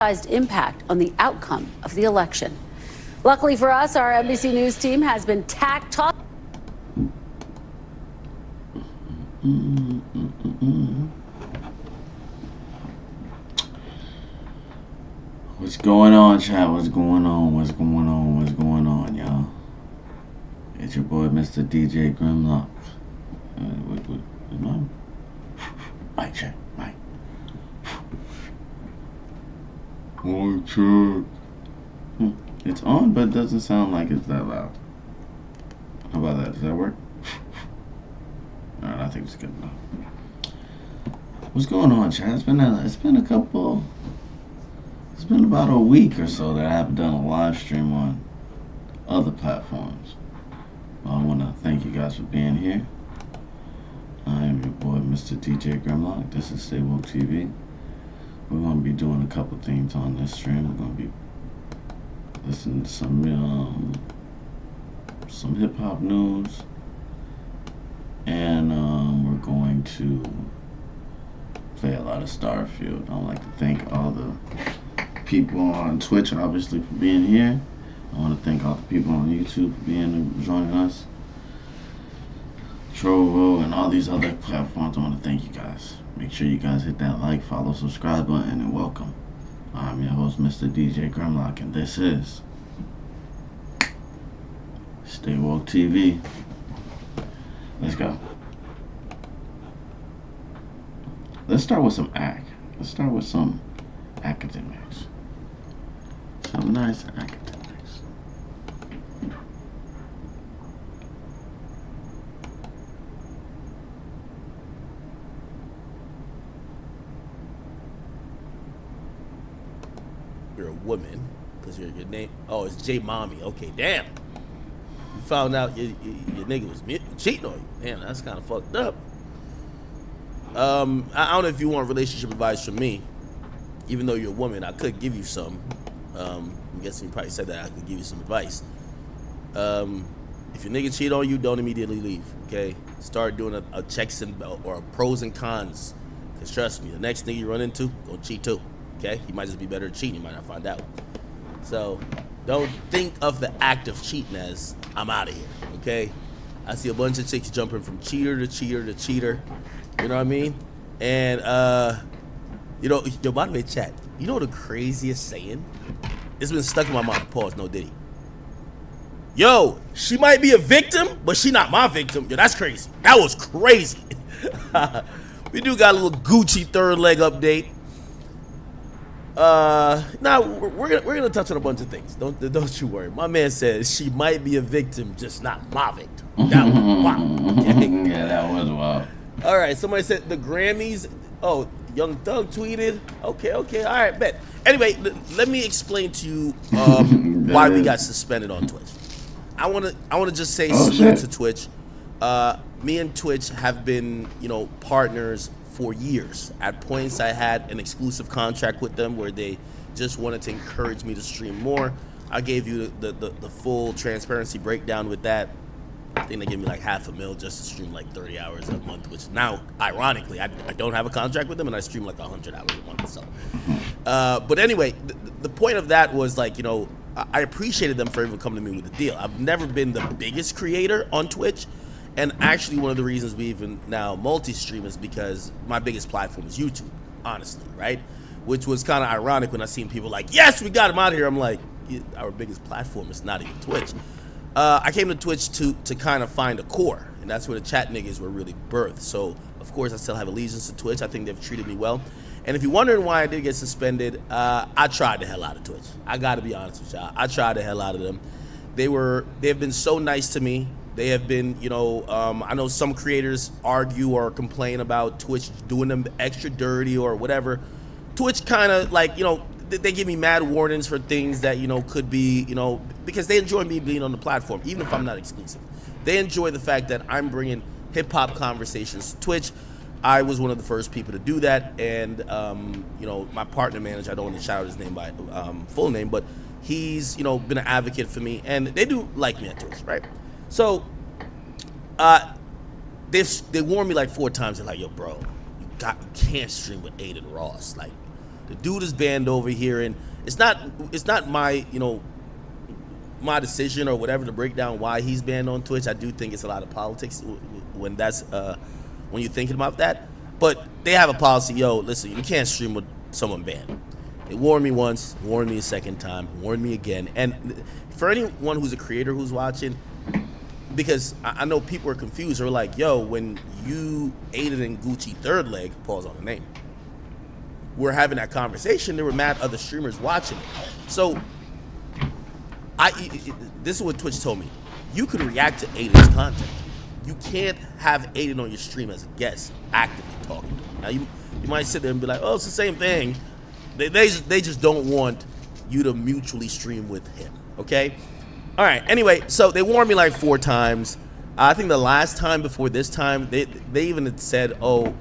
impact on the outcome of the election. Luckily for us, our NBC News team has been talking. What's going on, chat? What's going on? What's going on? What's going on, y'all? It's your boy, Mr. DJ Grimlock. Mic check, mic. Mic check. It's on, but it doesn't sound like it's that loud. How about that? Does that work? Alright, I think it's good enough. What's going on, chat? It's been about a week or so that I haven't done a live stream on other platforms. Well, I want to thank you guys for being here. I am your boy, Mr. DJ Grimlock. This is Stay Woke TV. We're going to be doing a couple things on this stream. We're going to be listening to some hip hop news, and we're going to play a lot of Starfield. I'd like to thank all the people on Twitch, obviously, for being here. I want to thank all the people on YouTube for joining us. Trovo and all these other platforms. I want to thank you guys. Make sure you guys hit that like, follow, subscribe button, and welcome. I'm your host, Mr. DJ Grimlock, and this is Stay Woke TV. Let's go. Let's start with some Let's start with some academics. Some nice academics. You're a woman because your name. Oh, it's J Mommy. Okay, damn. You found out your nigga was cheating on you. Damn, that's kind of fucked up. I don't know if you want relationship advice from me. Even though you're a woman, I could give you some. I'm guessing you probably said that I could give you some advice. If your nigga cheat on you, don't immediately leave, okay? Start doing a checks and or a pros and cons. Because trust me, the next nigga you run into, gonna cheat too, okay? He might just be better at cheating, you might not find out. So, don't think of the act of cheating as, I'm out of here, okay? I see a bunch of chicks jumping from cheater to cheater to cheater. You know what I mean? And, you know, by the way, chat, you know the craziest saying? It's been stuck in my mind. Pause, no diddy. Yo, she might be a victim, but she not my victim. Yo, that's crazy. That was crazy. We do got a little Gucci third leg update. Now we're gonna touch on a bunch of things. Don't you worry. My man says she might be a victim, just not my victim. That was wild. Okay? Yeah, that was wild. All right, somebody said the Grammys. Oh, Young Thug tweeted. Okay, all right, bet. Anyway, let me explain to you why we got suspended on Twitch. I wanna just say salute to Twitch. Me and Twitch have been, partners for years. At points, I had an exclusive contract with them where they just wanted to encourage me to stream more. I gave you the full transparency breakdown with that. I think they gave me like $500,000 just to stream like 30 hours a month, which now, ironically, I don't have a contract with them and I stream like 100 hours a month. So, but anyway, the point of that was like, I appreciated them for even coming to me with a deal. I've never been the biggest creator on Twitch. And actually, one of the reasons we even now multi-stream is because my biggest platform is YouTube, honestly, right? Which was kind of ironic when I seen people like, yes, we got him out of here. I'm like, our biggest platform is not even Twitch. I came to Twitch to kind of find a core, and that's where the chat niggas were really birthed. So, of course, I still have allegiance to Twitch. I think they've treated me well. And if you're wondering why I did get suspended, I tried the hell out of Twitch. I got to be honest with y'all. I tried the hell out of them. They've been so nice to me. They have been, I know some creators argue or complain about Twitch doing them extra dirty or whatever. Twitch kind of like, they give me mad warnings for things that, could be, because they enjoy me being on the platform, even if I'm not exclusive. They enjoy the fact that I'm bringing hip-hop conversations to Twitch. I was one of the first people to do that, and, my partner manager, I don't want to shout out his name by full name, but he's, been an advocate for me, and they do like me at Twitch, right? So, they warned me like 4 times. They're like, yo, bro, you can't stream with Aiden Ross. Like, The dude is banned over here, and it's not my my decision or whatever to break down why he's banned on Twitch. I do think it's a lot of politics when you're thinking about that. But they have a policy, listen, you can't stream with someone banned. They warned me once, warned me a second time, warned me again. And for anyone who's a creator who's watching, because I know people are confused, they're like, when you aided in Gucci third leg, pause on the name, we're having that conversation, there were mad other streamers watching it. So this is what Twitch told me. You could react to Aiden's content. You can't have Aiden on your stream as a guest actively talking. Now you might sit there and be like, oh, it's the same thing. They just don't want you to mutually stream with him, okay? All right, anyway, so they warned me like 4 times. I think the last time before this time, they even had said, oh,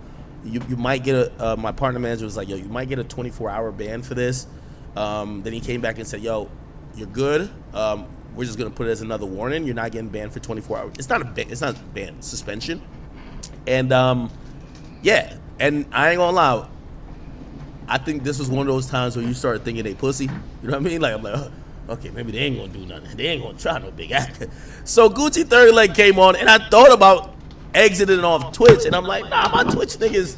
you might get my partner manager was like, you might get a 24-hour ban for this. Then he came back and said, you're good. We're just gonna put it as another warning. You're not getting banned for 24 hours. It's not a ban. It's not a ban. Suspension. And yeah. And I ain't gonna lie. I think this was one of those times where you start thinking they pussy. You know what I mean? Like I'm like, okay, maybe they ain't gonna do nothing. They ain't gonna try no big act. So Gucci third leg came on, and I thought about exiting off Twitch, and I'm like, nah, my Twitch niggas.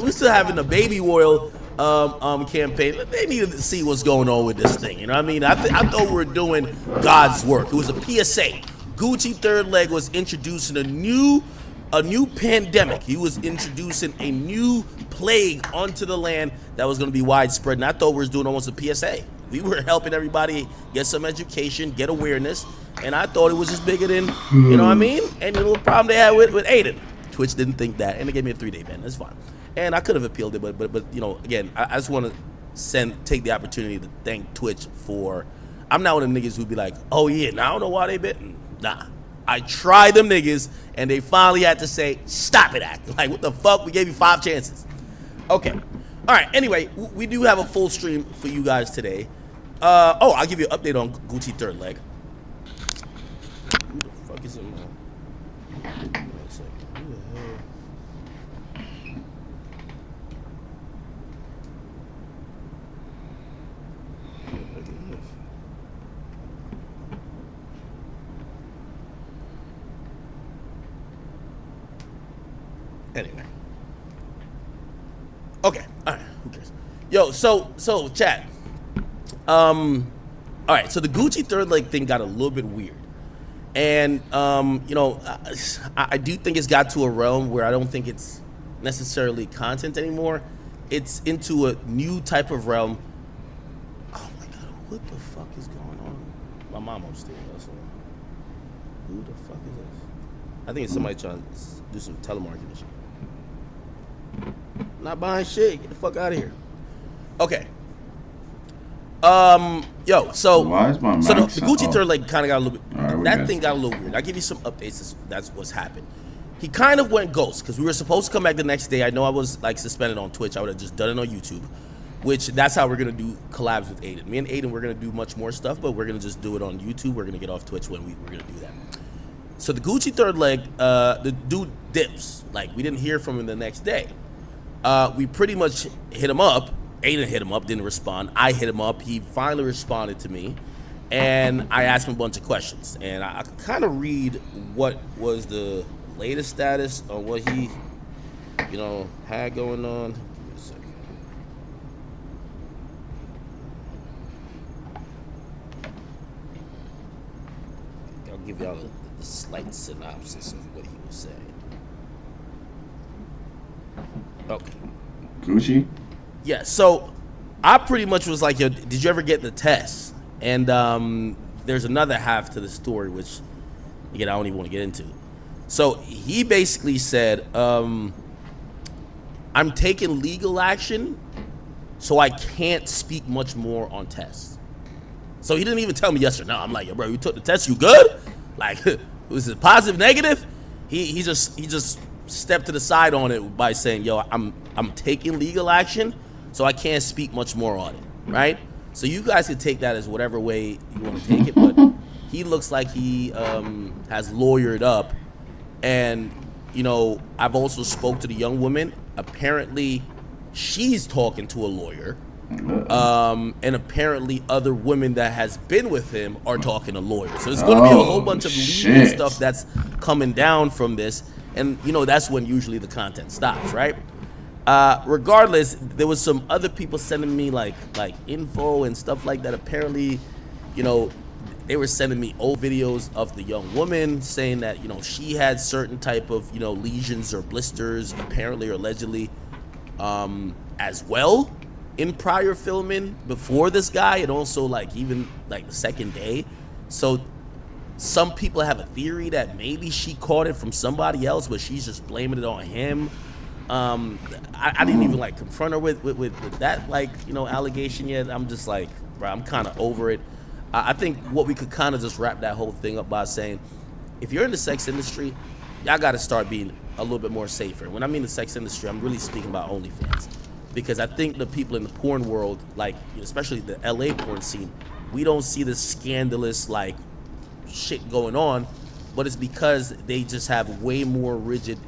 We still having the baby oil campaign. They needed to see what's going on with this thing. You know what I mean? I thought we were doing God's work. It was a PSA. Gucci third leg was introducing a new pandemic. He was introducing a new plague onto the land that was going to be widespread. And I thought we were doing almost a PSA. We were helping everybody get some education, get awareness. And I thought it was just bigger than, you know what I mean? Any little problem they had with Aiden. Twitch didn't think that, and they gave me a 3-day ban. That's fine. And I could have appealed it, but again, I just want to take the opportunity to thank Twitch for. I'm not one of the niggas who'd be like, oh yeah, now I don't know why they bitten. Nah, I tried them niggas, and they finally had to say, stop it, act. Like what the fuck? We gave you 5 chances. Okay, all right. Anyway, we do have a full stream for you guys today. I'll give you an update on Gucci third leg. Who the fuck is it, man? Anyway. Okay. All right. Who cares? Yo, so chat. All right. So the Gucci third leg thing got a little bit weird, and I do think it's got to a realm where I don't think it's necessarily content anymore. It's into a new type of realm. Oh my god, what the fuck is going on? My mom upstairs. So who the fuck is this? I think it's somebody trying to do some telemarketing shit. Not buying shit. Get the fuck out of here. Okay. So why is my mic the Gucci off? third leg kind of got a little bit. Right, that good. thing got a little weird. I'll give you some updates. That's what's happened. He kind of went ghost because we were supposed to come back the next day. I know I was like suspended on Twitch. I would have just done it on YouTube, which that's how we're gonna do collabs with Aiden. Me and Aiden, we're gonna do much more stuff, but we're gonna just do it on YouTube. We're gonna get off Twitch when we're gonna do that. So the Gucci third leg, the dude dips. Like we didn't hear from him the next day. We pretty much hit him up. Aiden hit him up, didn't respond. I hit him up. He finally responded to me, and I asked him a bunch of questions. And I could kind of read what was the latest status on what he, had going on. Give me a second. I'll give y'all a slight synopsis of what he was saying. Okay. Gucci? Yeah, so I pretty much was like, yo, did you ever get the test? And there's another half to the story, which, again, I don't even want to get into. So he basically said, I'm taking legal action, so I can't speak much more on tests. So he didn't even tell me yes or no. I'm like, yo, bro, you took the test, you good? Like, was it positive, negative? He just stepped to the side on it by saying, yo, I'm taking legal action, so I can't speak much more on it, right? So you guys can take that as whatever way you want to take it, but he looks like he has lawyered up. And, I've also spoke to the young woman. Apparently, she's talking to a lawyer. And apparently other women that has been with him are talking to lawyers. So there's going to be a whole bunch of legal stuff that's coming down from this. And, you know, that's when usually the content stops, right? Regardless, there was some other people sending me like info and stuff like that. Apparently, you know, they were sending me old videos of the young woman saying that, you know, she had certain type of, you know, lesions or blisters, apparently or allegedly, as well in prior filming before this guy, and also like even like the second day. So some people have a theory that maybe she caught it from somebody else, but she's just blaming it on him. I didn't even like confront her with that, like, you know, allegation yet. I'm just like, bro, I'm kind of over it. I think what we could kind of just wrap that whole thing up by saying, if you're in the sex industry, y'all got to start being a little bit more safer. When I mean the sex industry, I'm really speaking about OnlyFans. Because I think the people in the porn world, like, especially the LA porn scene, we don't see this scandalous, like, shit going on, but it's because they just have way more rigid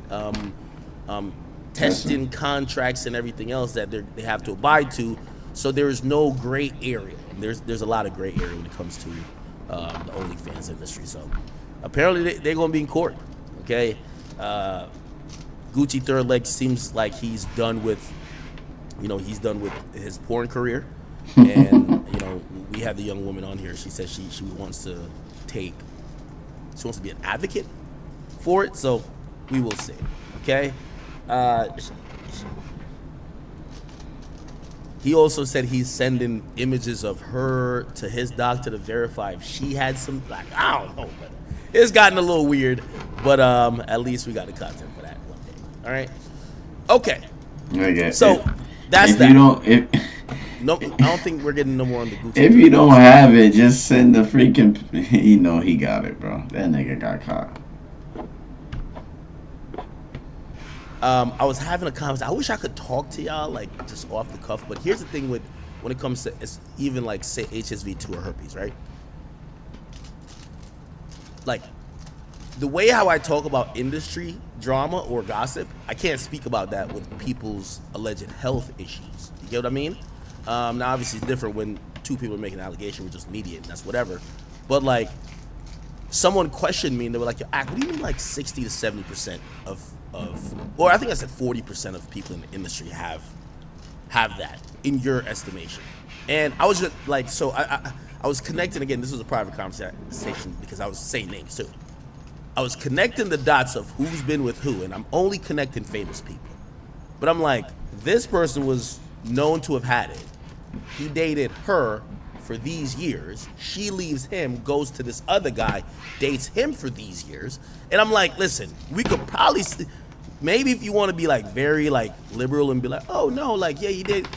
testing contracts and everything else that they have to abide to. So there is no gray area. And there's a lot of gray area when it comes to the OnlyFans industry. So apparently they're going to be in court, okay? Gucci Third Leg seems like he's done with his porn career. And, you know, we have the young woman on here. She says she wants to be an advocate for it. So we will see, okay? He also said he's sending images of her to his doctor to verify if she had some, like, I don't know, but it's gotten a little weird. But at least we got the content for that one day. All right? Okay. So that's that. No, I don't think we're getting no more on the Gucci. If you don't have it, just send the freaking. You know he got it, bro. That nigga got caught. I was having a conversation. I wish I could talk to y'all like just off the cuff, but here's the thing with when it comes to it's even like say HSV2 or herpes, right? Like the way how I talk about industry drama or gossip, I can't speak about that with people's alleged health issues. You get what I mean? Now obviously it's different when two people are making an allegation with just media and that's whatever. But like someone questioned me and they were like, "Yo, Ak, what do you mean like 60 to 70% of or I think I said 40% of people in the industry have that in your estimation?" And I was just like, so I was connecting again. This was a private conversation because I was saying names too. I was connecting the dots of who's been with who, and I'm only connecting famous people. But I'm like, this person was known to have had it. He dated her for these years. She leaves him, goes to this other guy, dates him for these years. And I'm like, listen, we could probably, maybe if you want to be like very like liberal and be like, oh no, like, yeah, he did,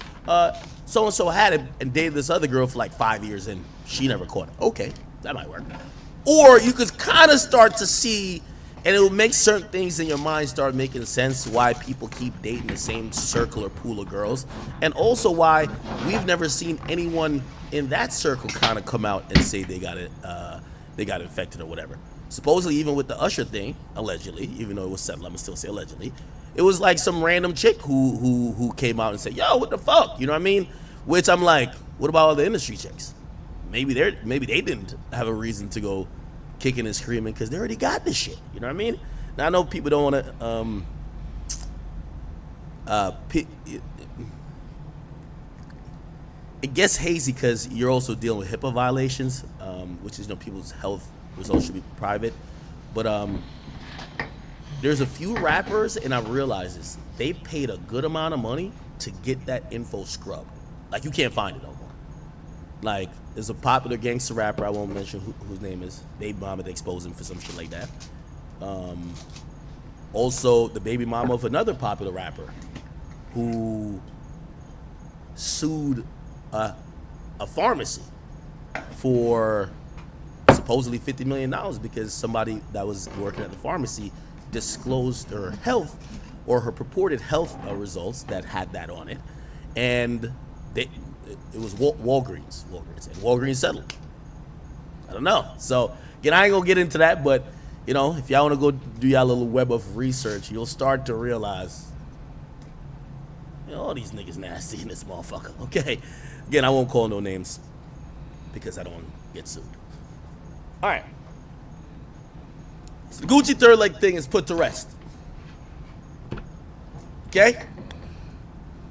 so-and-so had it and dated this other girl for like 5 years and she never caught it. Okay, that might work. Or you could kind of start to see, and it will make certain things in your mind start making sense why people keep dating the same circle or pool of girls, and also why we've never seen anyone in that circle kind of come out and say they got it, they got infected or whatever. Supposedly, even with the Usher thing, allegedly, even though it was settled, I'm gonna still say allegedly, it was like some random chick who came out and said, "Yo, what the fuck?" You know what I mean? Which I'm like, what about all the industry chicks? Maybe they didn't have a reason to go kicking and screaming because they already got this shit. You know what I mean? Now I know people don't want to. It gets hazy because you're also dealing with HIPAA violations, which is, you know, people's health results should be private. But there's a few rappers, and I realize this, they paid a good amount of money to get that info scrubbed. Like, you can't find it no more. Like, there's a popular gangster rapper, I won't mention whose name is, Baby Mama, they exposed him for some shit like that. Also, the baby mama of another popular rapper who sued a pharmacy for supposedly $50 million because somebody that was working at the pharmacy disclosed her health or her purported health results that had that on it, and it was Walgreens, and Walgreens settled. I don't know. So again, I ain't gonna get into that, but you know, if y'all want to go do y'all little web of research, you'll start to realize, all these niggas nasty in this motherfucker. Okay, again, I won't call no names because I don't want to get sued. All right, so the Gucci third leg thing is put to rest. Okay.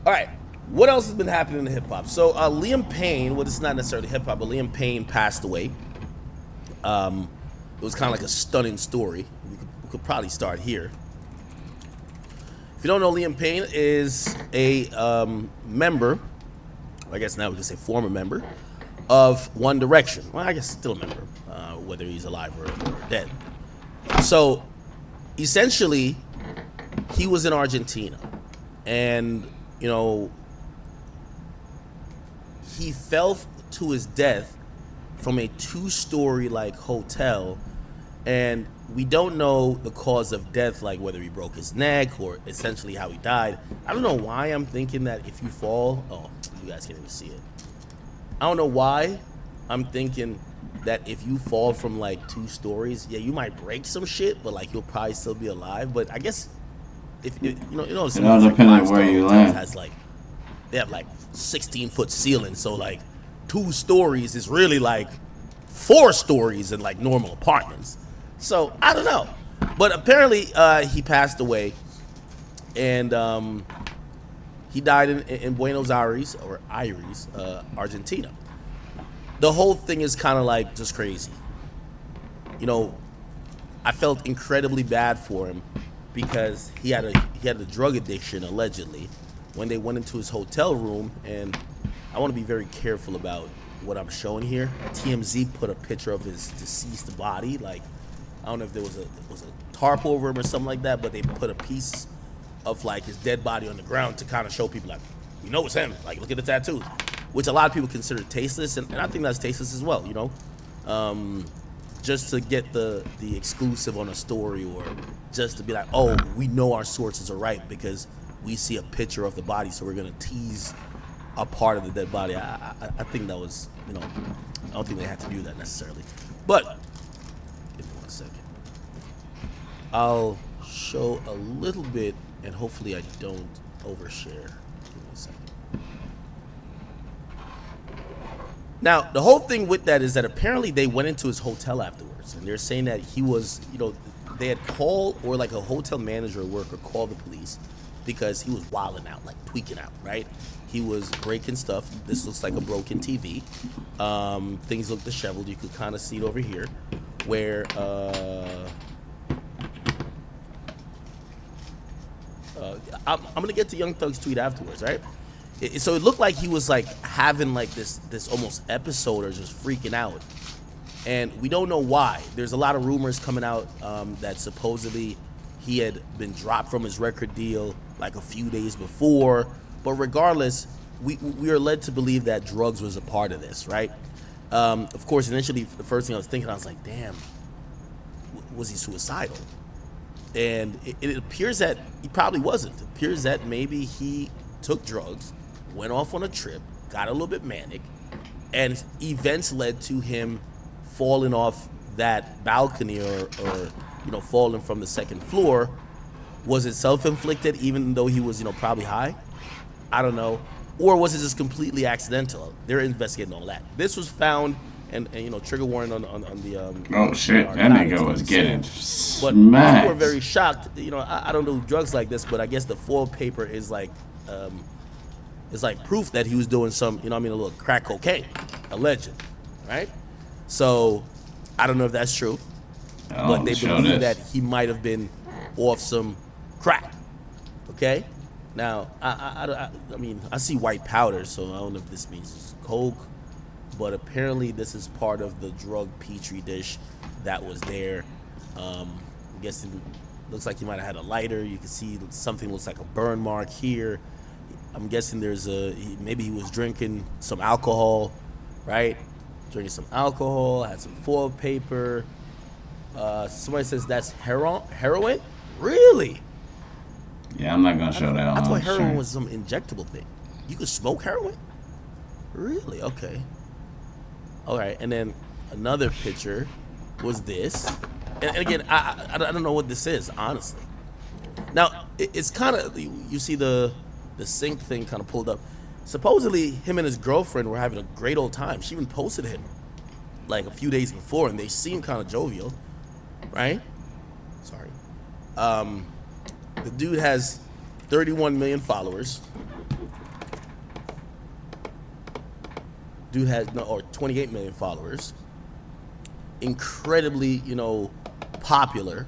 All right. What else has been happening in hip hop? So Liam Payne, well, this is not necessarily hip hop, but Liam Payne passed away. It was kind of like a stunning story. We could probably start here. If you don't know, Liam Payne is a member, I guess now we can say former member, of One Direction. Well, I guess still a member, whether he's alive or dead. So essentially, he was in Argentina, and you know, he fell to his death from a 2-story like hotel, and we don't know the cause of death, like whether he broke his neck or essentially how he died. I don't know why I'm thinking that if you fall, oh, you guys can't even see it. I don't know why I'm thinking that if you fall from like 2 stories, yeah, you might break some shit, but like you'll probably still be alive. But I guess if you know, some all like depends on where you land. has like they have like 16-foot ceilings, so like 2 stories is really like 4 stories in like normal apartments. So I don't know, but apparently he passed away, and he died in Buenos Aires or Aires, Argentina. The whole thing is kind of like just crazy. You know, I felt incredibly bad for him because he had a drug addiction allegedly when they went into his hotel room, and I want to be very careful about what I'm showing here. TMZ put a picture of his deceased body, like I don't know if there was a tarp over him or something like that, but they put a piece of like his dead body on the ground to kind of show people like, we know it's him, like look at the tattoos, which a lot of people consider tasteless, and I think that's tasteless as well, you know, just to get the exclusive on a story, or just to be like, oh, we know our sources are right because we see a picture of the body, so we're gonna tease a part of the dead body. I think that was, you know, I don't think they had to do that necessarily, but give me 1 second. I'll show a little bit, and hopefully I don't overshare. Give me a second. Now, the whole thing with that is that apparently they went into his hotel afterwards, and they're saying that he was, you know, they had called, or like a hotel manager or worker called the police because he was wilding out, like tweaking out, right? He was breaking stuff. This looks like a broken TV. Things look disheveled. You could kind of see it over here, where I'm gonna get to Young Thug's tweet afterwards, right? So it looked like he was like having like this almost episode, or just freaking out, and we don't know why. There's a lot of rumors coming out that supposedly he had been dropped from his record deal like a few days before, but regardless, we are led to believe that drugs was a part of this, right? Of course, initially the first thing I was thinking, I was like, damn, was he suicidal? And it appears that he probably wasn't. It appears that maybe he took drugs, went off on a trip, got a little bit manic, and events led to him falling off that balcony, or you know, falling from the 2nd floor. Was it self-inflicted, even though he was, you know, probably high? I don't know. Or was it just completely accidental? They're investigating all that. This was found, and you know, trigger warning on the oh shit, that nigga was getting but smacked. people were very shocked. You know, I don't do drugs like this, but I guess the foil paper is like proof that he was doing some, you know what I mean, a little crack cocaine, alleged, right? So I don't know if that's true, but they believe that he might have been off some crack. Okay, now I mean, I see white powder, so I don't know if this means it's coke, but apparently this is part of the drug petri dish that was there. I'm guessing looks like he might have had a lighter. You can see something looks like a burn mark here. I'm guessing there's maybe he was drinking some alcohol, right? Drinking some alcohol, had some foil paper. Somebody says that's heroin? Really? Yeah, I'm not gonna show that. I thought heroin was some injectable thing. You could smoke heroin? Really? Okay. All right, and then another picture was this. And again, I don't know what this is, honestly. Now, it's kind of, you see the the sync thing kind of pulled up. Supposedly, him and his girlfriend were having a great old time. She even posted him like a few days before, and they seemed kind of jovial, right? Sorry. The dude has 31 million followers. Dude has or 28 million followers. Incredibly, popular.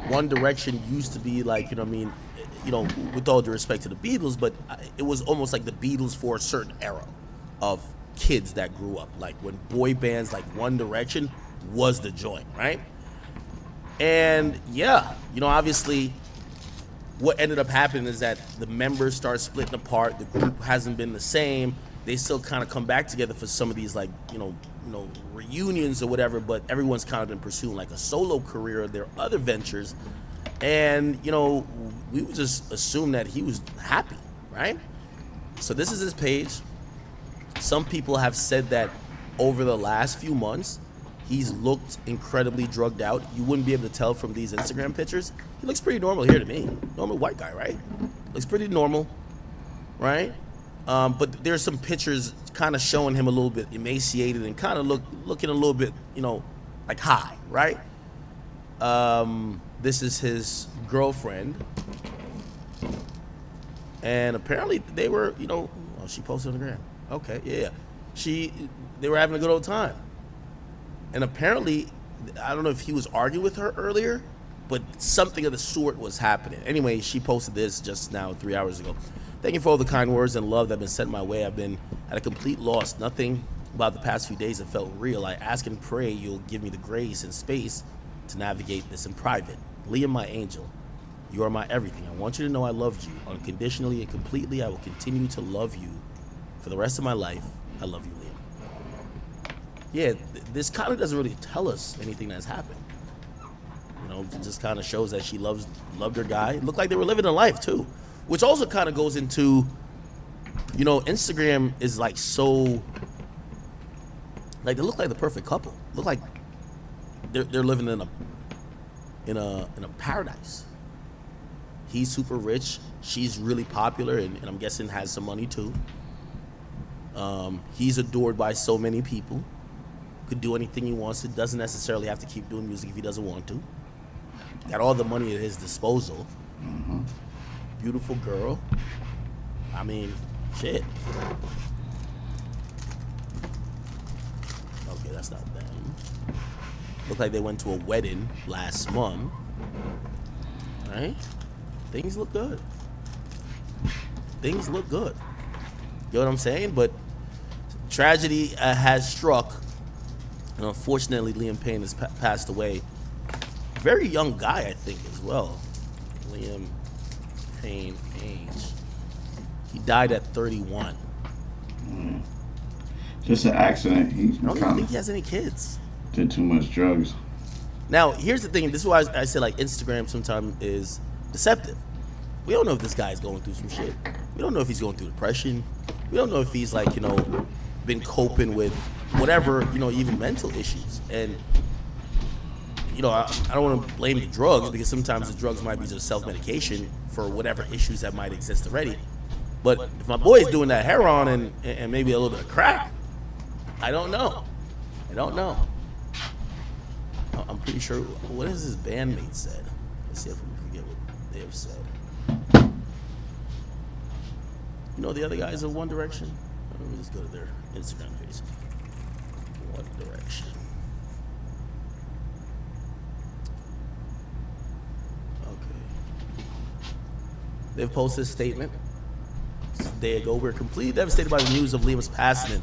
One Direction used to be like, with all due respect to the Beatles, but it was almost like the Beatles for a certain era of kids that grew up. Like when boy bands like One Direction was the joint, right? And yeah, obviously what ended up happening is that the members start splitting apart. The group hasn't been the same. They still kind of come back together for some of these like, reunions or whatever, but everyone's kind of been pursuing like a solo career or their other ventures. And, we would just assume that he was happy, right? So this is his page. Some people have said that over the last few months, he's looked incredibly drugged out. You wouldn't be able to tell from these Instagram pictures. He looks pretty normal here to me. Normal white guy, right? Looks pretty normal, right? But there's some pictures kind of showing him a little bit emaciated and kind of looking a little bit, like high, right? This is his girlfriend. And apparently they were, she posted on the gram. Okay, yeah. They were having a good old time. And apparently, I don't know if he was arguing with her earlier, but something of the sort was happening. Anyway, she posted this just now 3 hours ago. Thank you for all the kind words and love that have been sent my way. I've been at a complete loss. Nothing about the past few days have felt real. I ask and pray you'll give me the grace and space to navigate this in private. Liam, my angel, you are my everything. I want you to know I loved you unconditionally and completely. I will continue to love you for the rest of my life. I love you, Liam. Yeah, this kind of doesn't really tell us anything that's happened. It just kind of shows that she loved her guy. It looked like they were living a life too, which also kind of goes into, Instagram is like so, like they look like the perfect couple. Look like they're living in a paradise. He's super rich. She's really popular, and I'm guessing has some money too. He's adored by so many people. Could do anything he wants to. Doesn't necessarily have to keep doing music if he doesn't want to. Got all the money at his disposal. Mm-hmm. Beautiful girl. I mean, shit. Okay, that's not them. Looked like they went to a wedding last month. Right? Things look good. Things look good. You know what I'm saying? But tragedy has struck. And unfortunately, Liam Payne has passed away. Very young guy, I think, as well. Liam Payne age. He died at 31. Just an accident. I don't even think he has any kids. Did too much drugs. Now, here's the thing. This is why I say like Instagram sometimes is deceptive. We don't know if this guy is going through some shit. We don't know if he's going through depression. We don't know if he's like, been coping with whatever, even mental issues. And, I don't want to blame the drugs because sometimes the drugs might be just self-medication for whatever issues that might exist already. But if my boy is doing that heroin and maybe a little bit of crack, I don't know. I'm pretty sure. What has his bandmate said? Let's see if we can forget what they have said. The other guys of One Direction? Let me just go to their Instagram page. One Direction. Okay. They've posted a statement a day ago. We're completely devastated by the news of Liam's passing.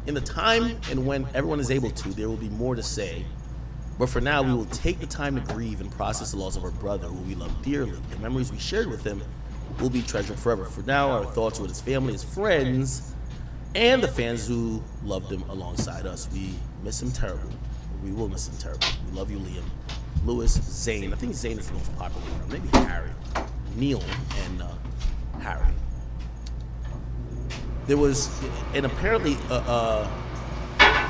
In the time and when everyone is able to, there will be more to say. But for now, we will take the time to grieve and process the loss of our brother, who we love dearly. The memories we shared with him will be treasured forever. For now, our thoughts are with his family, his friends, and the fans who loved him alongside us. We miss him terribly. We will miss him terribly. We love you, Liam. Lewis, Zayn. I think Zayn is the most popular one. Maybe Harry. Neil and Harry. There was, and apparently,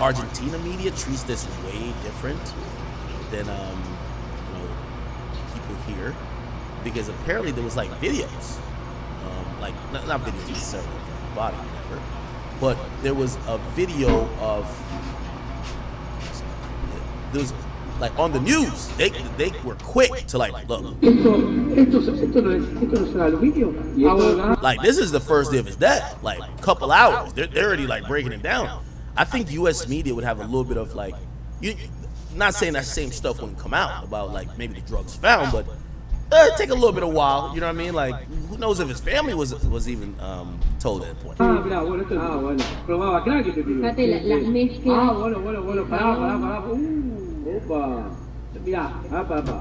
Argentina media treats this way different than people here, because apparently there was like videos, like not videos necessarily of the body, or whatever, but there was a video of there was like on the news. They were quick to like look. Like this is the first day of his death. Like a couple hours, they're already like breaking it down. I think U.S. media would have a little bit of like, not saying that same stuff wouldn't come out about like maybe the drugs found, but it'd take a little bit of while. You know what I mean? Like who knows if his family was even told at that point. Probaba crack este pibe. Fíjate las mezclas. Bueno, pará. Opa. Mirá,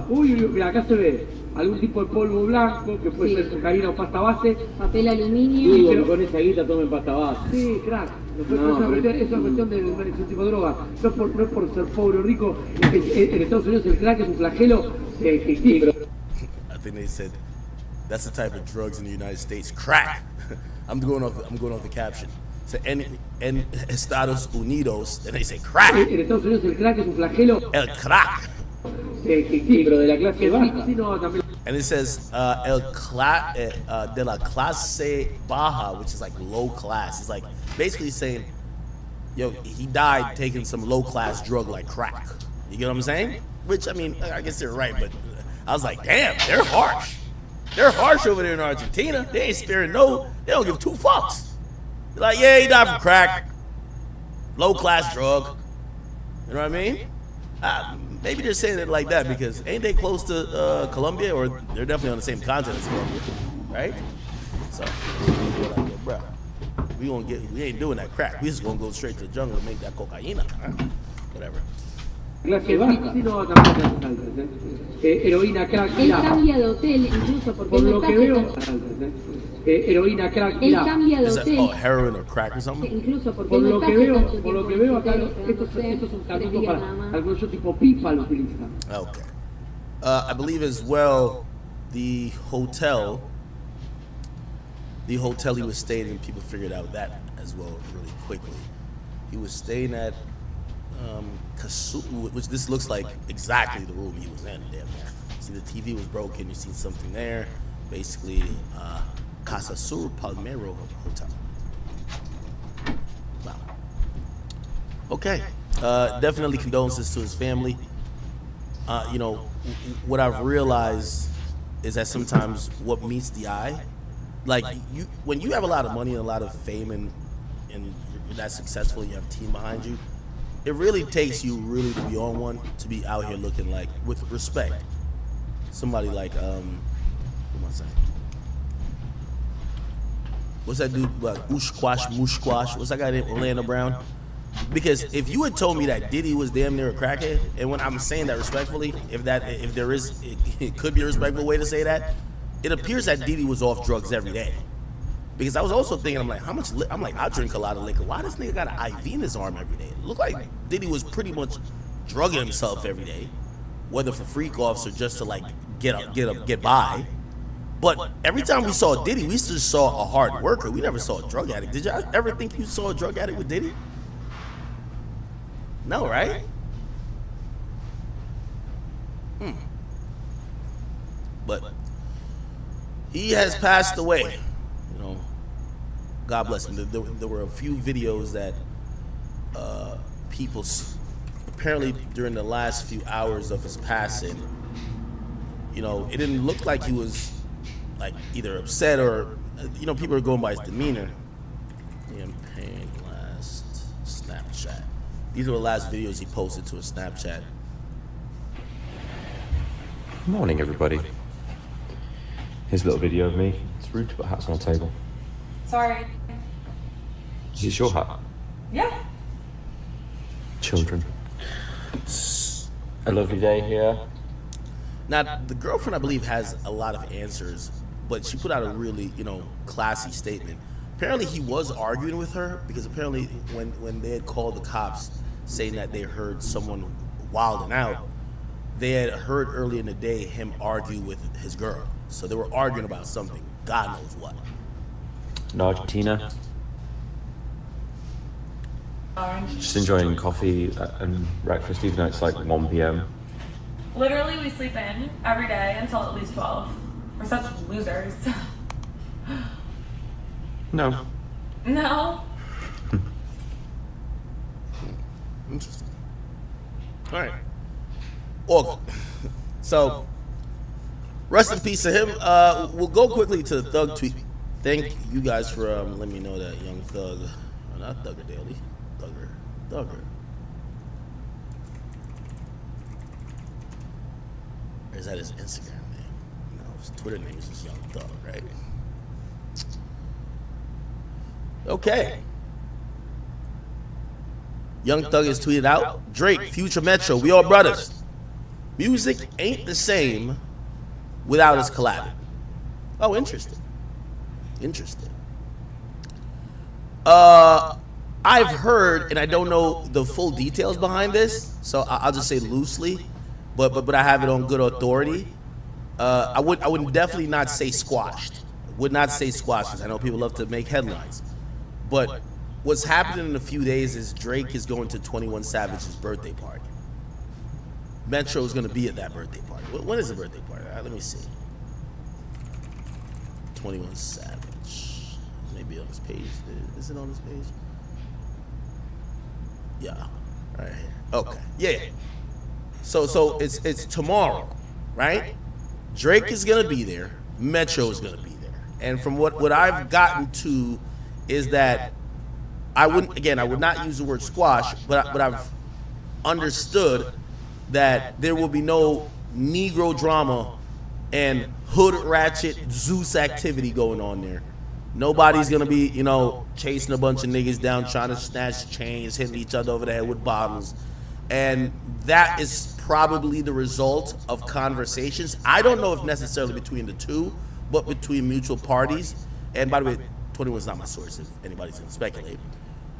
Uy, mirá, acá se ve algún tipo de polvo blanco que puede ser cocaína o pasta base. Papel aluminio. Pero con esa guita tomen pasta base. Sí, crack. Es una cuestión de ese tipo de droga. No es por ser pobre o rico. En Estados Unidos el crack es un flagelo que I think they said that's the type of drugs in the United States. Crack. I'm going off the caption. So en Estados Unidos, then they say crack. En Estados Unidos el crack es un flagelo. El crack. Pero de la clase baja. And it says de la clase baja, which is like low class. It's like basically saying, yo, he died taking some low class drug like crack. You get what I'm saying? Which I mean, I guess they're right, but I was like, damn, they're harsh. They're harsh over there in Argentina. They ain't sparing they don't give two fucks. They're like, yeah, he died from crack. Low class drug. You know what I mean? Maybe they're saying it like that because ain't they close to Colombia, or they're definitely on the same continent as Colombia, right? So, like, bro, we ain't doing that crack. We just gonna go straight to the jungle and make that cocaína, huh? Whatever. Heroína, crack, Él cambia de hotel incluso porque por él lo no que veo, está heroína, crack, Él cambia de hotel. Heroin or crack or something? Incluso porque por él no lo está que veo tanto acá, tiempo estos son cartuchos para nada más. algunos tipo pipa lo utilizan. Okay. I believe as well the hotel he was staying in, people figured out that as well really quickly. He was staying at Kasu, which this looks like exactly the room he was in. Damn near. See, the TV was broken. You see something there. Basically, Casa Sur Palmero Hotel. Wow. Okay. Definitely condolences to his family. You know, what I've realized is that sometimes what meets the eye, like when you have a lot of money and a lot of fame and you're that successful and you have a team behind you, it really takes you really to be on one, to be out here looking like with respect. Somebody like who am I saying? What's that dude? Mushquash? What's that guy named Orlando Brown? Because if you had told me that Diddy was damn near a crackhead, and when I'm saying that respectfully, if there is, it could be a respectful way to say that, it appears that Diddy was off drugs every day. Because I was also thinking, I'm like, I drink a lot of liquor. Why this nigga got an IV in his arm every day? It looked like Diddy was pretty much drugging himself every day, whether for freak offs or just to like get by. But every time we saw Diddy, we just saw a hard worker. We never saw a drug addict. Did y'all ever think you saw a drug addict with Diddy? No, right? But he has passed away. You know, God bless him. There were a few videos that people apparently during the last few hours of his passing, you know, it didn't look like he was like either upset or, you know, people are going by his demeanor. Campaign last Snapchat. These are the last videos he posted to his Snapchat. Morning, everybody. Here's a little video of me. It's rude to put hats on a table. Sorry. Is this your hat? Yeah. Children. A lovely day here. Now, the girlfriend, I believe, has a lot of answers, but she put out a really, you know, classy statement. Apparently, he was arguing with her because apparently when they had called the cops saying that they heard someone wilding out, they had heard earlier in the day him argue with his girl. So they were arguing about something, God knows what. In Argentina. Just enjoying coffee and breakfast, even though it's like 1 p.m. Literally, we sleep in every day until at least 12. We're such losers. No. No. Interesting. All right. Well, so rest in peace to him. We'll go quickly to the Thug tweet. Thank you guys for letting me know that Young Thug, not Thugger Daily, Thugger. Or is that his Instagram name? No, his Twitter name is just Young Thug, right? Okay. Young Thug has tweeted out, Drake, Future, Metro, we all brothers. Music ain't the same without us collabing. Oh, interesting. Interesting. I've heard, and I don't know the full details behind this, so I'll just say loosely, but I have it on good authority. I would definitely not say squashed. Would not say squashed, because I know people love to make headlines. But what's happening in a few days is Drake is going to 21 Savage's birthday party. Metro is going to be at that birthday party. When is the birthday party? Let me see. 21 Savage. Maybe on his page. Is it on his page? Yeah. Right here. Okay. Yeah. So it's tomorrow, right? Drake is going to be there. Metro is going to be there. And from what I've gotten to is that I would not use the word squash, but I've understood that there will be no Negro drama and hood ratchet Zeus activity going on there. Nobody's gonna be, chasing a bunch of niggas down, trying to snatch chains, hitting each other over the head with bottles. And that is probably the result of conversations. I don't know if necessarily between the two, but between mutual parties. And by the way, 21's not my source, if anybody's gonna speculate.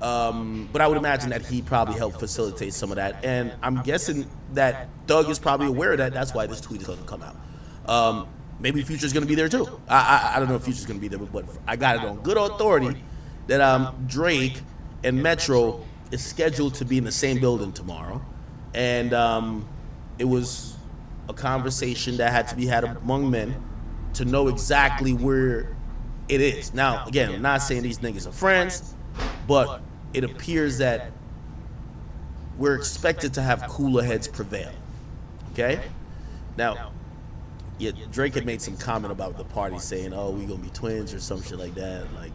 But I would imagine that he probably helped facilitate some of that. And I'm guessing that Thug is probably aware of that. That's why this tweet is going to come out. Maybe Future's going to be there too. I don't know if Future's going to be there, but I got it on good authority that Drake and Metro is scheduled to be in the same building tomorrow. And it was a conversation that had to be had among men to know exactly where it is. Now, again, I'm not saying these niggas are friends, but it appears that we're expected to have cooler heads prevail. Okay? Now, yeah, Drake had made some comment about the party saying, oh, we gonna be twins or some shit like that. Like,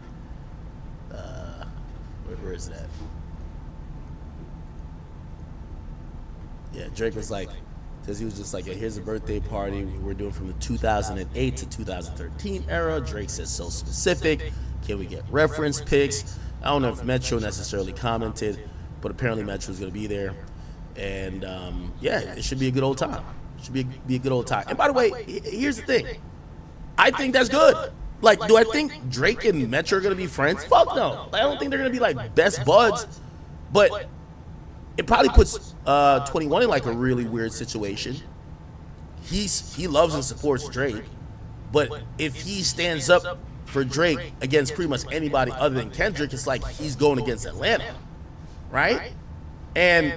where is that? Yeah, Drake was like, because he was just like, yeah, here's a birthday party we're doing from the 2008 to 2013 era. Drake says so specific. Can we get reference pics? I don't know if Metro necessarily commented, but apparently Metro's going to be there. And, yeah, it should be a good old time. It should be a good old time. And by the way, here's the thing. I think that's good. Like, do I think Drake and Metro are going to be friends? Fuck no. I don't think they're going to be, like, best buds. But it probably puts 21 in, like, a really weird situation. He loves and supports Drake. But if he stands up for Drake against pretty much anybody other than Kendrick, it's like he's going against Atlanta, right? And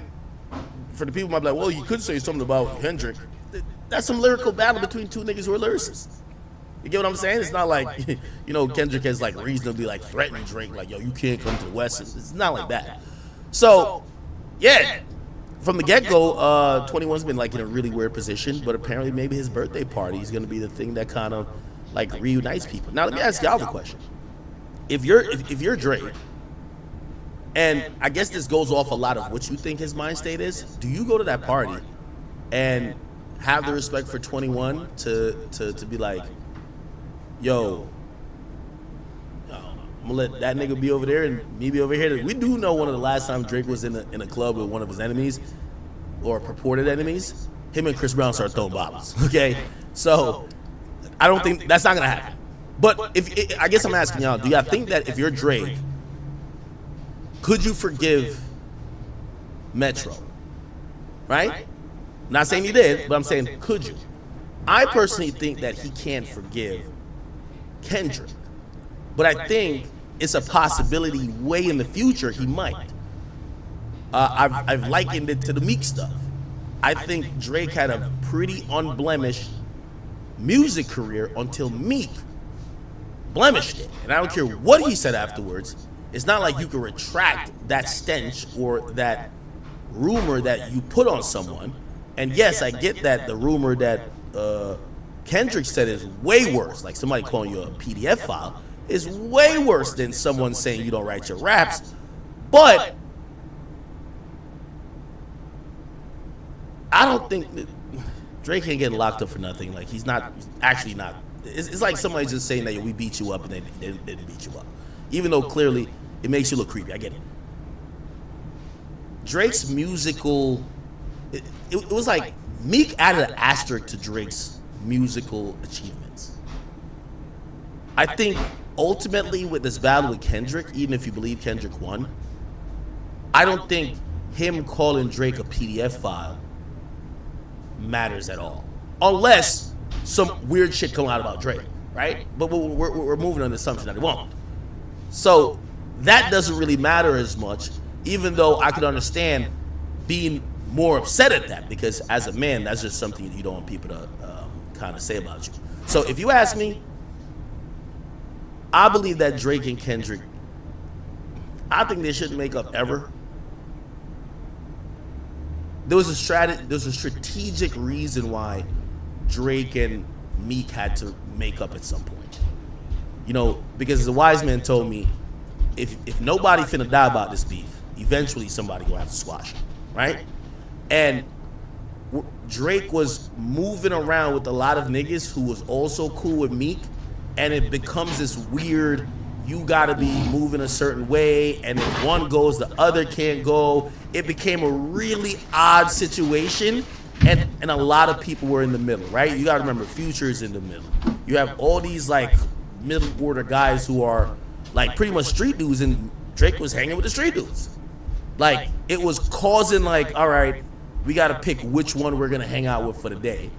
for the people who might be like, well, you could say something about Kendrick. That's some lyrical battle between two niggas who are lyricists. You get what I'm saying? It's not like, Kendrick has like reasonably like threatened Drake, like, yo, you can't come to the West. It's not like that. So, yeah, from the get-go, 21's been like in a really weird position, but apparently maybe his birthday party is going to be the thing that kind of like reunites people. Now let me ask y'all the question. If you're Drake, and I guess this goes off a lot of what you think his mind state is, do you go to that party and have the respect for 21 to be like, yo, I'm gonna let that nigga be over there and me be over here? We do know one of the last times Drake was in a club with one of his enemies or purported enemies, him and Chris Brown started throwing bottles. Okay, so I don't think that's not gonna happen. But I guess I'm asking y'all, do y'all think that if you're Drake, could you forgive Metro? Right? I'm not saying you did, but I'm saying could you? I personally think that he can't forgive Kendrick, but I think it's a possibility way in the future he might. I've likened it to the Meek stuff. I think Drake had a pretty unblemished music career until Meek blemished it. And I don't care what he said afterwards. It's not like you can retract that stench or that rumor that you put on someone. And yes, I get that the rumor that Kendrick said is way worse, like somebody calling you a PDF file, is way worse than someone saying you don't write your raps. But I don't think that Drake ain't getting locked up for nothing. Like, he's not, actually not. It's like somebody just saying that we beat you up and they didn't beat you up. Even though clearly it makes you look creepy. I get it. Drake's musical, it was like Meek added an asterisk to Drake's musical achievements. I think ultimately with this battle with Kendrick, even if you believe Kendrick won, I don't think him calling Drake a PDF file matters at all, unless some weird shit come out about Drake, right? But we're moving on the assumption that it won't. So that doesn't really matter as much, even though I could understand being more upset at that, because as a man, that's just something you don't want people to kind of say about you. So if you ask me, I believe that Drake and Kendrick, I think they shouldn't make up ever. There was a strategic reason why Drake and Meek had to make up at some point. You know, because the wise man told me, if nobody finna die about this beef, eventually somebody gonna have to squash it, right? And Drake was moving around with a lot of niggas who was also cool with Meek, and it becomes this weird, you gotta be moving a certain way, and if one goes, the other can't go. It became a really odd situation, and a lot of people were in the middle, right? You gotta remember, Future's in the middle. You have all these like middle order guys who are like pretty much street dudes, and Drake was hanging with the street dudes. Like, it was causing like, all right, we gotta pick which one we're gonna hang out with for the day.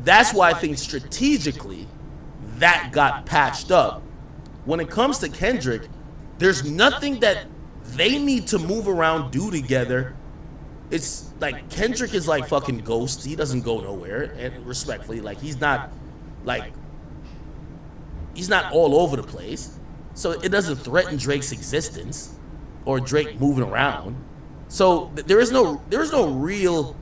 That's why I think strategically that got patched up. When it comes to Kendrick, there's nothing that they need to move around, do together. It's like Kendrick is like fucking Ghost. He doesn't go nowhere. And respectfully, like he's not all over the place. So it doesn't threaten Drake's existence or Drake moving around. So there is no real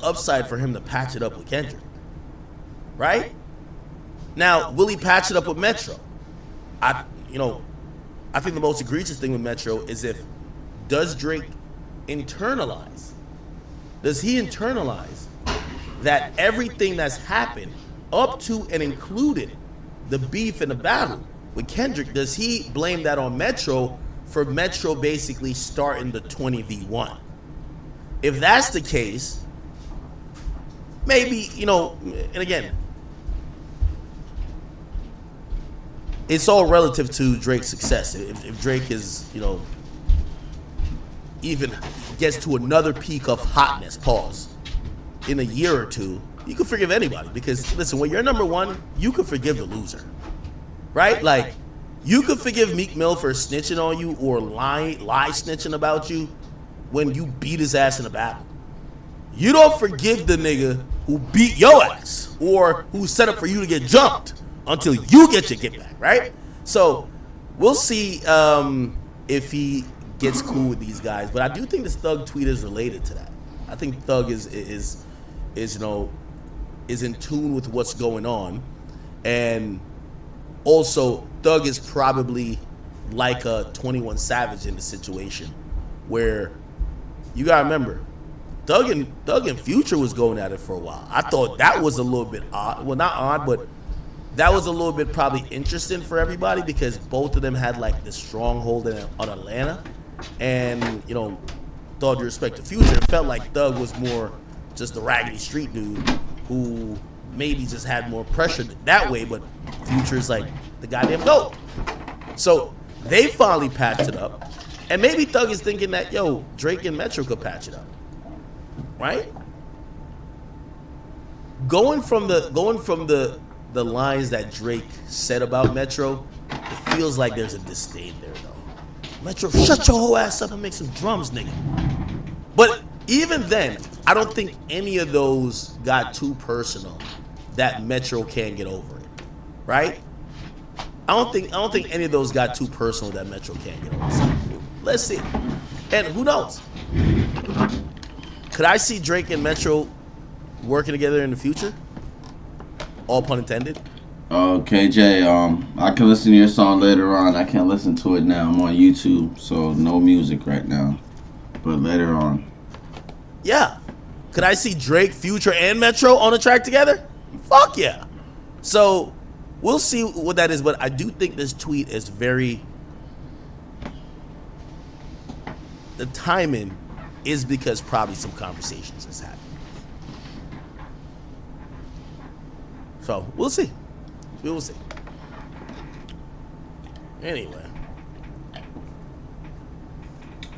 upside for him to patch it up with Kendrick. Right? Now, will he patch it up with Metro? I think the most egregious thing with Metro is does Drake internalize? Does he internalize that everything that's happened up to and included the beef and the battle with Kendrick, does he blame that on Metro for Metro basically starting the 20v1? If that's the case, maybe, and again, it's all relative to Drake's success. If Drake is, even gets to another peak of hotness, pause, in a year or two, you can forgive anybody. Because, listen, when you're number one, you can forgive the loser. Right? Like, you could forgive Meek Mill for snitching on you or lie snitching about you when you beat his ass in a battle. You don't forgive the nigga who beat your ass or who set up for you to get jumped until you get your get back, right? So we'll see if he gets cool with these guys. But I do think this Thug tweet is related to that. I think Thug is in tune with what's going on. And also, Thug is probably like a 21 Savage in the situation where you gotta remember, Thug and Future was going at it for a while. I thought that was a little bit odd. Well, not odd, but that was a little bit probably interesting for everybody because both of them had like this stronghold on Atlanta. And, with all due respect to Future, it felt like Thug was more just a raggedy street dude who maybe just had more pressure that way, but Future's like the goddamn GOAT. So they finally patched it up. And maybe Thug is thinking that, Drake and Metro could patch it up. Right? Going from the lines that Drake said about Metro, it feels like there's a disdain there, though. Metro, shut your whole ass up and make some drums, nigga. But even then, I don't think any of those got too personal that Metro can't get over it. right? I don't think any of those got too personal that Metro can't get on the side. Let's see. And who knows? Could I see Drake and Metro working together in the future? All pun intended. KJ, I can listen to your song later on. I can't listen to it now. I'm on YouTube, so no music right now. But later on. Yeah. Could I see Drake, Future, and Metro on a track together? Fuck yeah. So we'll see what that is, but I do think this tweet is very... The timing is because probably some conversations has happened. So we'll see. We will see. Anyway.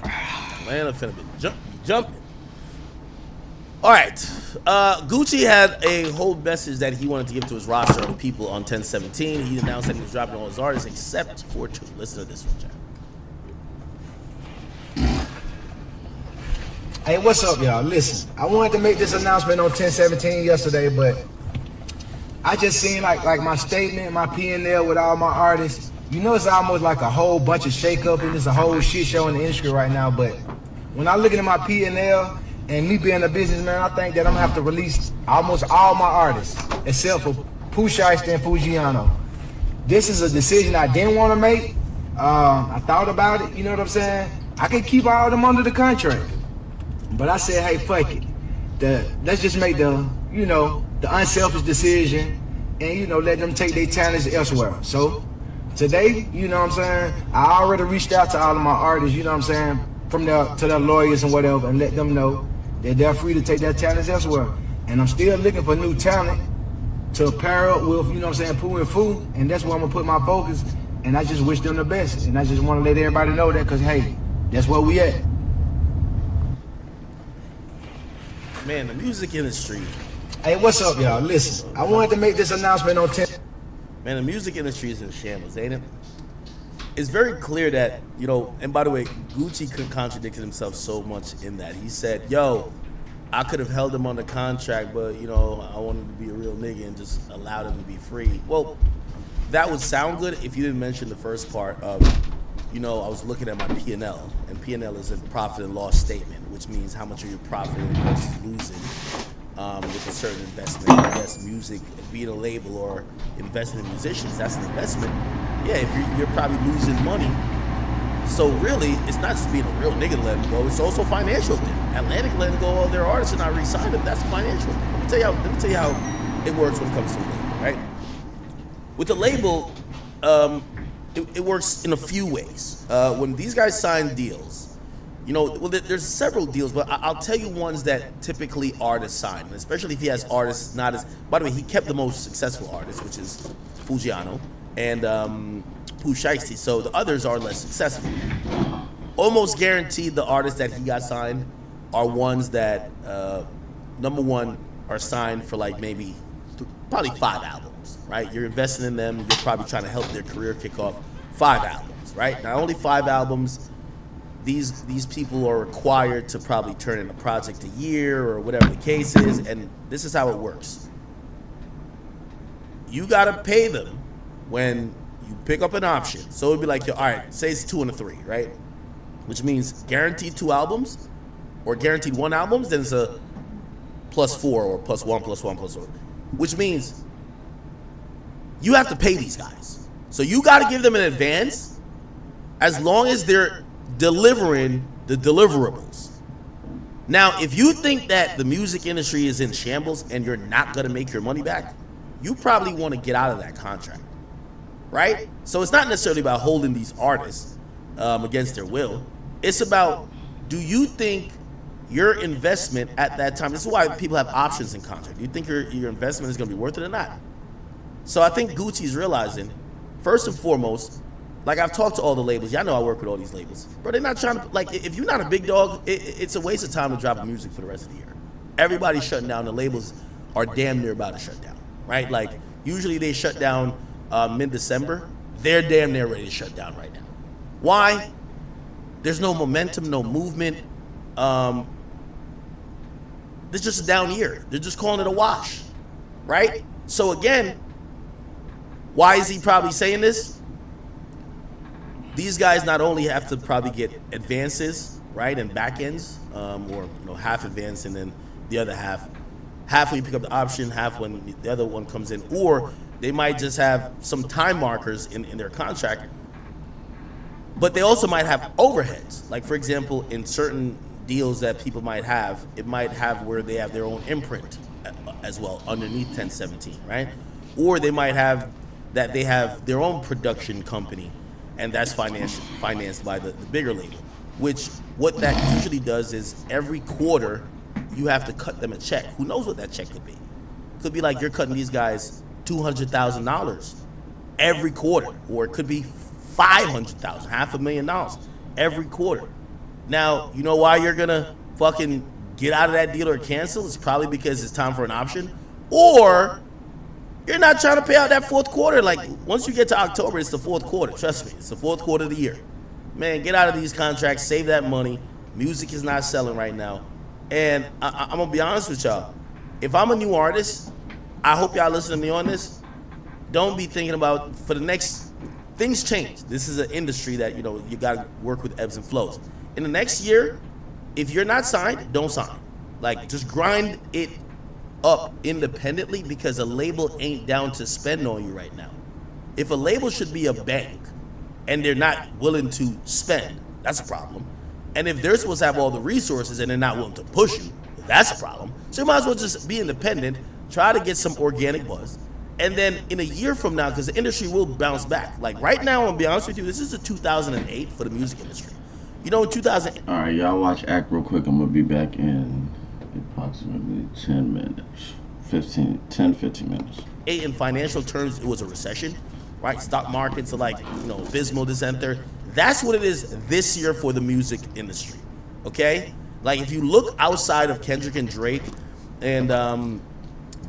Atlanta finna be jumping. All right. Gucci had a whole message that he wanted to give to his roster of people on 10/17. He announced that he was dropping all his artists except for 2. Listen to this one, Jack. Hey, what's up, y'all? Listen, I wanted to make this announcement on 10/17 yesterday, but I just seen like my statement, my P&L with all my artists. You know, it's almost like a whole bunch of shake-up and it's a whole shit show in the industry right now. But when I look at my P&L and me being a businessman, I think that I'm gonna have to release almost all my artists except for Pooh Shiesty and Fujiano. This is a decision I didn't want to make. I thought about it. You know what I'm saying? I could keep all of them under the contract, but I said, hey, fuck it. Let's just make the unselfish decision and, let them take their talents elsewhere. So today, you know what I'm saying, I already reached out to all of my artists, you know what I'm saying, to their lawyers and whatever, and let them know that they're free to take their talents elsewhere. And I'm still looking for new talent to pair up with, you know what I'm saying, Pooh and Fu, and that's where I'm gonna put my focus. And I just wish them the best. And I just wanna let everybody know that, cause hey, that's where we at. Man, the music industry. Hey, what's up, y'all? Listen, I wanted to make this announcement on 10. Man, the music industry is in shambles, ain't it? It's very clear that, and by the way, Gucci contradicted himself so much in that. He said, yo, I could have held him on the contract, but, I wanted to be a real nigga and just allowed him to be free. Well, that would sound good if you didn't mention the first part of, I was looking at my P&L, and P&L is a profit and loss statement, which means how much are you profiting versus losing with a certain investment. I guess music, being a label or investing in musicians, that's an investment. Yeah, if you're probably losing money. So really, it's not just being a real nigga to let them go, it's also a financial thing. Atlantic letting go all their artists and not re-sign them, that's a financial thing. Let me tell you how it works when it comes to a label, right? With the label, it works in a few ways. When these guys sign deals, there's several deals, but I'll tell you ones that typically artists sign, especially if he has artists not as. By the way, he kept the most successful artists, which is Fujiano and Pooh Shiesty. So the others are less successful. Almost guaranteed, the artists that he got signed are ones that, number one, are signed for like maybe probably 5 albums, right? You're investing in them. You're probably trying to help their career kick off 5 albums, right? Not only 5 albums. These people are required to probably turn in a project a year or whatever the case is, and this is how it works. You gotta pay them when you pick up an option. So it'd be like, all right, say it's 2 and a 3, right? Which means guaranteed 2 albums or guaranteed 1 album, then it's a +4 or +1, which means you have to pay these guys. So you gotta give them an advance as long as they're delivering the deliverables. Now, if you think that the music industry is in shambles and you're not gonna make your money back, you probably want to get out of that contract, right? So it's not necessarily about holding these artists against their will. It's about, do you think your investment at that time, this is why people have options in contract. Do you think your investment is gonna be worth it or not? So I think Gucci's realizing, first and foremost, like I've talked to all the labels. Y'all know I work with all these labels. Bro, they're not trying to, like, if you're not a big dog, it's a waste of time to drop music for the rest of the year. Everybody's shutting down. The labels are damn near about to shut down, right? Like, usually they shut down mid-December. They're damn near ready to shut down right now. Why? There's no momentum, no movement. It's just a down year. They're just calling it a wash, right? So again, Why is he probably saying this? These guys not only have to probably get advances, right, and back ends, or half advance and then the other half when you pick up the option, half when the other one comes in, or they might just have some time markers in their contract, but they also might have overheads. Like, for example, in certain deals that people might have, it might have where they have their own imprint as well underneath 1017, right? Or they might have that they have their own production company, and that's financed by the bigger label, which what that usually does is every quarter you have to cut them a check. Who knows what that check could be? Could be like you're cutting these guys $200,000 every quarter, or it could be $500,000, $500,000 every quarter. Now, you know why you're gonna fucking get out of that deal or cancel? It's probably because it's time for an option, or you're not trying to pay out that fourth quarter. Like, once you get to October, it's the fourth quarter. Trust me, it's the fourth quarter of the year. Man, get out of these contracts, save that money. Music is not selling right now. And I'm gonna be honest with y'all. If I'm a new artist, I hope y'all listen to me on this. Don't be thinking about, for the next, things change. This is an industry that, you gotta work with ebbs and flows. In the next year, if you're not signed, don't sign. Like, just grind it up independently, because a label ain't down to spend on you right now. If a label should be a bank and they're not willing to spend, that's a problem. And if they're supposed to have all the resources and they're not willing to push you, that's a problem. So you might as well just be independent, try to get some organic buzz. And then in a year from now, because the industry will bounce back. Like, right now, I'm gonna be honest with you, this is a 2008 for the music industry. In 2000. All right, y'all watch Act real quick. I'm gonna be back in approximately 10 minutes, 15 minutes. In financial terms, it was a recession, right? Stock markets are like, abysmal descent there. That's what it is this year for the music industry, okay? Like, if you look outside of Kendrick and Drake, and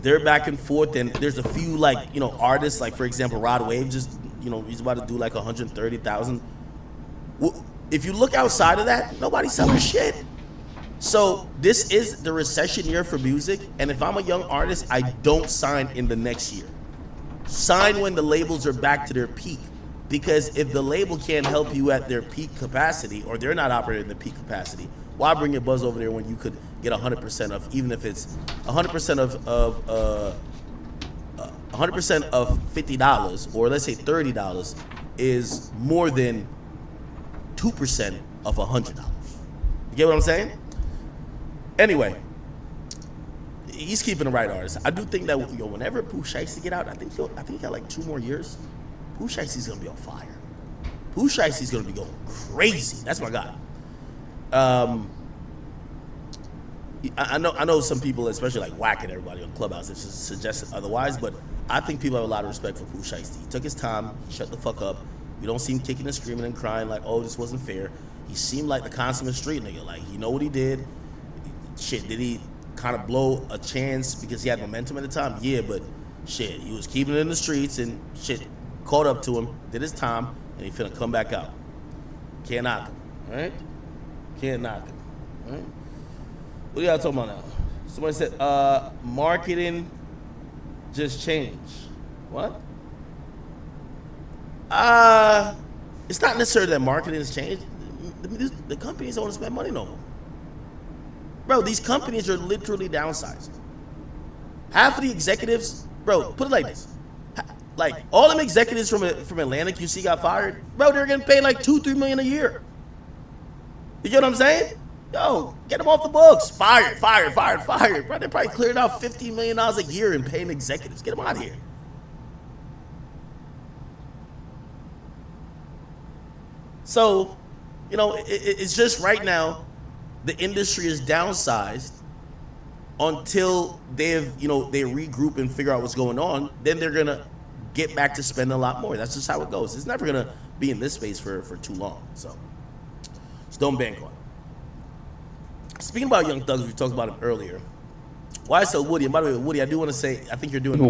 they're back and forth, and there's a few, artists, like, for example, Rod Wave, just, he's about to do like 130,000. If you look outside of that, nobody's selling shit. So this is the recession year for music, and if I'm a young artist, I don't sign in the next year. Sign when the labels are back to their peak, because if the label can't help you at their peak capacity, or they're not operating at the peak capacity, why bring your buzz over there when you could get 100% of, even if it's 100% of 100% of $50, or let's say $30, is more than 2% of $100. You get what I'm saying? Anyway, he's keeping the right artist. I do think that whenever Pooh Shiesty get out, I think he got like 2 more years. Pooh Shiesty's gonna be on fire. Pooh Shiesty's gonna be going crazy. That's my guy. I know some people, especially like whacking everybody on Clubhouse, have suggested otherwise, but I think people have a lot of respect for Pooh Shiesty. He took his time, shut the fuck up. You don't see him kicking and screaming and crying like, oh, this wasn't fair. He seemed like the consummate street nigga. Like, he know what he did. Shit, did he kind of blow a chance because he had momentum at the time? Yeah, but shit, he was keeping it in the streets, and shit caught up to him, did his time, and he finna come back out. Can't knock him, all right? Can't knock him, all right? What are y'all talking about now? Somebody said, marketing just changed. What? It's not necessarily that marketing has changed. The companies don't want to spend money no more. Bro, these companies are literally downsizing. Half of the executives, bro, put it like this. Like, all them executives from Atlantic you see got fired, bro, they're getting paid like $2-3 million a year. You get what I'm saying? Yo, get them off the books. Fired. Bro, they're probably clearing out $15 million a year in paying executives. Get them out of here. So, it's just right now, the industry is downsized until they regroup and figure out what's going on. Then they're gonna get back to spending a lot more. That's just how it goes. It's never gonna be in this space for too long. So don't bank on it. Speaking about Young Thug, we talked about him earlier. YSL Woody, and by the way, Woody, I do want to say, I think you're doing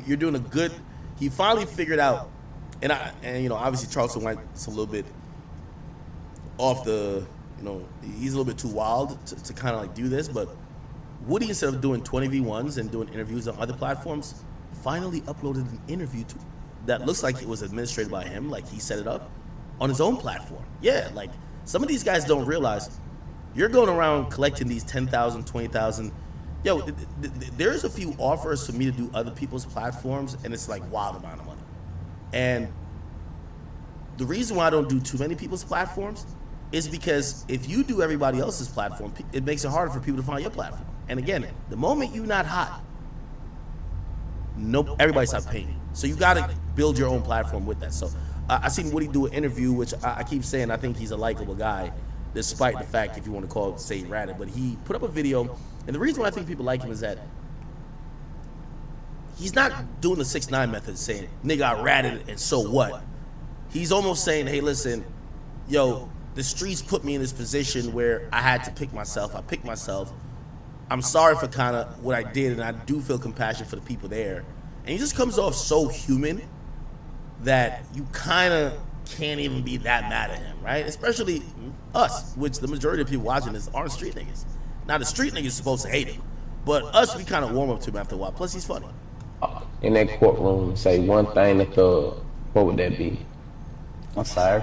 you're doing a good. He finally figured out, and obviously Charleston White's a little bit off the, he's a little bit too wild to kind of like do this, but Woody, instead of doing 20v1s and doing interviews on other platforms, finally uploaded an interview that looks like it was administrated by him, like he set it up on his own platform. Yeah, like some of these guys don't realize you're going around collecting these 10,000, 20,000. Yo, there's a few offers for me to do other people's platforms, and it's like wild amount of money. And the reason why I don't do too many people's platforms is because if you do everybody else's platform, it makes it harder for people to find your platform. And again, the moment you're not hot, everybody stops paying you. So you got to build your own platform with that. So I seen Woody do an interview, which I keep saying I think he's a likable guy, despite the fact, if you want to call it, say ratted. But he put up a video, and the reason why I think people like him is that he's not doing the 6ix9ine method, saying, nigga, I ratted and so what? He's almost saying, hey, listen, yo, the streets put me in this position where I had to pick myself. I picked myself. I'm sorry for kind of what I did, and I do feel compassion for the people there. And he just comes off so human that you kind of can't even be that mad at him, right? Especially us, which the majority of people watching this aren't street niggas. Now, the street niggas supposed to hate him, but us, we kind of warm up to him after a while. Plus, he's funny. In that courtroom, say one thing to Thug, what would that be? I'm sorry.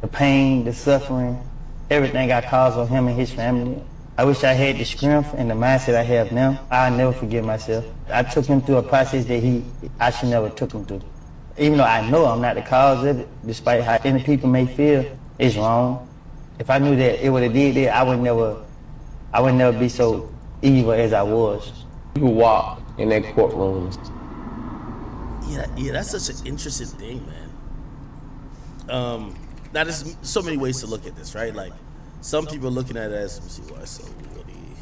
The pain, the suffering, everything I caused on him and his family. I wish I had the strength and the mindset I have now. I'll never forgive myself. I took him through a process that I should never took him through. Even though I know I'm not the cause of it, despite how any people may feel, it's wrong. If I knew that it would have did that, I would never be so evil as I was. You walk in that courtroom. Yeah, that's such an interesting thing, man. Now there's so many ways to look at this, right? Like some people are looking at it as, let me see why I saw Woody.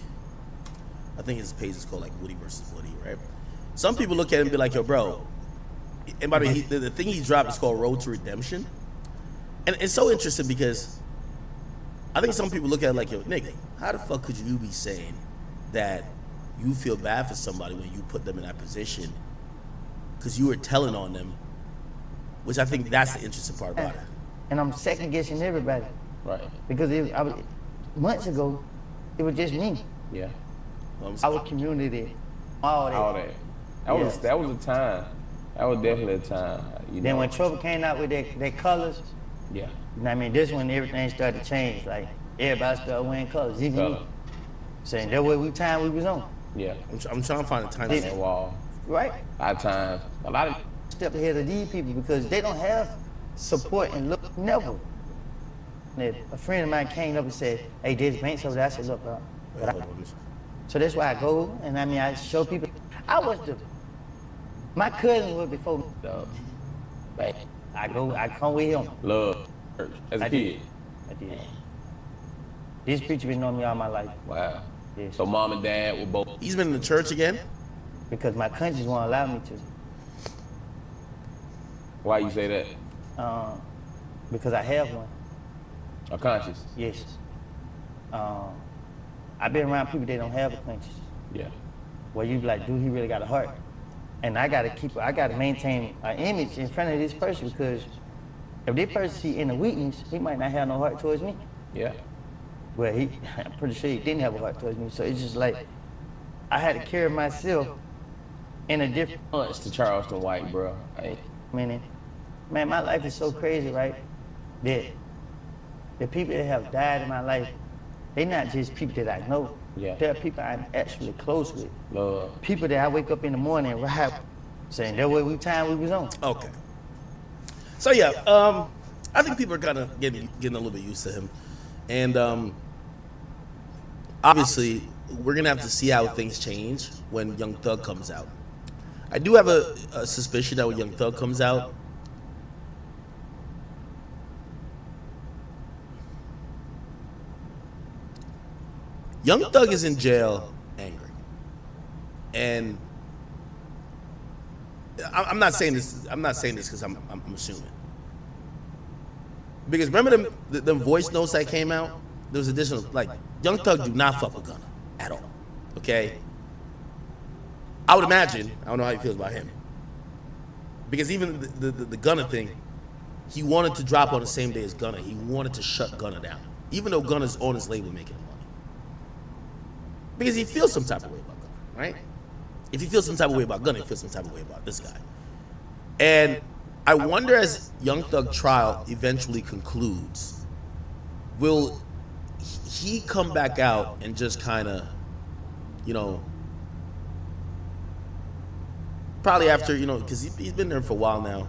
I think his page is called like Woody versus Woody, right? Some people look at it and be like, yo, bro. And by the way, the thing he dropped is called Road to Redemption. And it's so interesting because I think some people look at it like, yo, nigga, how the fuck could you be saying that you feel bad for somebody when you put them in that position because you were telling on them, which I think that's the interesting part about it. And I'm second guessing everybody. Right. Because months ago, it was just me. Yeah. Our community, all that. That was a time. That was definitely a time. Then when Trouble came out with their colors, yeah. You know what I mean? This when everything started to change. Like everybody started wearing colors, even me. Saying that way we was on. Yeah. I'm trying to find a time on that wall. Right. A lot of times. A lot of step ahead of these people because they don't have support and look never. And a friend of mine came up and said, hey, there's banks over there. I said, look, bro. So that's why I go and I mean I show people. My cousin was before me. I come with him. Love. As a kid. I did. This preacher been knowing me all my life. Wow. Yes. So mom and dad were both. He's been in the church again? Because my conscience won't allow me to. Why you say that? Because I have one. A conscience? Yes. I've been around people that don't have a conscience. Yeah. Where you be like, dude, he really got a heart. And I gotta maintain an image in front of this person because if this person see in a weakness, he might not have no heart towards me. Yeah. Well, I'm pretty sure he didn't have a heart towards me. So it's just like, I had to carry myself in a different It's to Charleston White, bro. Man, my life is so crazy, right? That the people that have died in my life, they're not just people that I know. Yeah. They're people I'm actually close with. Love. People that I wake up in the morning and ride, saying that way we was on. Okay. So yeah, I think people are kind of getting a little bit used to him, and obviously we're gonna have to see how things change when Young Thug comes out. I do have a suspicion that when Young Thug comes out, Young Thug is in jail angry, and I'm not saying this. I'm not saying this because I'm assuming. Because remember them voice notes that came out? There was additional, like, Young Thug do not fuck with Gunna at all. Okay. I would imagine. I don't know how he feels about him. Because even the Gunna thing, he wanted to drop on the same day as Gunna. He wanted to shut Gunna down, even though Gunna's on his label making money. Because he feels some type of way about Gunna, right? If he feels some type of way about Gunna, he feels some type of way about this guy. And I wonder as Young Thug trial eventually concludes, will he come back out and just kind of, you know, probably after, you know, because he's been there for a while now,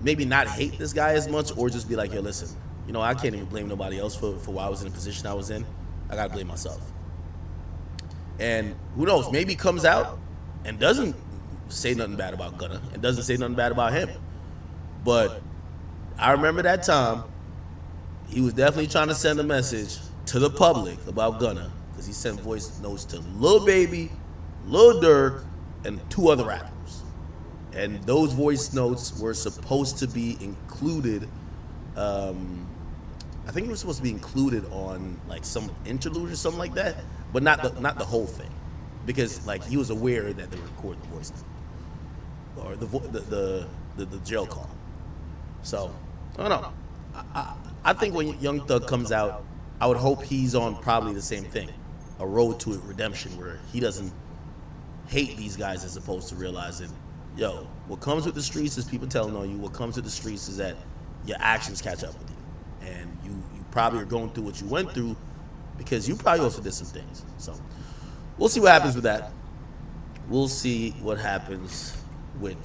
maybe not hate this guy as much, or just be like, yo, listen, you know, I can't even blame nobody else for why I was in the position I was in. I gotta blame myself. And who knows, maybe he comes out and doesn't say nothing bad about Gunna and doesn't say nothing bad about him. But I remember that time he was definitely trying to send a message to the public about Gunna, because he sent voice notes to Lil Baby, Lil Durk, and 2 other rappers. And those voice notes were supposed to be included, I think it was supposed to be included on like some interlude or something like that, but not the whole thing, because like he was aware that they recorded the voice note or the jail call. So I don't know. I think when Young Thug comes out, I would hope he's on probably the same thing, a road to redemption, where he doesn't hate these guys as opposed to realizing, yo, what comes with the streets is people telling on you. What comes with the streets is that your actions catch up with you, and you probably are going through what you went through because you probably also did some things. So we'll see what happens with that. We'll see what happens with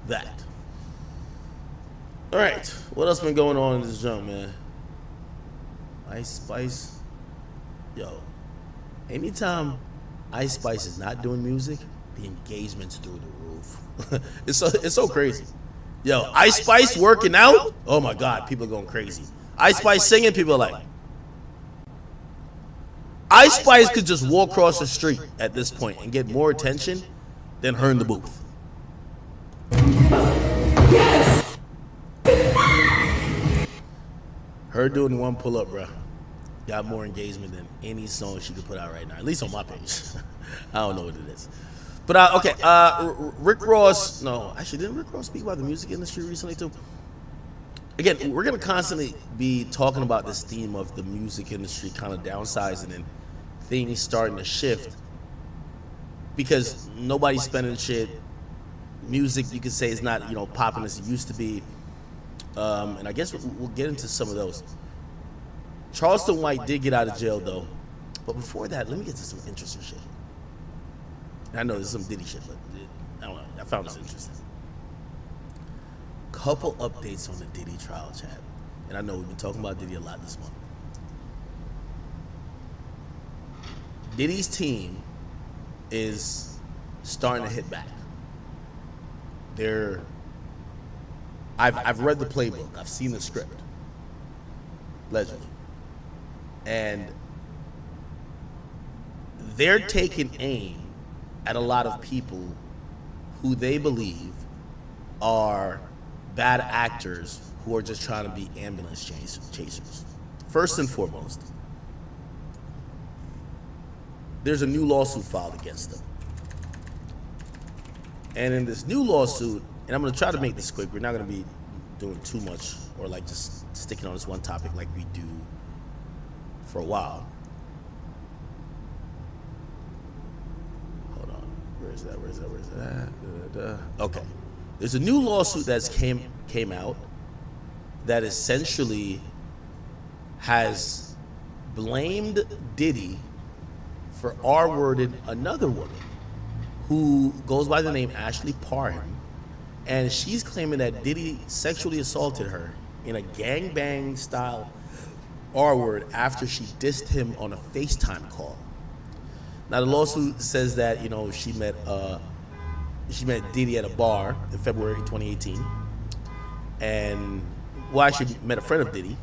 that. All right, what else been going on in this junk, man? Ice Spice, yo. Anytime Ice Spice is not doing music, the engagement's through the roof. It's so crazy. Yo, Ice Spice working out? Oh my God, people are going crazy. Ice Spice singing, people are like. Ice Spice could just walk across the street at this point and get more attention than her in the booth. Yes! Her doing one pull-up, bro, got more engagement than any song she could put out right now, at least on my page. I don't know what it is. But, okay, Rick Ross, no, actually, didn't Rick Ross speak about the music industry recently, too? Again, we're going to constantly be talking about this theme of the music industry kind of downsizing and things starting to shift because nobody's spending shit. Music, you could say, is not, you know, popping as it used to be. And I guess we'll get into some of those. Charleston White did get out of jail, though. But before that, let me get to some interesting shit. I know there's some Diddy shit, but I don't know. I found this interesting. Couple updates on the Diddy trial, chat. And I know we've been talking about Diddy a lot this month. Diddy's team is starting to hit back. I've read the playbook. I've seen the script, allegedly, and they're taking aim at a lot of people who they believe are bad actors who are just trying to be ambulance chasers. First and foremost, there's a new lawsuit filed against them. And in this new lawsuit, and I'm going to try to make this quick, we're not going to be doing too much or like just sticking on this one topic like we do for a while. Hold on. Where is that? Okay. There's a new lawsuit that's came out that essentially has blamed Diddy for R-wording another woman who goes by the name Ashley Parham, and she's claiming that Diddy sexually assaulted her in a gangbang style R-word after she dissed him on a FaceTime call. Now the lawsuit says that, you know, she met Diddy at a bar in February 2018, and well, actually met a friend of Diddy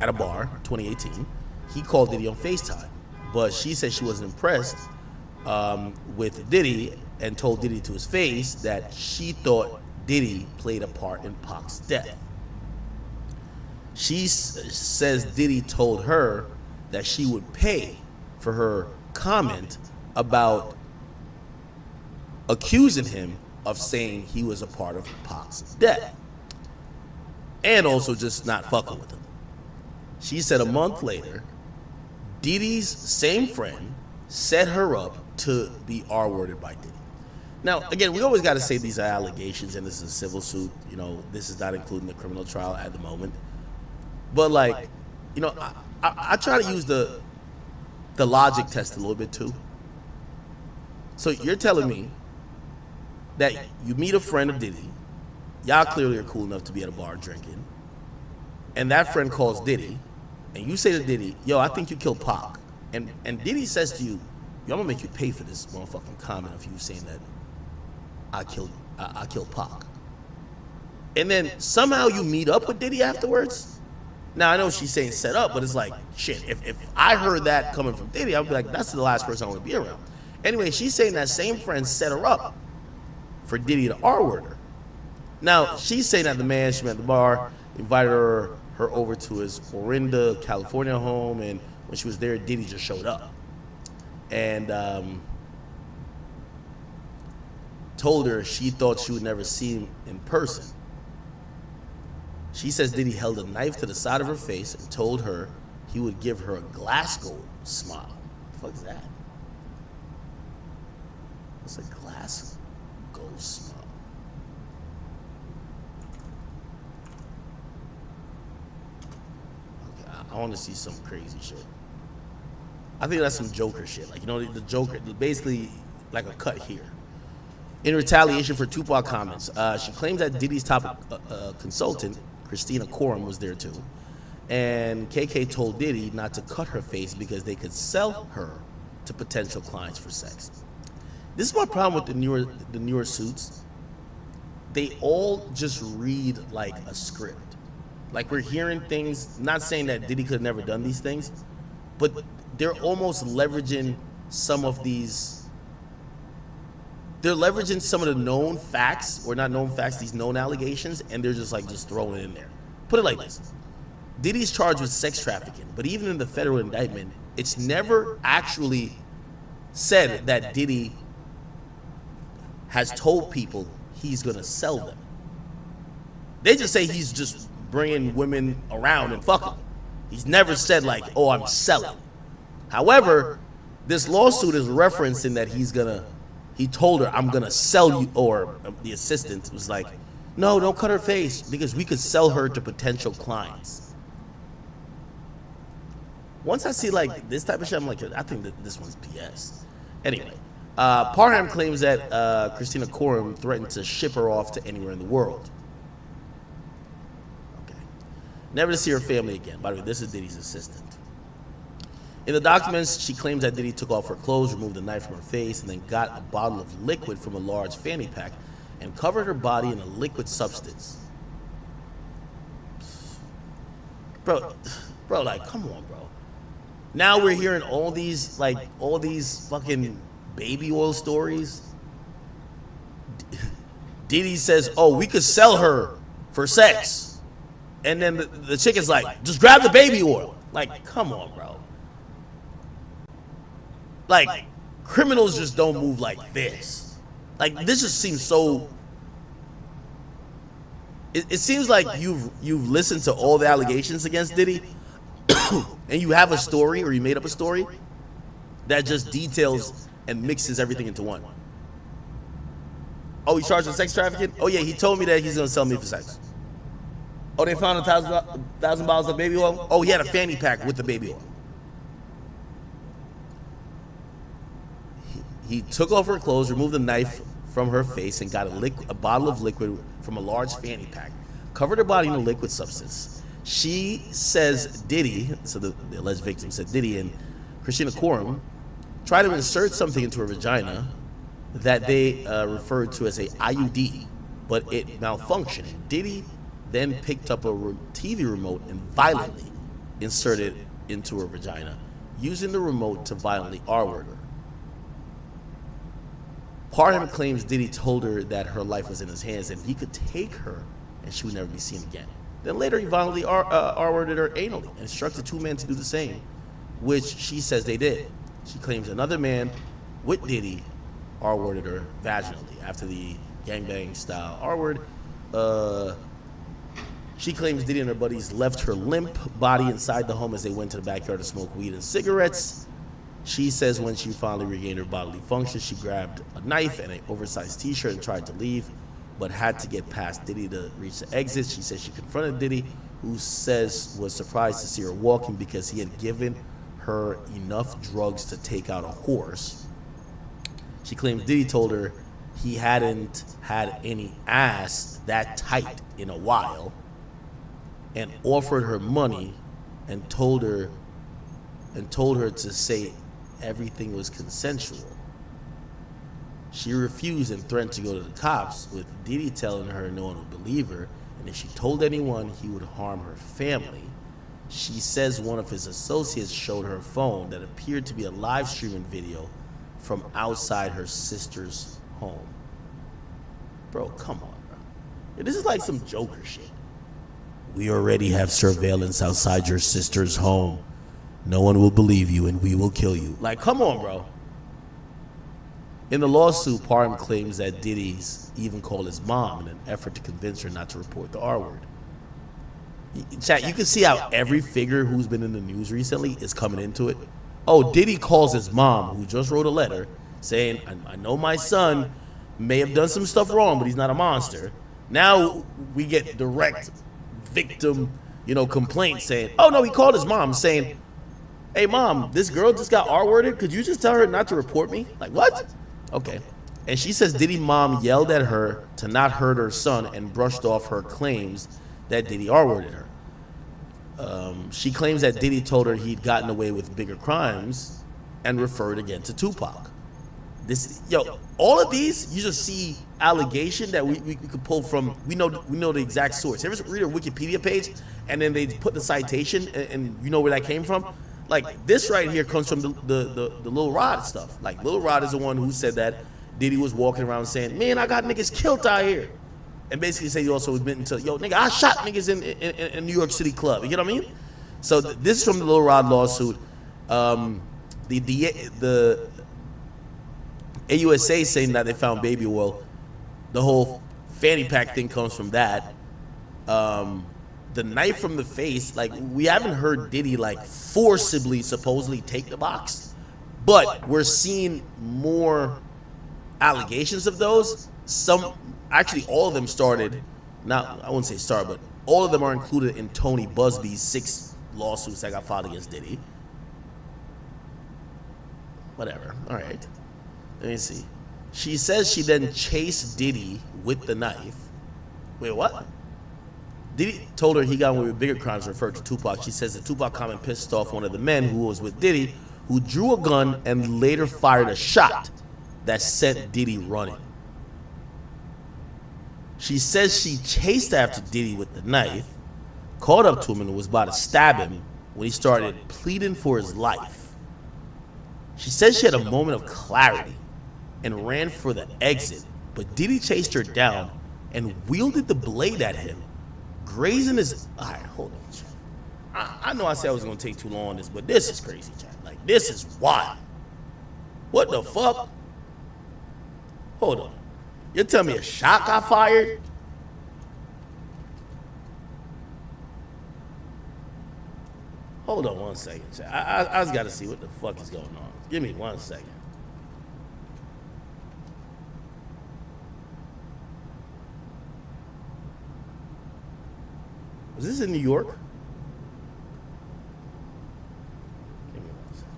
at a bar 2018. He called Diddy on FaceTime, but she said she wasn't impressed with Diddy and told Diddy to his face that she thought Diddy played a part in Pac's death. She says Diddy told her that she would pay for her comment about accusing him of saying he was a part of Pac's death and also just not fucking with him. She said a month later, Diddy's same friend set her up to be R-worded by Diddy. Now, again, we always got to say these are allegations and this is a civil suit. You know, this is not including the criminal trial at the moment. But like, you know, I try to use the logic test a little bit too. So you're telling me that you meet a friend of Diddy, y'all clearly are cool enough to be at a bar drinking, and that friend calls Diddy, and you say to Diddy, yo, I think you killed Pac. And Diddy says to you, yo, I'm gonna make you pay for this motherfucking comment of you saying that I killed Pac. And then somehow you meet up with Diddy afterwards. Now I know she's saying set up, but it's like, shit, if I heard that coming from Diddy, I'd be like, that's the last person I want to be around. Anyway, she's saying that same friend set her up for Diddy to R-word her. Now, she's saying that the man she met at the bar invited her over to his Orinda, California home, and when she was there, Diddy just showed up. And told her she thought she would never see him in person. She says Diddy held a knife to the side of her face and told her he would give her a Glasgow smile. What the fuck is that? What's a Glasgow smile? Okay, I want to see some crazy shit. I think that's some Joker shit. Like, you know, the Joker, basically like a cut here. In retaliation for Tupac comments, she claims that Diddy's top consultant, Christina Coram, was there too. And KK told Diddy not to cut her face because they could sell her to potential clients for sex. This is my problem with the newer suits. They all just read like a script. Like, we're hearing things, not saying that Diddy could have never done these things, but they're almost leveraging some of these. They're leveraging some of the known facts, or not known facts, these known allegations, and they're just throwing it in there. Put it like this. Diddy's charged with sex trafficking, but even in the federal indictment, it's never actually said that Diddy has told people he's gonna sell them. They just say he's just bringing women around and fucking them. He's never said like, oh, I'm selling. However, this lawsuit is referencing that he told her, I'm gonna sell you, or the assistant was like, no, don't cut her face because we could sell her to potential clients. Once I see like this type of shit, I'm like, I think that this one's BS. Anyway, Parham claims that Christina Coram threatened to ship her off to anywhere in the world. Okay. Never to see her family again. By the way, this is Diddy's assistant. In the documents, she claims that Diddy took off her clothes, removed a knife from her face, and then got a bottle of liquid from a large fanny pack and covered her body in a liquid substance. Bro, like, come on, bro. Now we're hearing all these fucking baby oil stories. Diddy says, oh, we could sell her for sex. And then the chick is like, just grab the baby oil. Like, come on, bro. Like, criminals just don't move like this. Like, this just seems so. It seems like you've listened to all the allegations against Diddy, and you have a story, or you made up a story that just details and mixes everything into one. Oh, he's charged with sex trafficking? Oh yeah, he told me that he's gonna sell me for sex. Oh, they found 1,000 bottles of baby oil? Oh, he had a fanny pack with the baby oil. He took off her clothes, removed the knife from her face, and got a bottle of liquid from a large fanny pack, covered her body in a liquid substance. She says Diddy, so the alleged victim said Diddy and Christina Coram tried to insert something into her vagina that they referred to as a IUD, but it malfunctioned. Diddy then picked up a TV remote and violently inserted it into her vagina, using the remote to violently R-word her. Parham claims Diddy told her that her life was in his hands and he could take her and she would never be seen again. Then later he violently R-worded her anally and instructed two men to do the same, which she says they did. She claims another man with Diddy R-worded her vaginally after the gangbang style R-word. She claims Diddy and her buddies left her limp body inside the home as they went to the backyard to smoke weed and cigarettes. She says when she finally regained her bodily function, she grabbed a knife and an oversized t-shirt and tried to leave, but had to get past Diddy to reach the exit. She says she confronted Diddy, who says was surprised to see her walking because he had given her enough drugs to take out a horse. She claims Diddy told her he hadn't had any ass that tight in a while and offered her money and told her to say everything was consensual. She refused and threatened to go to the cops, with Diddy telling her no one would believe her, and if she told anyone, he would harm her family. She says one of his associates showed her a phone that appeared to be a live streaming video from outside her sister's home. Bro, come on, bro. Yeah, this is like some Joker shit. We already have surveillance outside your sister's home. No one will believe you and we will kill you. Like, come on, bro. In the lawsuit, Parham claims that Diddy's even called his mom in an effort to convince her not to report the R word. Chat, you can see how every figure who's been in the news recently is coming into it. Oh, Diddy calls his mom, who just wrote a letter, saying, I know my son may have done some stuff wrong, but he's not a monster. Now we get direct victim, complaints saying, oh no, he called his mom saying, hey mom, this girl just got R-worded. Could you just tell her not to report me? Like, what? Okay. And she says Diddy mom yelled at her to not hurt her son and brushed off her claims that Diddy R-worded her. She claims that Diddy told her he'd gotten away with bigger crimes and referred again to Tupac. All of these, you just see allegation that we could pull from. We know the exact source. Ever read a Wikipedia page and then they put the citation and you know where that came from? Like, this right here comes from the Lil Rod stuff. Like, Lil Rod is the one who said that Diddy was walking around saying, man, I got niggas killed out here. And basically say he also admitting to, yo, nigga, I shot niggas in New York City club. You get what I mean? So this is from the Lil Rod lawsuit. The AUSA saying that they found baby oil. The whole fanny pack thing comes from that. The knife from the face, like, we haven't heard Diddy like forcibly supposedly take the box, but we're seeing more allegations of those. Some, actually all of them started, I wouldn't say started, but all of them are included in Tony Busby's 6 lawsuits that got filed against Diddy. Whatever, all right. Let me see. She says she then chased Diddy with the knife. Wait, what? Diddy told her he got away with bigger crimes, referred to Tupac. She says that Tupac comment pissed off one of the men who was with Diddy, who drew a gun and later fired a shot that sent Diddy running. She says she chased after Diddy with the knife, caught up to him and was about to stab him when he started pleading for his life. She says she had a moment of clarity and ran for the exit, but Diddy chased her down and wielded the blade at him, grazing his... All right, hold on, chat. I know I said I was going to take too long on this, but this is crazy, chat. Like, this is wild. What the fuck? Hold on. You're telling me a shot got fired? Hold on one second, chat. I just got to see what the fuck is going on. Give me 1 second. Was this in New York? Give me 1 second.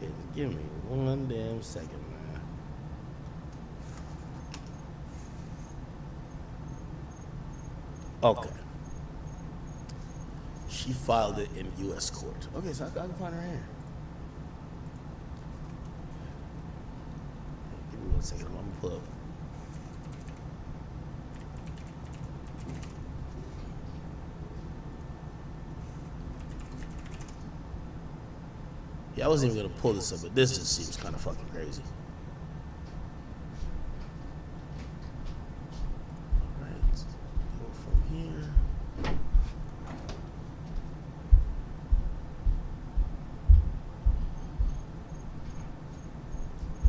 Yeah, give me 1 damn second, man. Okay. She filed it in U.S. court. Okay, so I can find her here. Give me 1 second. I'm gonna pull up. Yeah, I wasn't even gonna pull this up, but this just seems kind of fucking crazy.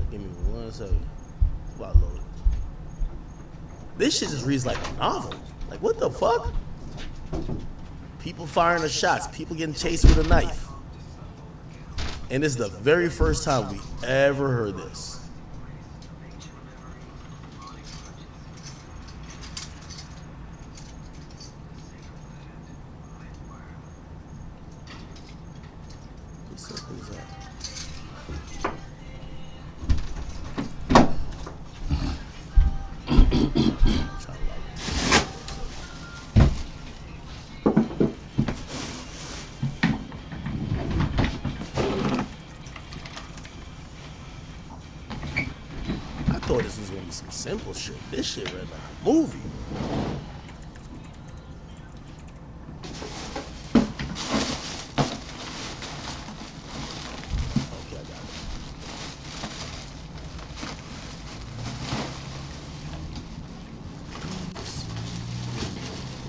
Give me 1 second. It's about loaded. This shit just reads like a novel. Like, what the fuck? People firing the shots. People getting chased with a knife. And this is the very first time we ever heard this. I thought this was gonna be some simple shit. This shit read like a movie. Okay, I got it.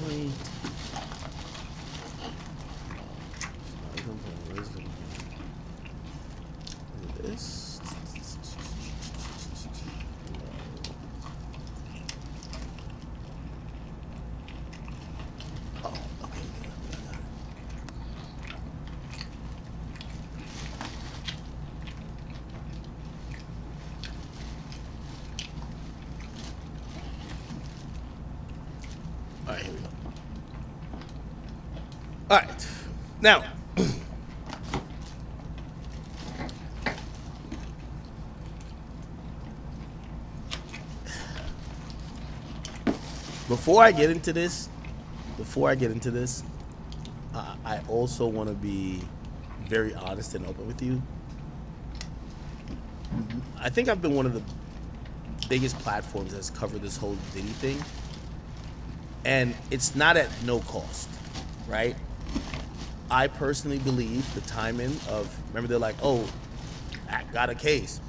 Wait. This. All right, here we go. All right, now, before I get into this, I also want to be very honest and open with you. I think I've been one of the biggest platforms that's covered this whole Diddy thing. And it's not at no cost, right? I personally believe the timing of, remember they're like, oh, I got a case.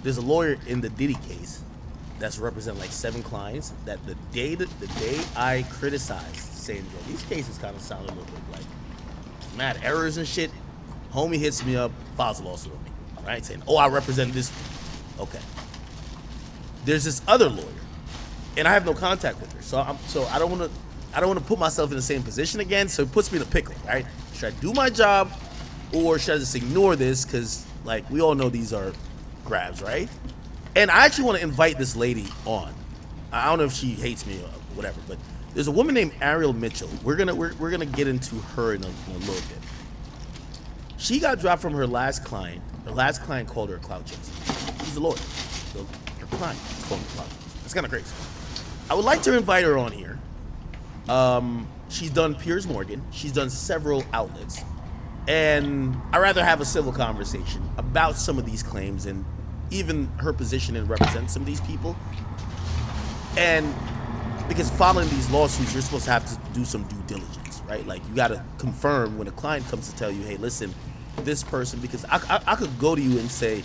There's a lawyer in the Diddy case that's representing like 7 clients that the day I criticized saying, yo, these cases kind of sound a little bit like mad errors and shit, homie hits me up, files a lawsuit on me, right? Saying, oh, I represent this. Okay. There's this other lawyer, and I have no contact with her, so I don't want to put myself in the same position again. So it puts me in a pickle, right? Should I do my job, or should I just ignore this? Because like we all know these are grabs, right? And I actually want to invite this lady on. I don't know if she hates me or whatever, but there's a woman named Ariel Mitchell. We're gonna get into her in a little bit. She got dropped from her last client. Her last client called her a clout chaser. She's a lawyer. So her client is called her a clout chaser. That's kind of crazy. I would like to invite her on here. She's done Piers Morgan. She's done several outlets. And I'd rather have a civil conversation about some of these claims and even her position in representing some of these people. And because following these lawsuits, you're supposed to have to do some due diligence, right? Like you got to confirm when a client comes to tell you, hey, listen, this person, because I could go to you and say,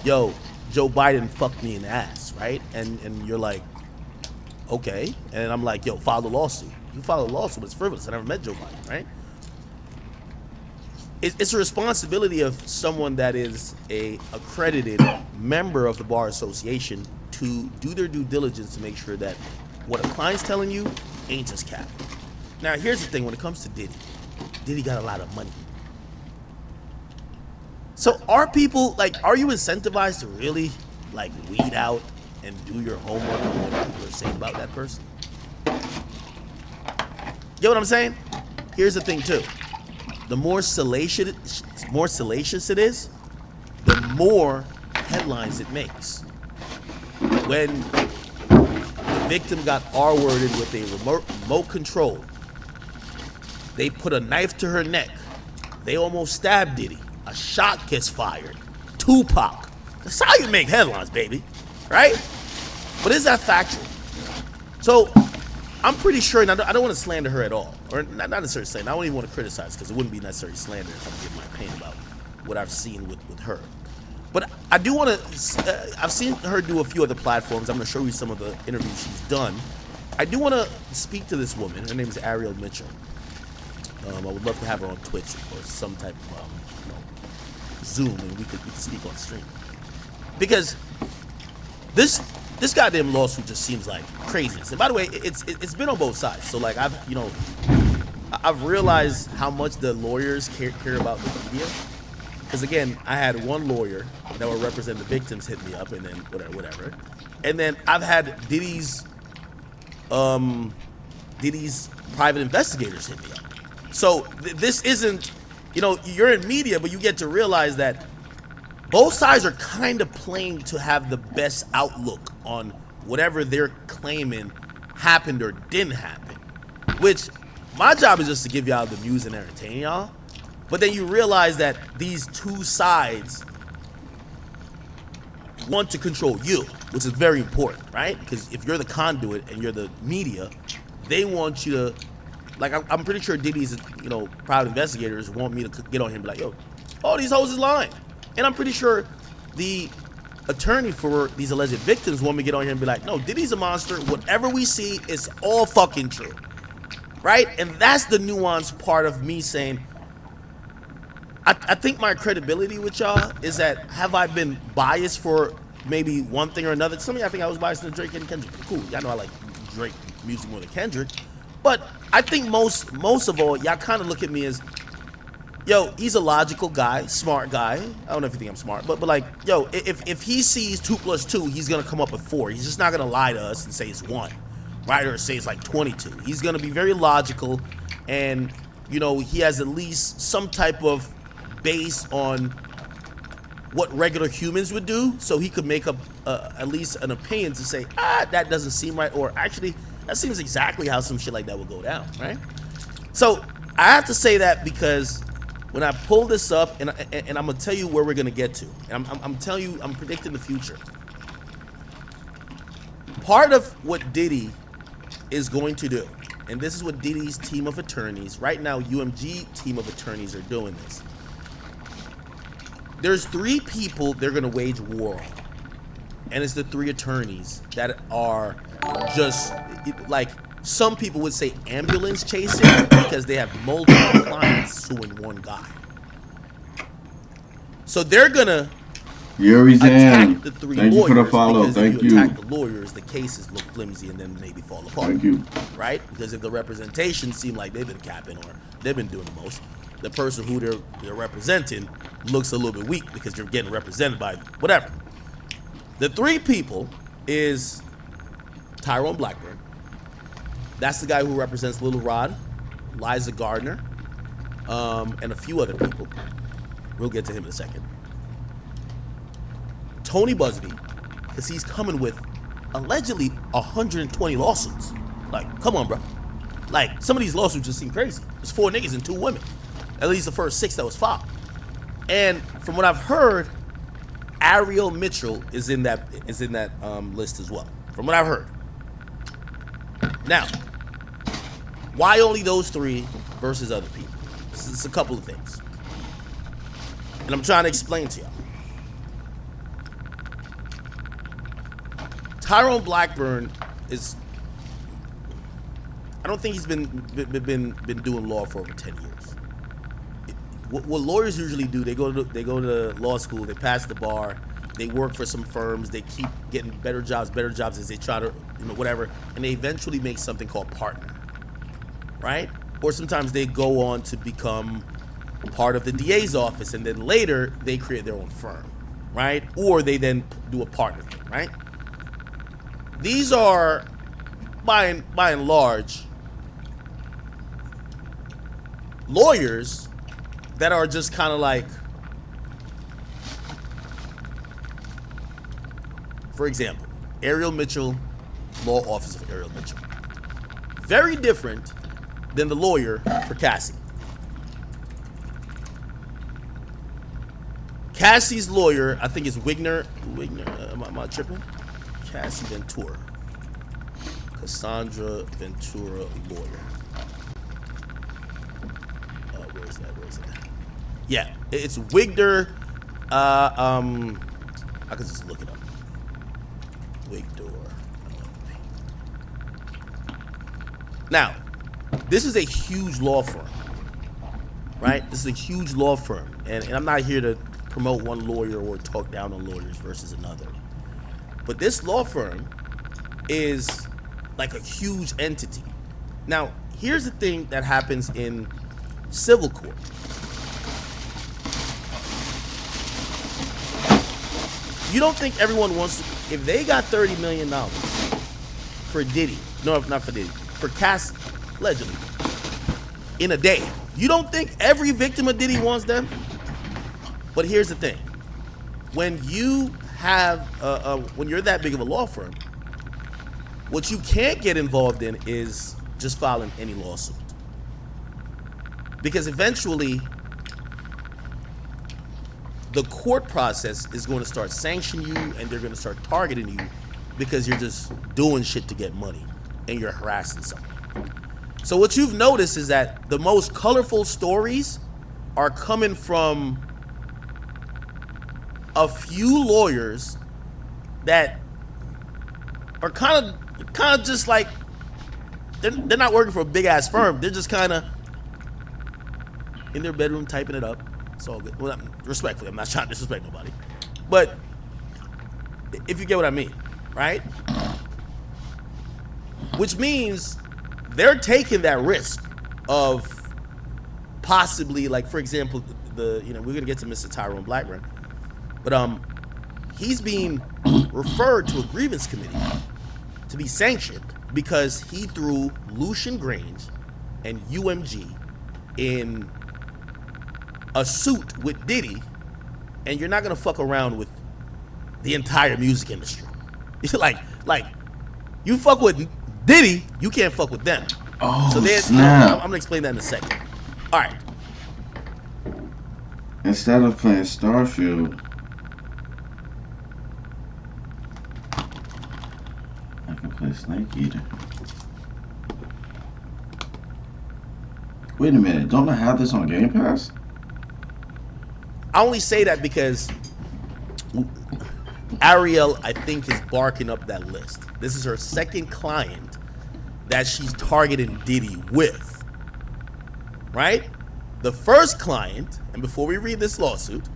yo, Joe Biden fucked me in the ass, right? And you're like, okay. And I'm like, yo, file a lawsuit. You file a lawsuit, it's frivolous. I never met Joe Biden, right? It's a responsibility of someone that is a accredited member of the Bar Association to do their due diligence to make sure that what a client's telling you ain't just cap. Now, here's the thing when it comes to Diddy got a lot of money. So are people, like, are you incentivized to really, like, weed out and do your homework on what people are saying about that person? You know what I'm saying? Here's the thing, too. The more salacious it is, the more headlines it makes. When the victim got R-worded with a remote control, they put a knife to her neck, they almost stabbed Diddy, a shot gets fired, Tupac. That's how you make headlines, baby, right? But is that factual? So I'm pretty sure, and I don't want to slander her at all, or not necessarily slander. I don't even want to criticize because it wouldn't be necessarily slander if I'm giving my opinion about what I've seen with her. But I do want to. I've seen her do a few other platforms. I'm going to show you some of the interviews she's done. I do want to speak to this woman. Her name is Ariel Mitchell. I would love to have her on Twitch or some type of Zoom, and we could speak on stream. Because this this goddamn lawsuit just seems like craziness. And by the way, it's been on both sides. So like I've realized how much the lawyers care about the media. Because again, I had one lawyer that would represent the victims hit me up, and then whatever. And then I've had Diddy's private investigators hit me up. So this isn't, you're in media, but you get to realize that both sides are kind of playing to have the best outlook on whatever they're claiming happened or didn't happen. Which my job is just to give y'all the news and entertain y'all. But then you realize that these two sides want to control you, which is very important, right? Because if you're the conduit and you're the media, they want you to, like, I'm pretty sure Diddy's, private investigators want me to get on him and be like, yo, all these hoes is lying. And I'm pretty sure the attorney for these alleged victims want me to get on here and be like, no, Diddy's a monster. Whatever we see is all fucking true, right? And that's the nuanced part of me saying, I think my credibility with y'all is that, have I been biased for maybe one thing or another? Some of y'all think I was biased to Drake and Kendrick. Cool, y'all know I like Drake music more than Kendrick. But I think most of all, y'all kind of look at me as, yo, he's a logical guy, smart guy. I don't know if you think I'm smart, but like, yo, if he sees 2 + 2, he's gonna come up with 4. He's just not gonna lie to us and say it's 1, right? Or say it's like 22. He's gonna be very logical, and he has at least some type of base on what regular humans would do, so he could make up at least an opinion to say, that doesn't seem right, or actually that seems exactly how some shit like that would go down, right? So I have to say that because when I pull this up, and I'm gonna tell you where we're gonna get to, and I'm telling you, I'm predicting the future. Part of what Diddy is going to do, and this is what Diddy's team of attorneys, right now UMG team of attorneys are doing this. There's 3 people they're gonna wage war on, and it's the 3 attorneys that are just like, some people would say ambulance chasing, because they have multiple clients suing one guy. So they're gonna attack the 3 Thank lawyers, you for the follow. because Thank if you you. attack the lawyers, the cases look flimsy and then maybe fall apart. Thank you. Right? Because if the representation seem like they've been capping or they've been doing the most, the person who they're representing looks a little bit weak because they're getting represented by whatever. The 3 people is Tyrone Blackburn. That's the guy who represents Lil Rod, Liza Gardner, and a few other people. We'll get to him in a second. Tony Busby, because he's coming with allegedly 120 lawsuits. Like, come on, bro. Like, some of these lawsuits just seem crazy. There's 4 niggas and 2 women. At least the first 6 that was filed. And from what I've heard, Ariel Mitchell is in that list as well. From what I've heard. Now, why only those 3 versus other people? It's a couple of things, and I'm trying to explain to y'all. Tyrone Blackburn is, I don't think he's been doing law for over 10 years. What lawyers usually do, they go to law school, they pass the bar, they work for some firms, they keep getting better jobs as they try to, whatever, and they eventually make something called partner, right? Or sometimes they go on to become part of the DA's office, and then later they create their own firm, right? Or they then do a partner thing, right? These are, by and large, lawyers that are just kind of like, for example, Ariel Mitchell, law office of Ariel Mitchell. Very different than the lawyer for Cassie. Cassie's lawyer, I think, is Wigner. Am I tripping? Cassie Ventura. Cassandra Ventura, lawyer. Where is that? Yeah, it's Wigner. I could just look it up. Wigdor. Now, this is a huge law firm, right? This is a huge law firm, and I'm not here to promote one lawyer or talk down on lawyers versus another. But this law firm is like a huge entity. Now, here's the thing that happens in civil court. You don't think everyone wants to, if they got $30 million for Diddy, no, not for Diddy, for Cassie, allegedly, in a day, you don't think every victim of Diddy wants them? But here's the thing. When you have, when you're that big of a law firm, what you can't get involved in is just filing any lawsuit. Because eventually, the court process is going to start sanctioning you, and they're going to start targeting you because you're just doing shit to get money and you're harassing someone. So what you've noticed is that the most colorful stories are coming from a few lawyers that are kind of just like, they're not working for a big ass firm. They're just kind of in their bedroom typing it up. It's all good. Well, respectfully, I'm not trying to disrespect nobody, but if you get what I mean, right? Which means they're taking that risk of possibly, like, for example, we're gonna get to Mr. Tyrone Blackburn, but he's being referred to a grievance committee to be sanctioned because he threw Lucian Grange and UMG in a suit with Diddy, and you're not gonna fuck around with the entire music industry. It's like you fuck with Diddy, you can't fuck with them. Oh, so snap. I'm gonna explain that in a second. All right. Instead of playing Starfield, I can play Snake Eater. Wait a minute, don't I have this on Game Pass? I only say that because Ariel, I think, is barking up that list. This is her second client that she's targeting Diddy with, right? The first client, and before we read this lawsuit,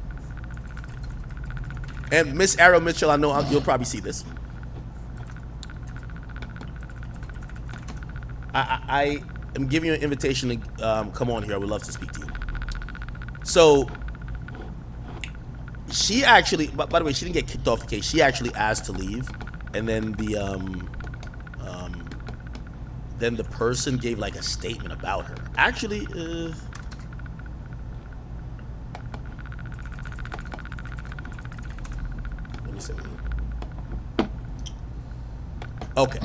and Miss Ariel Mitchell, I know you'll probably see this. I am giving you an invitation to come on here. I would love to speak to you. So, she actually, by the way, she didn't get kicked off the case. She actually asked to leave, and then the person gave like a statement about her. Actually, let me see. Okay,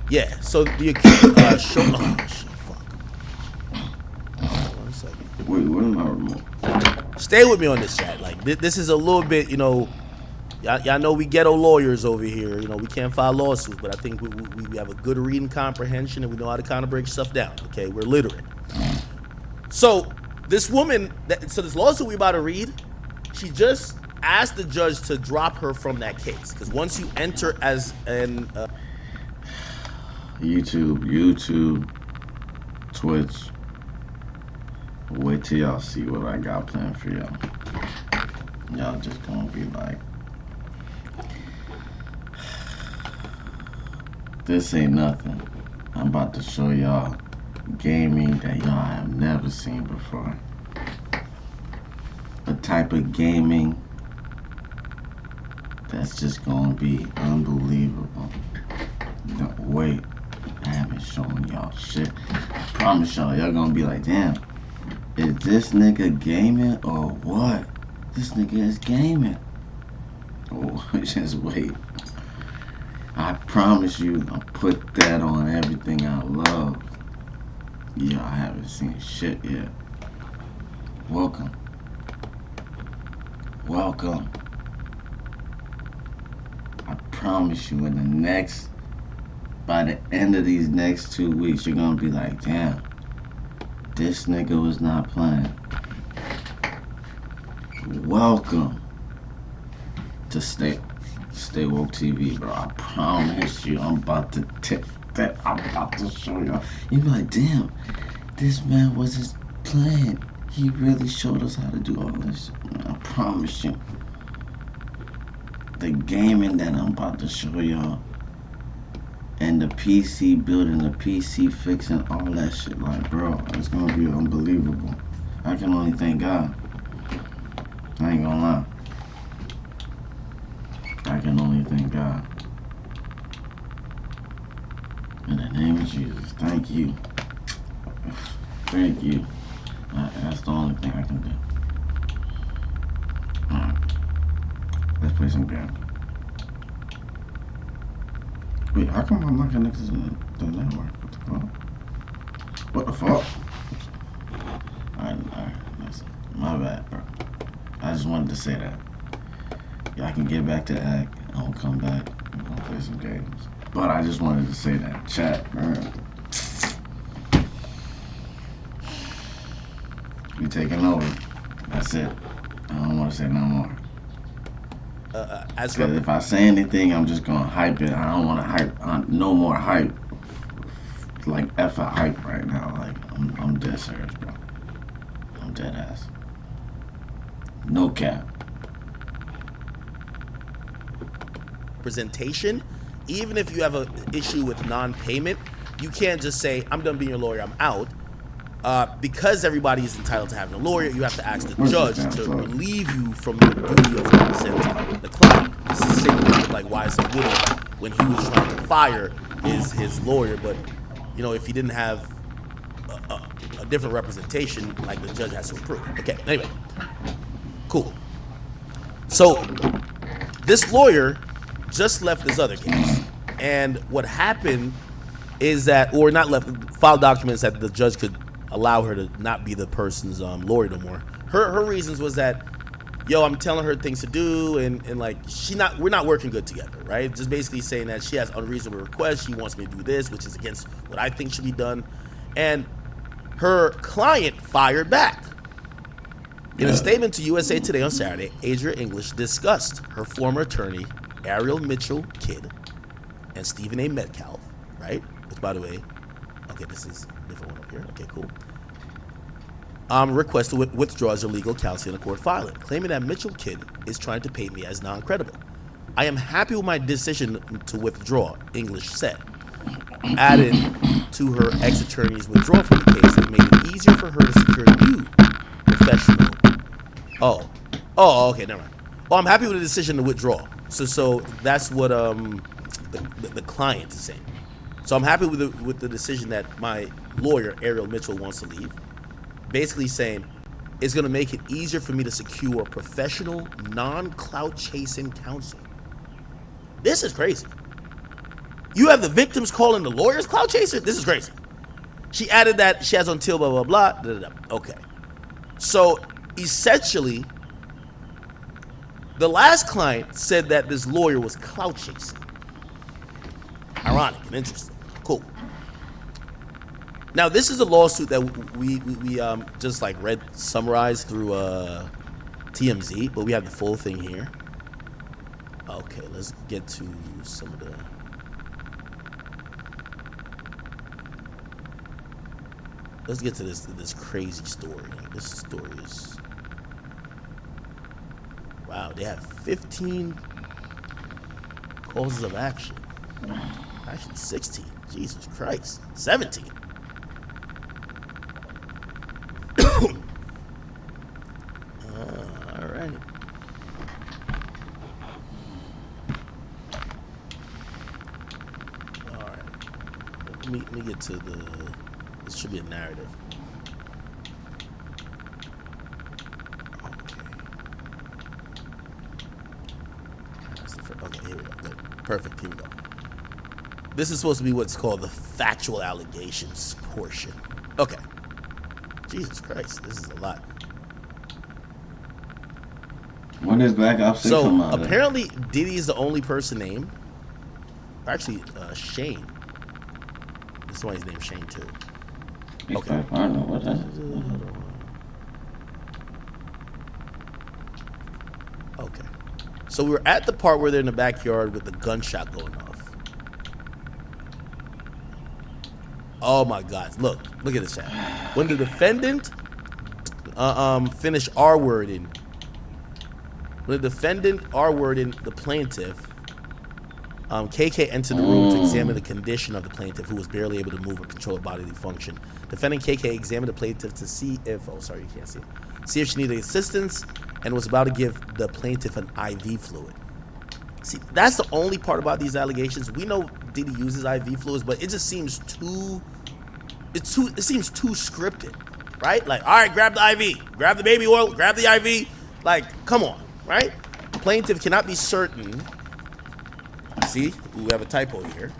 yeah. So the show. Oh shit! Fuck. 1 second. Wait, where's my remote? Stay with me on this, chat. Like, this is a little bit, y'all know we ghetto lawyers over here. We can't file lawsuits, but I think we have a good reading comprehension, and we know how to kind of break stuff down, okay? We're literate. So, this woman, this lawsuit we about to read, she just asked the judge to drop her from that case. Because once you enter as an... YouTube, Twitch. Wait till y'all see what I got planned for y'all. Y'all just gonna be like, this ain't nothing. I'm about to show y'all gaming that y'all have never seen before. A type of gaming that's just gonna be unbelievable. No, wait, I haven't shown y'all shit. I promise y'all gonna be like, damn. Is this nigga gaming or what? This nigga is gaming. Oh, just wait. I promise you, I'll put that on everything I love. Yeah, I haven't seen shit yet. Welcome. Welcome. I promise you, by the end of these next 2 weeks, you're gonna be like, damn. This nigga was not playing. Welcome to Stay Woke TV, bro. I promise you, I'm about to tip that. I'm about to show y'all. You be like, damn, this man wasn't playing. He really showed us how to do all this. I promise you. the gaming that I'm about to show y'all, and the PC building, the PC fixing, all that shit, like, bro, it's gonna be unbelievable. I can only thank God. I ain't gonna lie. I can only thank God. In the name of Jesus, thank you. Thank you. That's the only thing I can do. Alright. Let's play some games. Wait, how come I'm not connected to the network? What the fuck? What the fuck? Alright, listen. My bad, bro. I just wanted to say that. Y'all can get back to act. I'll come back. We're gonna play some games. But I just wanted to say that. Chat, bro. We taking over. That's it. I don't want to say no more. Because if I say anything, I'm just gonna hype it. I don't want to hype. No more hype. Like F a hype right now. Like I'm dead serious, bro. I'm dead ass. No cap. Representation, even if you have an issue with non-payment, you can't just say, I'm done being your lawyer, I'm out. Because everybody is entitled to having a lawyer, you have to ask the judge to relieve you from your duty of representing the client. It's the same thing with like YSL Woody when he was trying to fire his lawyer, but you know, if he didn't have a different representation, like the judge has to approve. Okay, anyway, cool. So this lawyer just left this other case, and what happened is that, or not left, filed documents that the judge could allow her to not be the person's lawyer no more. Her reasons was that, yo, I'm telling her things to do, and like we're not working good together, right? Just basically saying that she has unreasonable requests, she wants me to do this, which is against what I think should be done, and her client fired back. In a statement to USA Today on Saturday, Adria English discussed her former attorney, Ariel Mitchell Kidd, and Stephen A. Metcalf, right? Which, by the way, okay, this is a different one up here. Okay, cool. Request to withdraw as your legal counsel in a court filing, claiming that Mitchell Kidd is trying to paint me as non-credible. I am happy with my decision to withdraw, English said. Added to her ex-attorney's withdrawal from the case, it made it easier for her to secure new professional. Oh, okay, never mind. Oh, I'm happy with the decision to withdraw. So that's what the client is saying. So I'm happy with the decision that my lawyer, Ariel Mitchell, wants to leave. Basically saying it's going to make it easier for me to secure professional, non-clout chasing counsel. This is crazy. You have the victims calling the lawyers clout chasers? This is crazy. She added that she has until blah, blah, blah, blah, blah, blah. Okay. So essentially, the last client said that this lawyer was clout chasing. Ironic and interesting. Cool. Now, this is a lawsuit that we just like read summarized through TMZ, but we have the full thing here. Okay, let's get to some of the. Let's get to this crazy story. This story is. Wow, they have 15 causes of action. Actually, 16. Jesus Christ. 17. All right. All right. Let me get to the. This should be a narrative. Okay, here we go. Good. Perfect. Here we go. This is supposed to be what's called the factual allegations portion. Okay. Jesus Christ, this is a lot. When is Black Ops 6 come out? So apparently Diddy is the only person named. Actually, Shane. This one's named Shane too. Okay. I don't know what that is. Okay. So we're at the part where they're in the backyard with the gunshot going off. Oh my God! Look at this chat. When the defendant finished R-wording When the defendant R-worded the plaintiff, KK entered the room to examine the condition of the plaintiff, who was barely able to move or control bodily function. Defendant KK examined the plaintiff to see if, see if she needed assistance, and was about to give the plaintiff an IV fluid. See, that's the only part about these allegations. We know Diddy uses IV fluids, but it just seems it seems too scripted, right? Like, all right, grab the IV, grab the baby oil, grab the IV. Like, come on, right? Plaintiff cannot be certain. See, we have a typo here.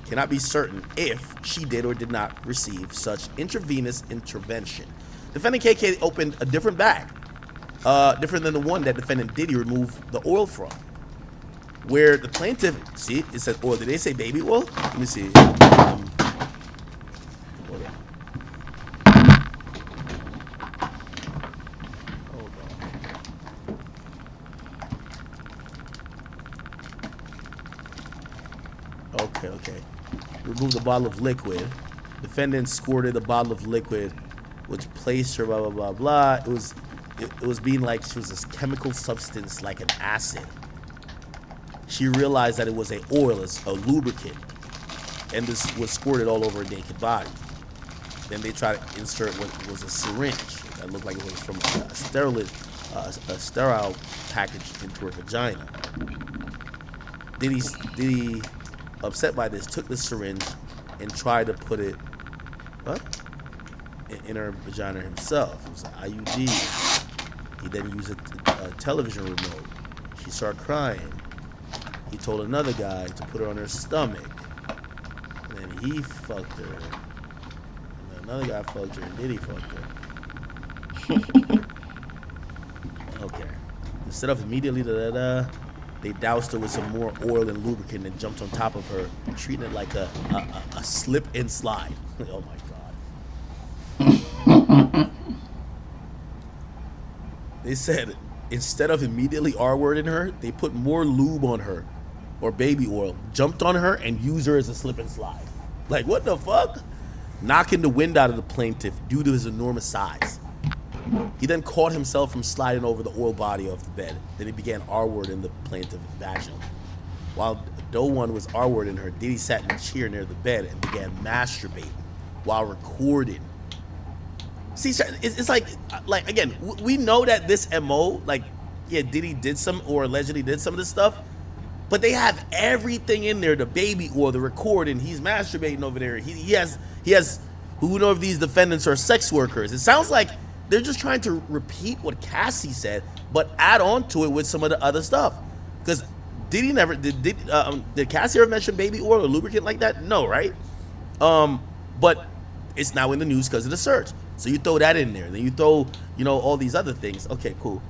Cannot be certain if she did or did not receive such intravenous intervention. Defendant KK opened a different bag, different than the one that defendant Diddy removed the oil from. Where the plaintiff, see, it says oil. Did they say baby oil? Let me see. Hold on. Okay. Remove the bottle of liquid. Defendant squirted a bottle of liquid, which placed her blah blah blah blah. It was being like she was this chemical substance like an acid. She realized that it was a oil, a lubricant, and this was squirted all over her naked body. Then they tried to insert what was a syringe that looked like it was from a sterile package into her vagina. Diddy, upset by this, took the syringe and tried to put it in her vagina himself. It was an IUD. He then used a television remote. She started crying. He told another guy to put her on her stomach. And then he fucked her. And then another guy fucked her, and Diddy fucked her. Okay. Instead of immediately they doused her with some more oil and lubricant and jumped on top of her, treating it like a slip and slide. Oh my God. They said instead of immediately R-wording her, they put more lube on her or baby oil, jumped on her, and used her as a slip and slide. Like, what the fuck? Knocking the wind out of the plaintiff due to his enormous size. He then caught himself from sliding over the oil body of the bed. Then he began R-wording the plaintiff vaginally. While Doe 1 was R-wording her, Diddy sat in a chair near the bed and began masturbating while recording. See, it's like again, we know that this MO, like, yeah, Diddy did some or allegedly did some of this stuff, but they have everything in there, the baby oil, the recording, he's masturbating over there. He has, who knows if these defendants are sex workers? It sounds like they're just trying to repeat what Cassie said, but add on to it with some of the other stuff. Because Diddy never, did Cassie ever mention baby oil or lubricant like that? No, right? But it's now in the news because of the search. So you throw that in there. Then you throw, all these other things. Okay, cool.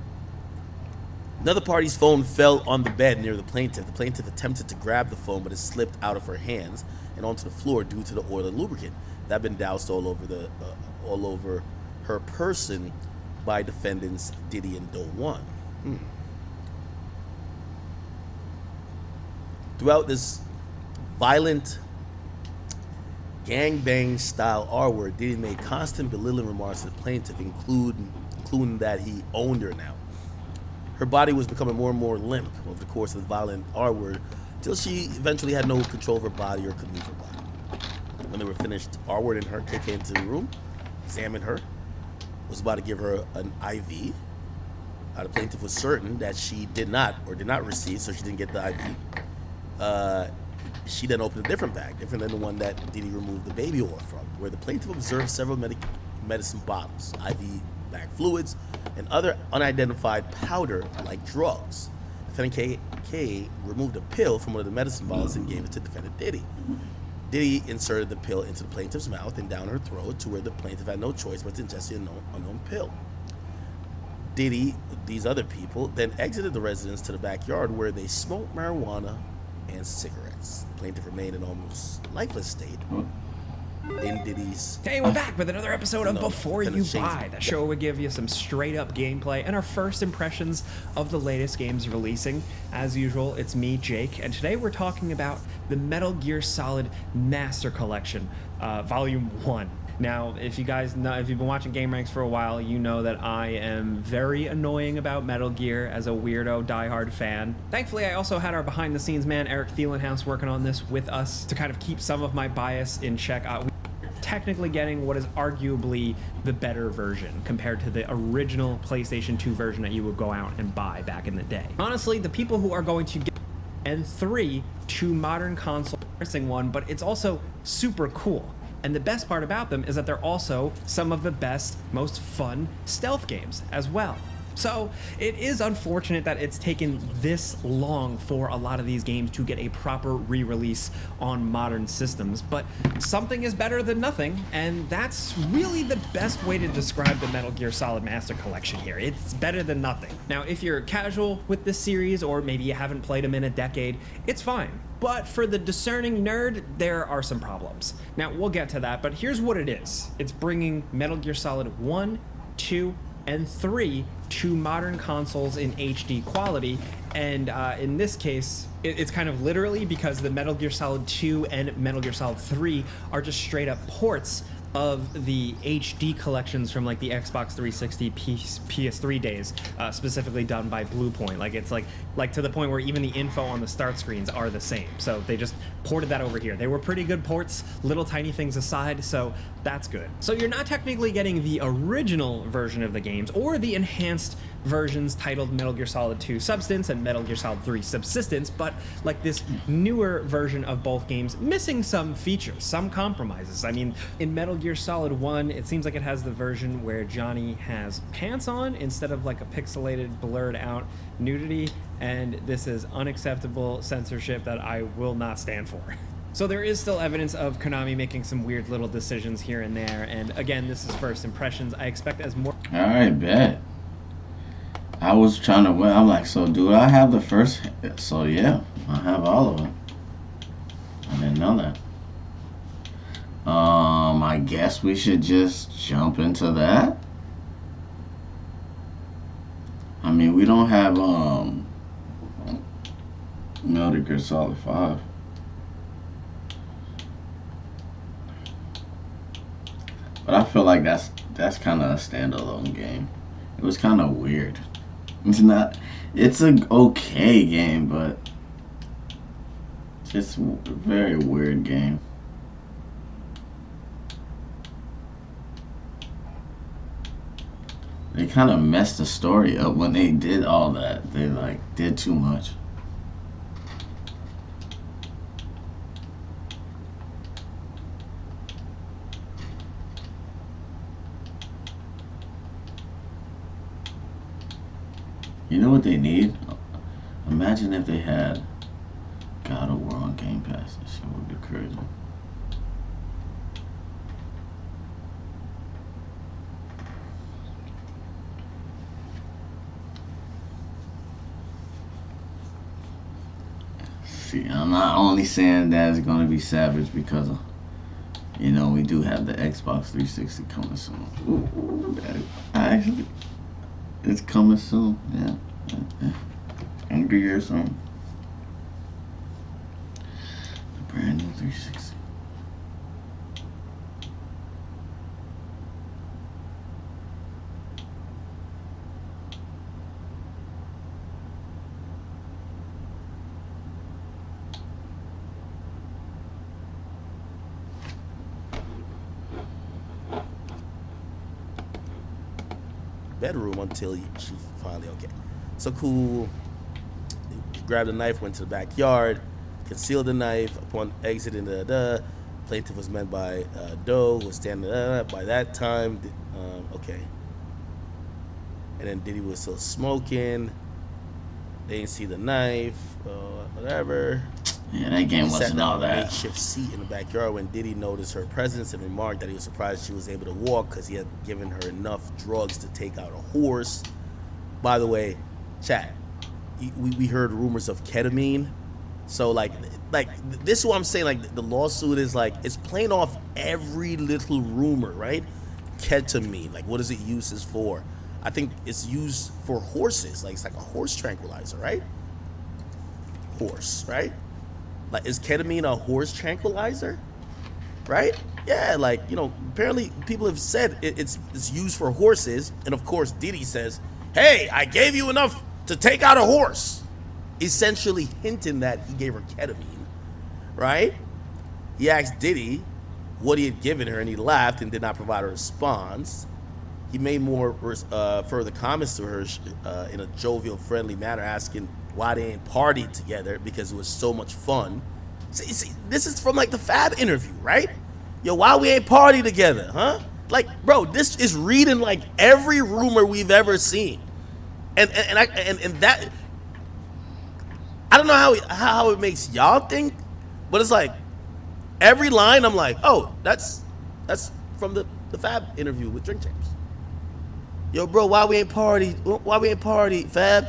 Another party's phone fell on the bed near the plaintiff. The plaintiff attempted to grab the phone, but it slipped out of her hands and onto the floor due to the oil and lubricant that had been doused all over her person by defendants Diddy and Doe 1. Throughout this violent gangbang style R-word, Diddy made constant belittling remarks to the plaintiff, including that he owned her now. Her body was becoming more and more limp over the course of the violent R-word until she eventually had no control of her body or could move her body. When they were finished R-wording her, KK came into the room, examined her, was about to give her an IV. The plaintiff was certain that she did not receive, so she didn't get the IV. She then opened a different bag, different than the one that Diddy removed the baby oil from, where the plaintiff observed several medicine bottles, IV bag fluids, and other unidentified powder like drugs. Defendant KK removed a pill from one of the medicine bottles and gave it to defendant Diddy. Diddy inserted the pill into the plaintiff's mouth and down her throat to where the plaintiff had no choice but to ingest the unknown pill. Diddy, these other people, then exited the residence to the backyard where they smoked marijuana and cigarettes. The plaintiff remained in almost lifeless state in Diddy's... Hey, we're back with another episode of Before You Buy, the show would give you some straight up gameplay and our first impressions of the latest games releasing. As usual, it's me, Jake, and today we're talking about the Metal Gear Solid Master Collection, Volume 1. Now, if you guys know, if you've been watching Game Ranks for a while, you know that I am very annoying about Metal Gear as a weirdo diehard fan. Thankfully, I also had our behind the scenes man, Eric Thielenhouse, working on this with us to kind of keep some of my bias in check. We're technically getting what is arguably the better version compared to the original PlayStation 2 version that you would go out and buy back in the day. Honestly, the people who are going to get N3 to modern console racing one, but it's also super cool. And the best part about them is that they're also some of the best, most fun stealth games as well. So it is unfortunate that it's taken this long for a lot of these games to get a proper re-release on modern systems, but something is better than nothing, and that's really the best way to describe the Metal Gear Solid Master Collection here. It's better than nothing. Now, if you're casual with this series, or maybe you haven't played them in a decade, it's fine. But for the discerning nerd, there are some problems. Now, we'll get to that, but here's what it is. It's bringing Metal Gear Solid 1, 2, and 3 to modern consoles in HD quality, and in this case, it's kind of literally because the Metal Gear Solid 2 and Metal Gear Solid 3 are just straight up ports of the HD collections from like the Xbox 360 PS3 days, specifically done by Bluepoint. Like it's like to the point where even the info on the start screens are the same. So they just ported that over here. They were pretty good ports, little tiny things aside, so that's good. So you're not technically getting the original version of the games or the enhanced versions titled Metal Gear Solid 2 Substance and Metal Gear Solid 3 Subsistence, but like this newer version of both games missing some features, some compromises. I mean, in Metal Gear Solid 1, it seems like it has the version where Johnny has pants on instead of like a pixelated, blurred out nudity, and this is unacceptable censorship that I will not stand for. So there is still evidence of Konami making some weird little decisions here and there, and again, this is first impressions. I expect as more... Alright, bet. I was trying to win. I'm like, so do I have the first? So yeah, I have all of them. I didn't know that. I guess we should just jump into that. I mean, we don't have Metal Gear Solid 5. But I feel like that's kind of a standalone game. It was kind of weird. It's an okay game, but it's a very weird game. They kind of messed the story up when they did all that. They like did too much. You know what they need? Imagine if they had God of War on Game Pass. This shit would be crazy. See, I'm not only saying that it's going to be savage because of, you know, we do have the Xbox 360 coming soon. Actually, it's coming soon. Yeah. In a year or something. The brand new 360. Bedroom until she finally okay. So cool. He grabbed a knife, went to the backyard, concealed the knife. Upon exiting the plaintiff was met by Doe, who was standing by that time. Okay. And then Diddy was still smoking. They didn't see the knife, whatever. Yeah, that game wasn't all that. He sat down on a makeshift seat in the backyard when Diddy noticed her presence and remarked that he was surprised she was able to walk because he had given her enough drugs to take out a horse. By the way, chat, we heard rumors of ketamine. So like this is what I'm saying. Like the lawsuit is like it's playing off every little rumor, right? Ketamine, like what is it used for? I think it's used for horses. Like it's like a horse tranquilizer, right? Horse, right? Like, is ketamine a horse tranquilizer? right? Yeah, like, you know, apparently people have said it's used for horses, and of course Diddy says, hey, I gave you enough to take out a horse, essentially hinting that he gave her ketamine, right? He asked Diddy what he had given her, and he laughed and did not provide a response. He made more further comments to her in a jovial, friendly manner, asking why they ain't partied together because it was so much fun. See, this is from like the Fab interview, right? Yo, why we ain't party together, huh? Like, bro, this is reading like every rumor we've ever seen, and that I don't know how it makes y'all think, but it's like every line I'm like, oh, that's from the Fab interview with Drink Champs. Yo, bro, why we ain't party? Why we ain't party, Fab?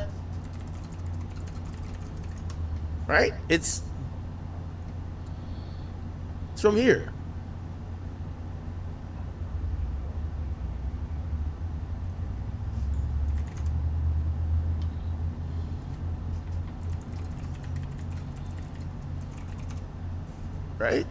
Right? It's from here. Right?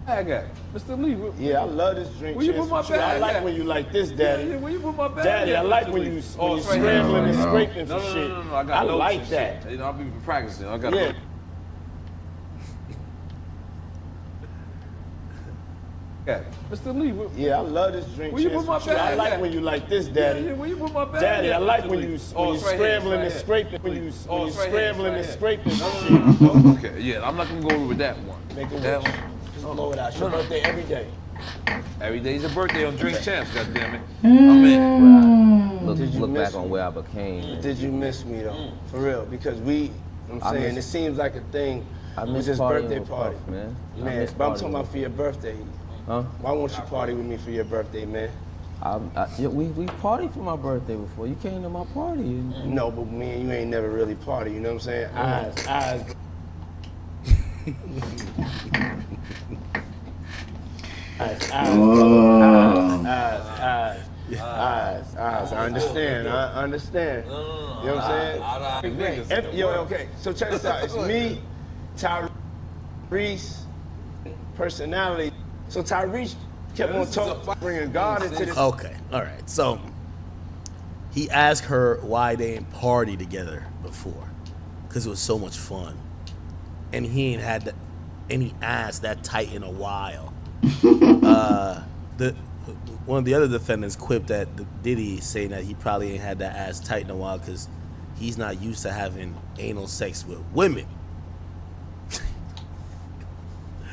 I got Mr. Lee. Yeah, I love this drink. Where you put my bag? I like when you like this, Daddy. Yeah, where you put my bag? Daddy, I like when you scrambling and scraping for shit. No, I got like that. Shit. You know, I'll be practicing. I got Yeah, Mr. Lee. Yeah, I love this drink. Where you put my bag? I like when you like this, Daddy. Yeah, where you put my bag? Daddy, I like when you scrambling and scraping. When you scrambling and scraping for shit. Okay, yeah, I'm not gonna go over with that one. Make it work. Just blow it out. It's your birthday every day. Every day's a birthday on Drink Champs, goddammit. I'm in. Look back on where I became. Did you miss me though? For real? Because I'm saying it seems like a thing. I With miss this partying birthday with party, Puff, man. Man, but I'm talking about for your birthday. Huh? Why won't you party with me for your birthday, man? We partied for my birthday before. You came to my party. No, but me and you ain't never really party. You know what I'm saying? Eyes. Eyes. I understand. I understand. You know what I'm saying? Yo, okay. So check this out. It's me, Tyrese, personality. So Tyrese kept on talking, bringing God into this. Okay, all right. So he asked her why they ain't party together before, because it was so much fun, and he ain't had any ass that tight in a while. One of the other defendants quipped at Diddy, saying that he probably ain't had that ass tight in a while because he's not used to having anal sex with women.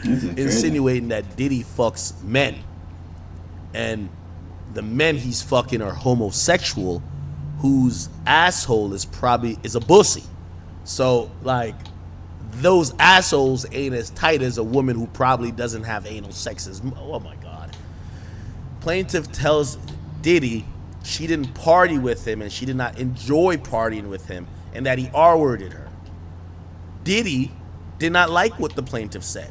Insinuating that Diddy fucks men, and the men he's fucking are homosexual, whose asshole is a pussy. So like, those assholes ain't as tight as a woman who probably doesn't have anal sex. Oh my God. Plaintiff tells Diddy she didn't party with him and she did not enjoy partying with him, and that he R-worded her. Diddy did not like what the plaintiff said.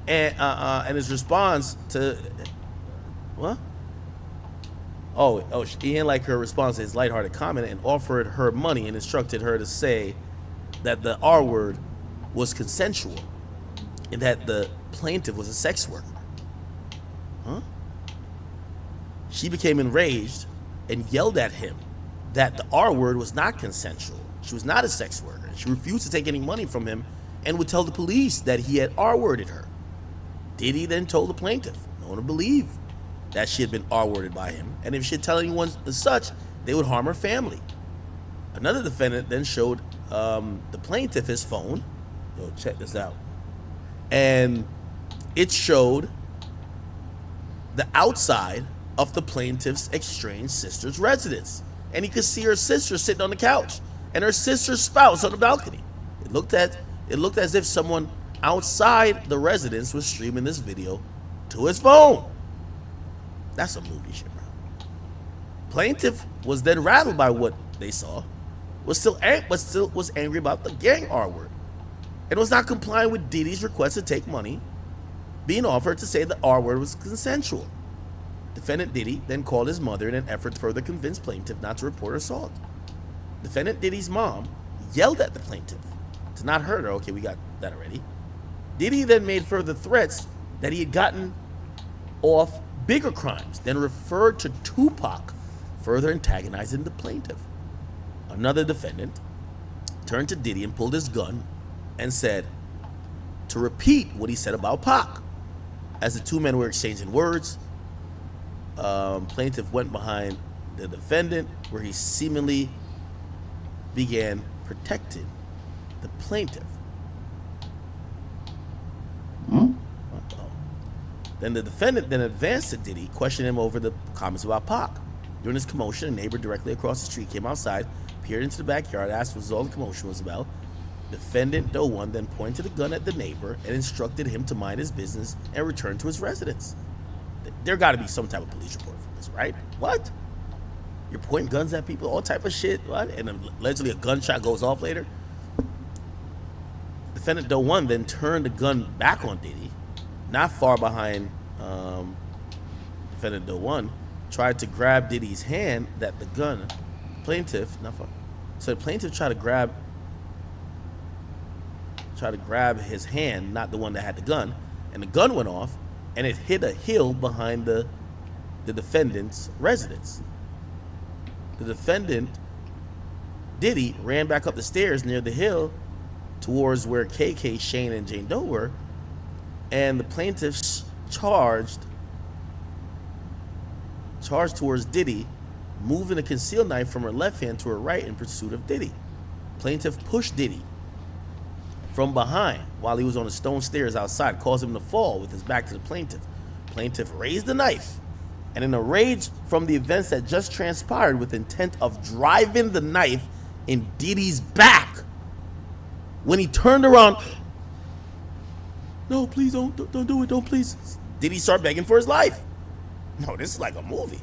And his response to what? Oh, he didn't like her response to his lighthearted comment and offered her money and instructed her to say that the R word was consensual and that the plaintiff was a sex worker. Huh? She became enraged and yelled at him that the R word was not consensual. She was not a sex worker. She refused to take any money from him and would tell the police that he had R-worded her. Diddy then told the plaintiff no one would believe that she had been R-worded by him, and if she had tell anyone as such, they would harm her family. Another defendant then showed the plaintiff his phone. Yo, check this out. And it showed the outside of the plaintiff's estranged sister's residence. And he could see her sister sitting on the couch and her sister's spouse on the balcony. It looked as if someone outside the residence was streaming this video to his phone. That's some movie shit, bro. Plaintiff was then rattled by what they saw, was still angry about the gang R word, and was not complying with Diddy's request to take money being offered to say the R word was consensual. Defendant Diddy then called his mother in an effort to further convince plaintiff not to report assault. Defendant Diddy's mom yelled at the plaintiff to not hurt her. Okay, we got that already. Diddy then made further threats that he had gotten off bigger crimes, then referred to Tupac, further antagonizing the plaintiff. Another defendant turned to Diddy and pulled his gun and said to repeat what he said about Pac. As the two men were exchanging words, plaintiff went behind the defendant, where he seemingly began protecting the plaintiff. Then the defendant then advanced to Diddy, questioning him over the comments about Pac. During this commotion, a neighbor directly across the street came outside, peered into the backyard, asked what all the commotion was about. Defendant Doe One then pointed a gun at the neighbor and instructed him to mind his business and return to his residence. There got to be some type of police report for this, right? What? You're pointing guns at people, all type of shit, what? And allegedly a gunshot goes off later. Defendant Doe One then turned the gun back on Diddy, not far behind defendant Doe One, tried to grab Diddy's hand that the gun, plaintiff, not far. So the plaintiff tried to grab his hand, not the one that had the gun, and the gun went off, and it hit a hill behind the defendant's residence. The defendant, Diddy, ran back up the stairs near the hill towards where KK, Shane, and Jane Doe were, and the plaintiffs charged towards Diddy, moving a concealed knife from her left hand to her right in pursuit of Diddy. Plaintiff pushed Diddy from behind while he was on the stone stairs outside, caused him to fall with his back to the plaintiff. Plaintiff raised the knife, and in a rage from the events that just transpired, with intent of driving the knife in Diddy's back, when he turned around, no, please don't do it, don't please. Diddy started begging for his life. No, this is like a movie.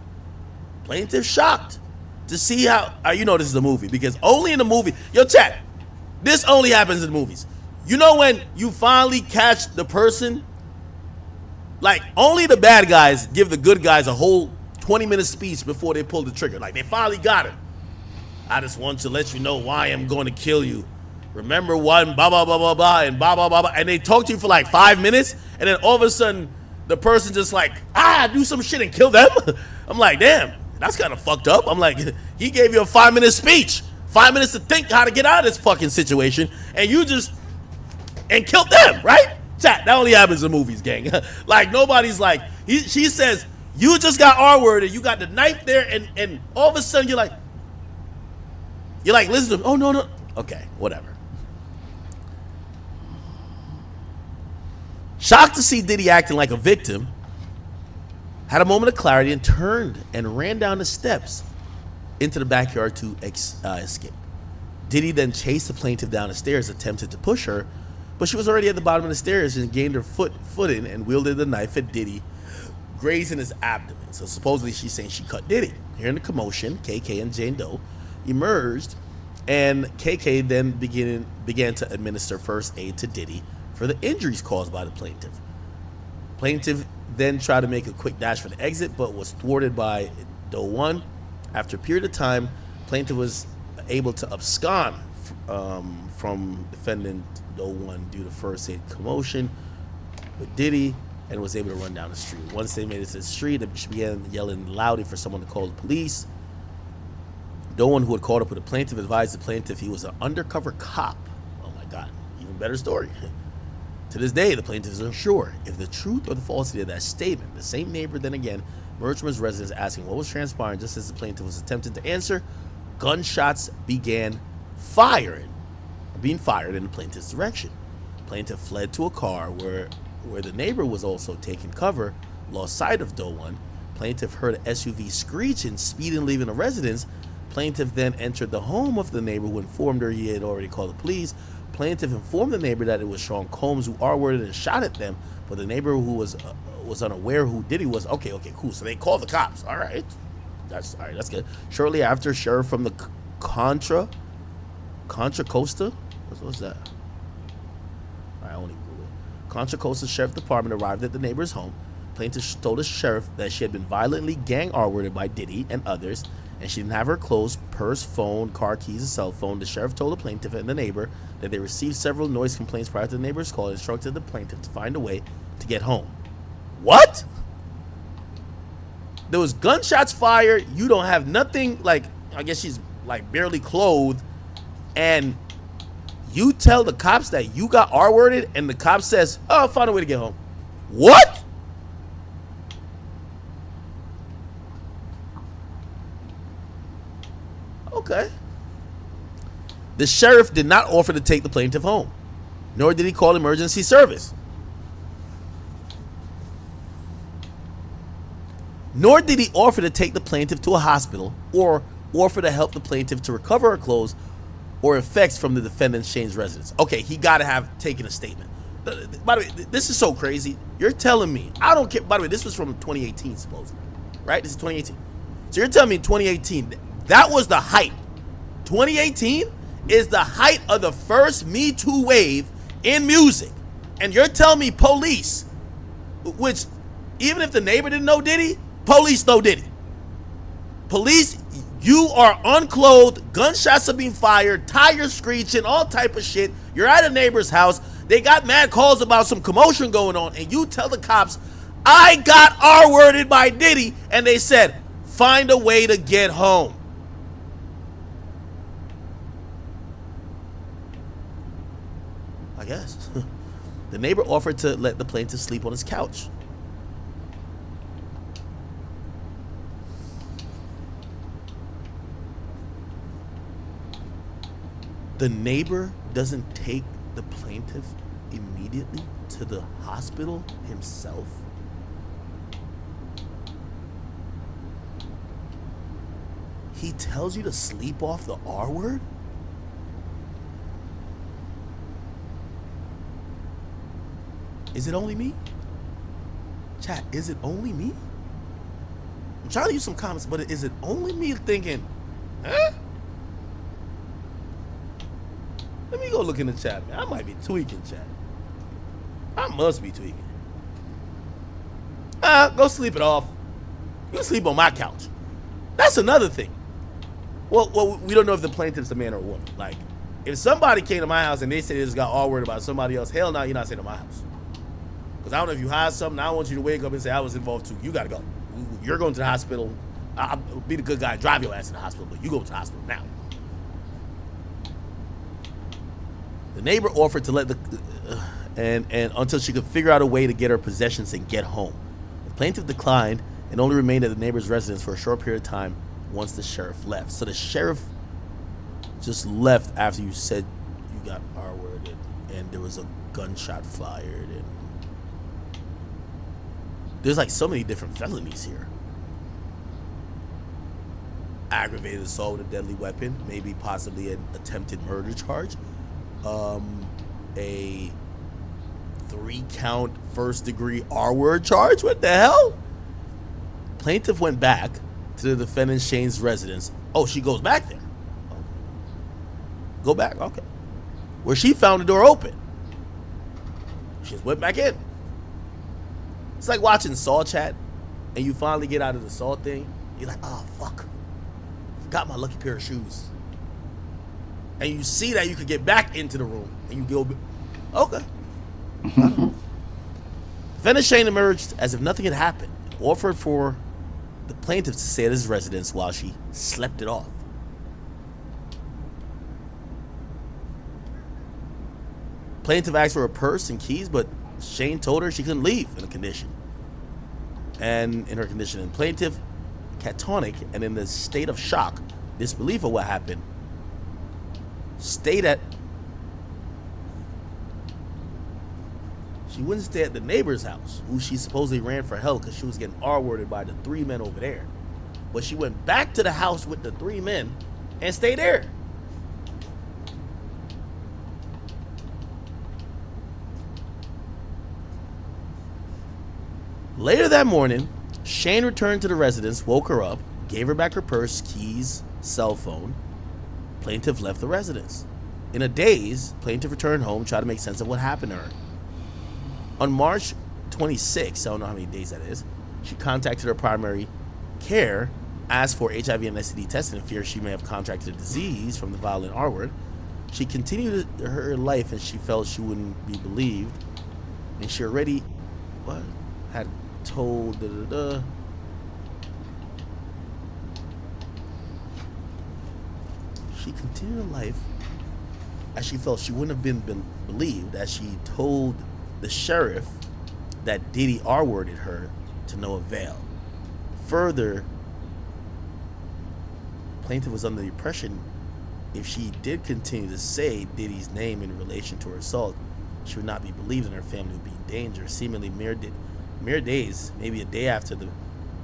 Plaintiff shocked to see how you know this is a movie, because only in the movie, yo chat, this only happens in movies. You know when you finally catch the person, like only the bad guys give the good guys a whole 20-minute speech before they pull the trigger. Like they finally got it. I just want to let you know why I'm going to kill you. Remember one, blah, blah, blah, blah, blah, and blah, blah, blah, blah. And they talk to you for like 5 minutes, and then all of a sudden, the person just like, do some shit and kill them. I'm like, damn, that's kind of fucked up. I'm like, he gave you a 5-minute speech, 5 minutes to think how to get out of this fucking situation, and you just, and killed them, right? Chat, that only happens in movies, gang. Like, nobody's like, she says, you just got R-word, and you got the knife there, and all of a sudden, you're like, listen to him. Oh, no. Okay, whatever. Shocked to see Diddy acting like a victim, had a moment of clarity and turned and ran down the steps into the backyard to escape. Diddy then chased the plaintiff down the stairs, attempted to push her, but she was already at the bottom of the stairs and gained her footing and wielded the knife at Diddy, grazing his abdomen. So supposedly she's saying she cut Diddy. Hearing the commotion, KK and Jane Doe emerged, and KK then began to administer first aid to Diddy for the injuries caused by the plaintiff. Plaintiff then tried to make a quick dash for the exit, but was thwarted by Doe One. After a period of time, plaintiff was able to abscond from defendant Doe One due to first aid commotion with Diddy, and was able to run down the street. Once they made it to the street, she began yelling loudly for someone to call the police. Doe One, who had called up with the plaintiff, advised the plaintiff he was an undercover cop. Oh my God, even better story. To this day, the plaintiff is unsure if the truth or the falsity of that statement. The same neighbor then again emerged from his residence asking what was transpiring. Just as the plaintiff was attempting to answer, gunshots being fired in the plaintiff's direction. Plaintiff fled to a car where the neighbor was also taking cover, lost sight of Doe One. Plaintiff heard an SUV screech and speeding leaving the residence. Plaintiff then entered the home of the neighbor, who informed her he had already called the police. Plaintiff informed the neighbor that it was Sean Combs who R-worded and shot at them, but the neighbor who was unaware who Diddy was. Okay, cool. So they called the cops. All right, that's good. Shortly after, sheriff from the Contra Costa. What's that? All right, I only Google it. Contra Costa Sheriff Department arrived at the neighbor's home. Plaintiff told the sheriff that she had been violently gang R-worded by Diddy and others, and she didn't have her clothes, purse, phone, car keys, and cell phone. The sheriff told the plaintiff and the neighbor that they received several noise complaints prior to the neighbor's call and instructed the plaintiff to find a way to get home. What? There was gunshots fired. You don't have nothing, like, I guess she's like barely clothed, and you tell the cops that you got R-worded, and the cop says, oh, I'll find a way to get home. What? Okay. The sheriff did not offer to take the plaintiff home, nor did he call emergency service. Nor did he offer to take the plaintiff to a hospital or offer to help the plaintiff to recover her clothes or effects from the defendant Shane's residence. Okay, he got to have taken a statement. By the way, this is so crazy. You're telling me, I don't care. By the way, this was from 2018, supposedly, right? This is 2018. So you're telling me in 2018, that was the height. 2018 is the height of the first Me Too wave in music. And you're telling me police, which even if the neighbor didn't know Diddy, police know Diddy. Police, you are unclothed, gunshots are being fired, tires screeching, all type of shit. You're at a neighbor's house. They got mad calls about some commotion going on, and you tell the cops, I got R-worded by Diddy, and they said, find a way to get home. I guess. The neighbor offered to let the plaintiff sleep on his couch. The neighbor doesn't take the plaintiff immediately to the hospital himself. He tells you to sleep off the R word? Is it only me? Chat, is it only me? I'm trying to use some comments, but is it only me thinking, huh? Let me go look in the chat, man. I might be tweaking, chat. I must be tweaking. Go sleep it off. You can sleep on my couch. That's another thing. Well, we don't know if the plaintiff's a man or a woman. Like, if somebody came to my house and they said they just got all worried about somebody else, hell no, you're not staying at my house. Because I don't know if you hide something. I don't want you to wake up and say I was involved too. You got to go. You're going to the hospital. I'll be the good guy and drive your ass to the hospital, but you go to the hospital now. The neighbor offered to let the and until she could figure out a way to get her possessions and get home. The plaintiff declined and only remained at the neighbor's residence for a short period of time once the sheriff left. So the sheriff just left after you said you got R-worded and there was a gunshot fired, and there's like so many different felonies here. Aggravated assault with a deadly weapon, maybe possibly an attempted murder charge. A 3-count first-degree R-word charge? What the hell? Plaintiff went back to the defendant Shane's residence. Oh, she goes back there. Okay. Go back, okay. Where she found the door open. She just went back in. It's like watching Saw, chat, and you finally get out of the Saw thing. You're like, oh, fuck. Forgot my lucky pair of shoes. And you see that you could get back into the room, and you go, okay. Defendant Shane emerged as if nothing had happened, and offered for the plaintiff to stay at his residence while she slept it off. Plaintiff asked for her purse and keys, but Shane told her she couldn't leave in her condition. And plaintiff, catatonic and in the state of shock, disbelief of what happened, she wouldn't stay at the neighbor's house, who she supposedly ran for help because she was getting R-worded by the 3 men over there. But she went back to the house with the 3 men and stayed there. Later that morning, Shane returned to the residence, woke her up, gave her back her purse, keys, cell phone. Plaintiff left the residence. In a daze, plaintiff returned home, tried to make sense of what happened to her. On March 26, I don't know how many days that is, she contacted her primary care, asked for HIV and STD testing in fear she may have contracted a disease from the violent R word. She continued her life and she felt she wouldn't be believed. And she already, had told, She continued her life as she felt she wouldn't have been believed, as she told the sheriff that Diddy R-worded her to no avail. Further, plaintiff was under the impression if she did continue to say Diddy's name in relation to her assault, she would not be believed and her family would be in danger. Seemingly mere days, maybe a day after the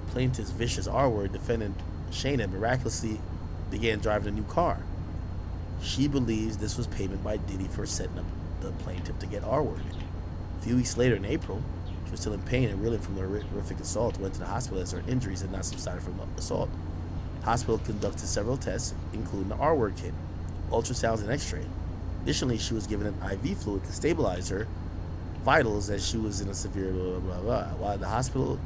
plaintiff's vicious R-word, defendant Shayna miraculously began driving a new car. She believes this was payment by Diddy for setting up the plaintiff to get R-worded. A few weeks later in April, she was still in pain and reeling from the horrific assault, went to the hospital as her injuries had not subsided from the assault. Hospital conducted several tests, including the R-word kit, ultrasounds, and x-ray. Additionally, she was given an IV fluid to stabilize her vitals as she was in a severe blah, blah, blah. While at the hospital,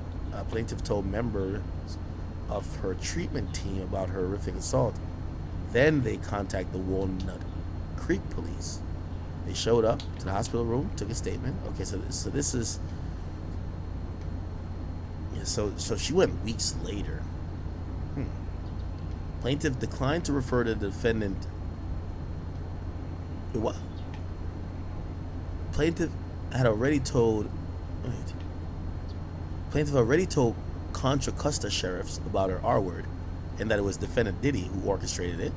plaintiff told members of her treatment team about her horrific assault. Then they contacted the Walnut Creek police. They showed up to the hospital room, took a statement. Okay, so this is... Yeah, so she went weeks later. Plaintiff declined to refer to the defendant. What? Plaintiff had already told. Plaintiff already told Contra Costa sheriffs about her R-word, and that it was defendant Diddy who orchestrated it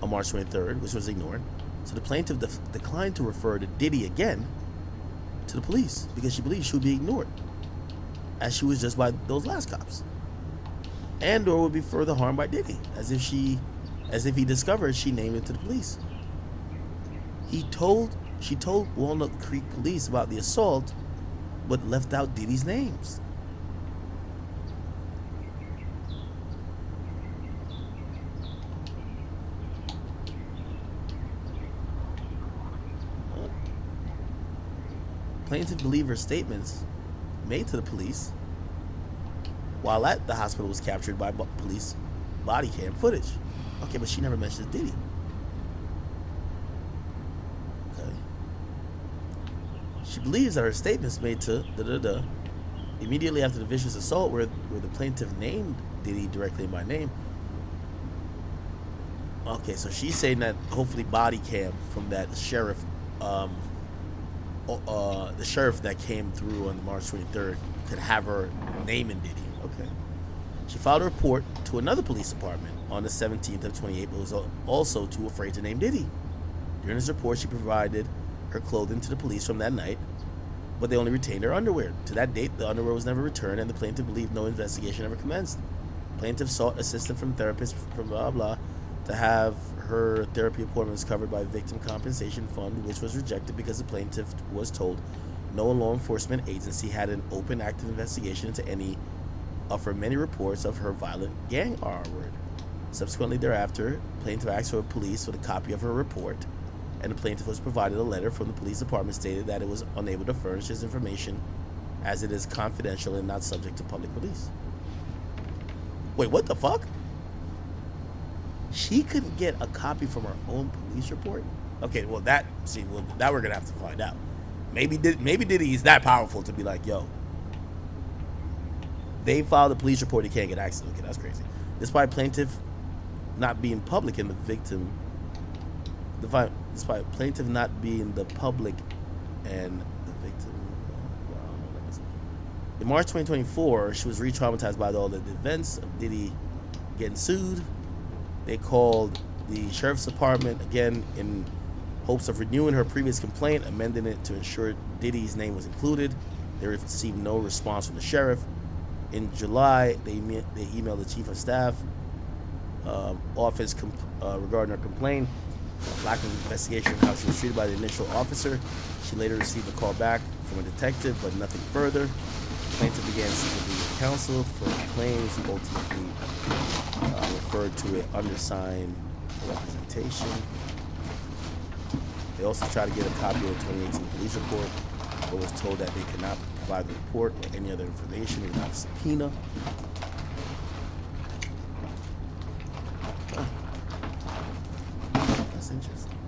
on March 23rd, which was ignored. So the plaintiff declined to refer to Diddy again to the police because she believed she would be ignored, as she was just by those last cops, and or would be further harmed by Diddy, as if he discovered she named it to the police. She told Walnut Creek police about the assault, but left out Diddy's names. Plaintiff believed her statements made to the police while at the hospital was captured by police body cam footage. Okay, but she never mentioned Diddy. Okay. She believes that her statements made to immediately after the vicious assault where the plaintiff named Diddy directly by name. Okay, so she's saying that hopefully body cam from that sheriff, the sheriff that came through on March 23rd could have her naming Diddy. Okay. She filed a report to another police department on the 17th of 28, but was also too afraid to name Diddy. During this report, she provided her clothing to the police from that night, but they only retained her underwear. To that date, the underwear was never returned, and the plaintiff believed no investigation ever commenced. Plaintiff sought assistance from therapists from blah blah to have her therapy appointments covered by Victim Compensation Fund, which was rejected because the plaintiff was told no law enforcement agency had an open active investigation into any of her many reports of her violent gang R-word. Subsequently thereafter, plaintiff asked for police with a copy of her report, and the plaintiff was provided a letter from the police department stated that it was unable to furnish this information as it is confidential and not subject to public release. Wait, what the fuck? She couldn't get a copy from her own police report? Okay, well that we're gonna have to find out. Maybe Diddy's that powerful to be like, yo, they filed a police report, he can't get access. Okay, that's crazy. Despite plaintiff not being public in the victim, despite plaintiff not being the public and the victim, in March 2024, she was re-traumatized by all the events of Diddy getting sued. They called the sheriff's department again in hopes of renewing her previous complaint, amending it to ensure Diddy's name was included. They received no response from the sheriff. In July, they emailed the chief of staff office regarding her complaint, lack of investigation, how she was treated by the initial officer. She later received a call back from a detective, but nothing further. The plaintiff began seeking legal counsel for claims, ultimately referred to it undersigned representation. They also tried to get a copy of the 2018 police report, but was told that they could not provide the report or any other information without a subpoena. That's interesting.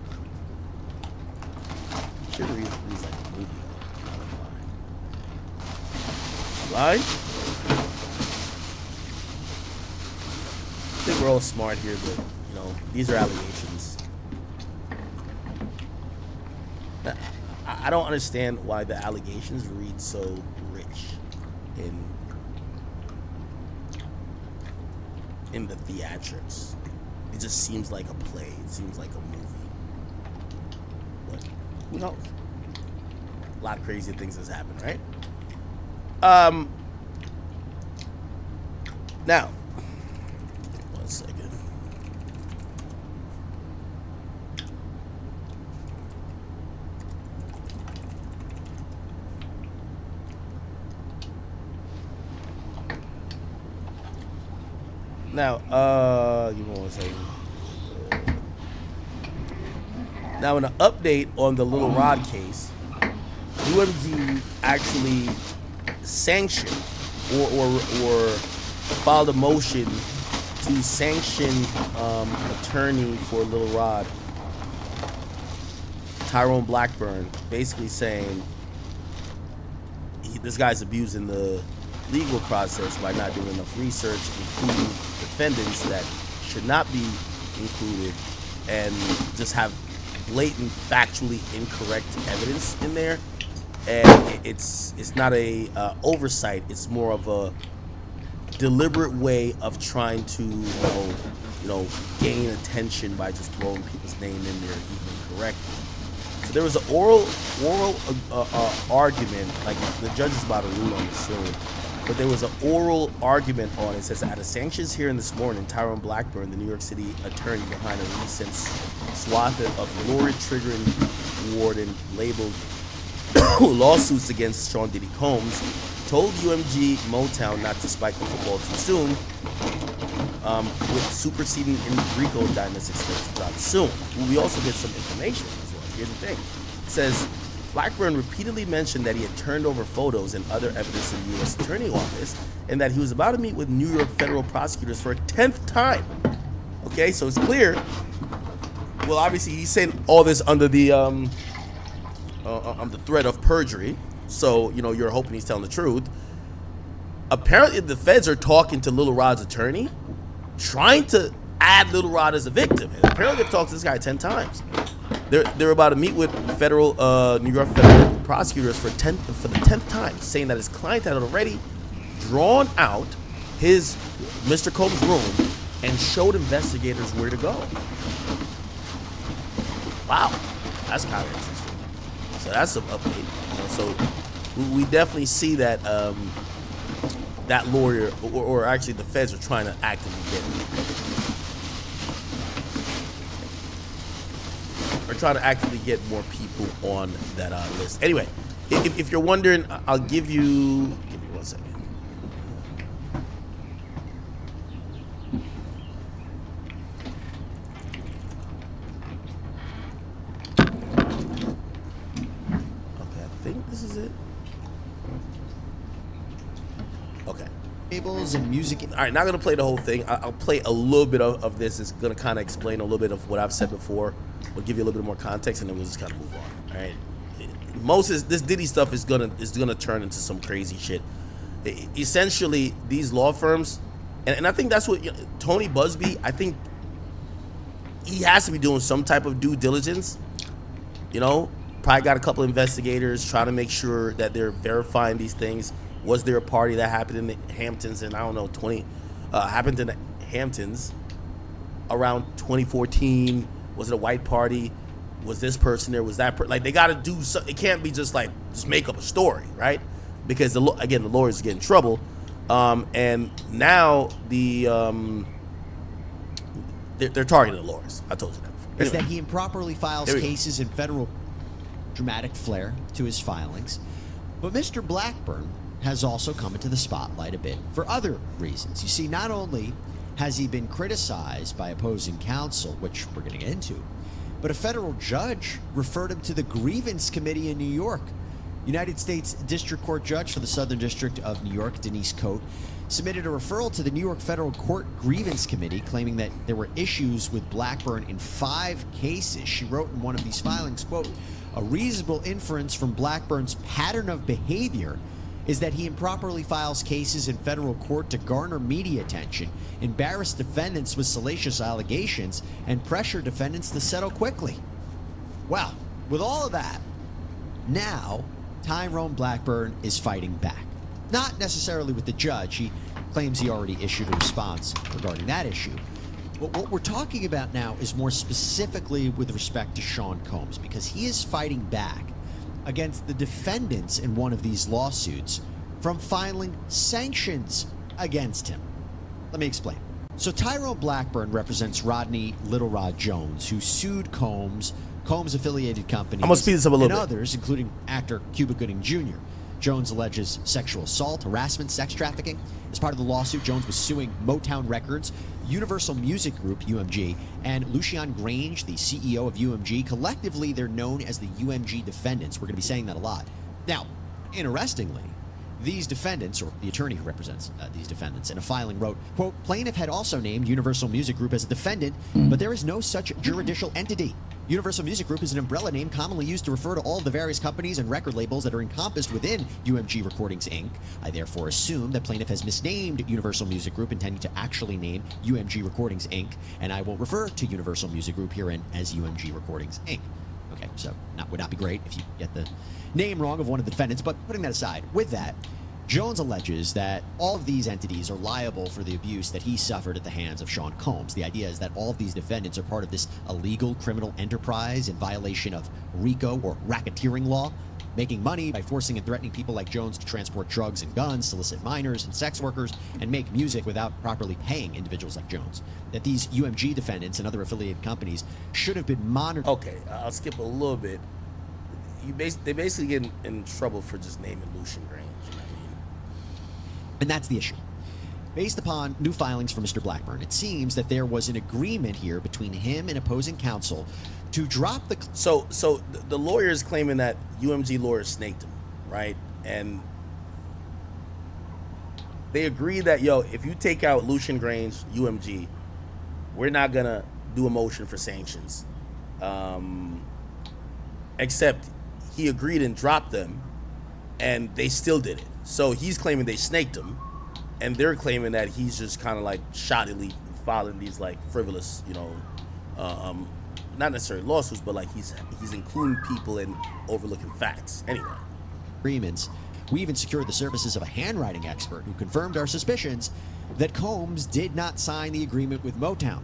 line. I think we're all smart here, but you know, these are allegations. I don't understand why the allegations read so rich in the theatrics. It just seems like a play. It seems like a movie. But who knows? A lot of crazy things has happened, right? Now, 1 second. Now, give me 1 second. Now, in an update on the Little Rod case, UMG actually sanctioned or filed a motion to sanction attorney for Little Rod, Tyrone Blackburn, basically saying this guy's abusing the legal process by not doing enough research, including defendants that should not be included, and just have blatant, factually incorrect evidence in there. And it's not a oversight. It's more of a deliberate way of trying to you know gain attention by just throwing people's name in there even incorrectly. So there was an oral argument, like the judge is about to rule on this soon, but there was an oral argument on it. It says, at a sanctions hearing this morning, Tyrone Blackburn, the New York City attorney behind a recent swath of lurid triggering warden labeled lawsuits against Sean Diddy Combs, told UMG Motown not to spike the football too soon, with superseding RICO indictments expected to drop soon. We also get some information as well. Here's the thing. It says, Blackburn repeatedly mentioned that he had turned over photos and other evidence to the U.S. Attorney Office, and that he was about to meet with New York federal prosecutors for a 10th time. Okay, so it's clear. Well, obviously, he's saying all this under the threat of perjury. So, you know, you're hoping he's telling the truth. Apparently, the feds are talking to Little Rod's attorney, trying to add Little Rod as a victim. And apparently, they've talked to this guy 10 times. They're about to meet with federal New York federal prosecutors for the 10th time, saying that his client had already drawn out his Mr. Combs' room and showed investigators where to go. Wow, that's kind of interesting. So that's some update. You know, so we definitely see that that lawyer, or actually the feds, are trying to actively get more people on that list. Anyway, if you're wondering, I'll give me 1 second. Okay, I think this is it. Okay. Tables and music. All right, not gonna play the whole thing. I'll play a little bit of this. It's gonna kind of explain a little bit of what I've said before. We'll give you a little bit more context, and then we'll just kind of move on. All right. Most of this Diddy stuff is gonna turn into some crazy shit. Essentially, these law firms, and I think that's what Tony Busby. I think he has to be doing some type of due diligence. You know, probably got a couple investigators trying to make sure that they're verifying these things. Was there a party that happened in the Hamptons, and I don't know, happened in the Hamptons around 2014? Was it a white party? Was this person there? Was that like, they got to do something? It can't be just make up a story, right? Because the lawyers get in trouble, and now they're targeting the lawyers. I told you that before. Is that he improperly files cases in federal. Dramatic flair to his filings, but Mr. Blackburn has also come into the spotlight a bit for other reasons. You see, not only has he been criticized by opposing counsel, which we're going to get into, but a federal judge referred him to the Grievance Committee in New York. United States District Court Judge for the Southern District of New York, Denise Cote, submitted a referral to the New York Federal Court Grievance Committee claiming that there were issues with Blackburn in 5 cases. She wrote in one of these filings, quote, "A reasonable inference from Blackburn's pattern of behavior is that he improperly files cases in federal court to garner media attention, embarrass defendants with salacious allegations, and pressure defendants to settle quickly. Well, with all of that, now Tyrone Blackburn is fighting back. Not necessarily with the judge. He claims he already issued a response regarding that issue. But what we're talking about now is more specifically with respect to Sean Combs, because he is fighting back against the defendants in one of these lawsuits from filing sanctions against him. Let me explain. So Tyrone Blackburn represents Rodney Little Rod Jones, who sued Combs affiliated companies, I'm gonna speed this up a little and bit. others, including actor Cuba Gooding Jr. Jones alleges sexual assault, harassment, sex trafficking. As part of the lawsuit, Jones was suing Motown Records, Universal Music Group, UMG, and Lucian Grange, the CEO of UMG. Collectively, they're known as the UMG defendants. We're going to be saying that a lot. Now, interestingly, these defendants, or the attorney who represents these defendants, in a filing wrote, quote, plaintiff had also named Universal Music Group as a defendant, but there is no such juridical entity. Universal Music Group is an umbrella name commonly used to refer to all the various companies and record labels that are encompassed within UMG Recordings, Inc. I therefore assume that plaintiff has misnamed Universal Music Group, intending to actually name UMG Recordings, Inc., and I will refer to Universal Music Group herein as UMG Recordings, Inc. Okay, so would not be great if you get the name wrong of one of the defendants, but putting that aside, with that, Jones alleges that all of these entities are liable for the abuse that he suffered at the hands of Sean Combs. The idea is that all of these defendants are part of this illegal criminal enterprise in violation of RICO, or racketeering law, making money by forcing and threatening people like Jones to transport drugs and guns, solicit minors and sex workers, and make music without properly paying individuals like Jones. That these UMG defendants and other affiliated companies should have been monitored. Okay, I'll skip a little bit. They basically get in trouble for just naming Lucian Grange. And that's the issue. Based upon new filings from Mr. Blackburn, it seems that there was an agreement here between him and opposing counsel to drop the... So the lawyer is claiming that UMG lawyers snaked him, right? And they agree that, if you take out Lucian Grange, UMG, we're not going to do a motion for sanctions. Except he agreed and dropped them, and they still did it. So he's claiming they snaked him, and they're claiming that he's just kind of like shoddily filing these like frivolous, not necessarily lawsuits, but like he's including people and overlooking facts. Anyway, agreements. We even secured the services of a handwriting expert who confirmed our suspicions that Combs did not sign the agreement with Motown.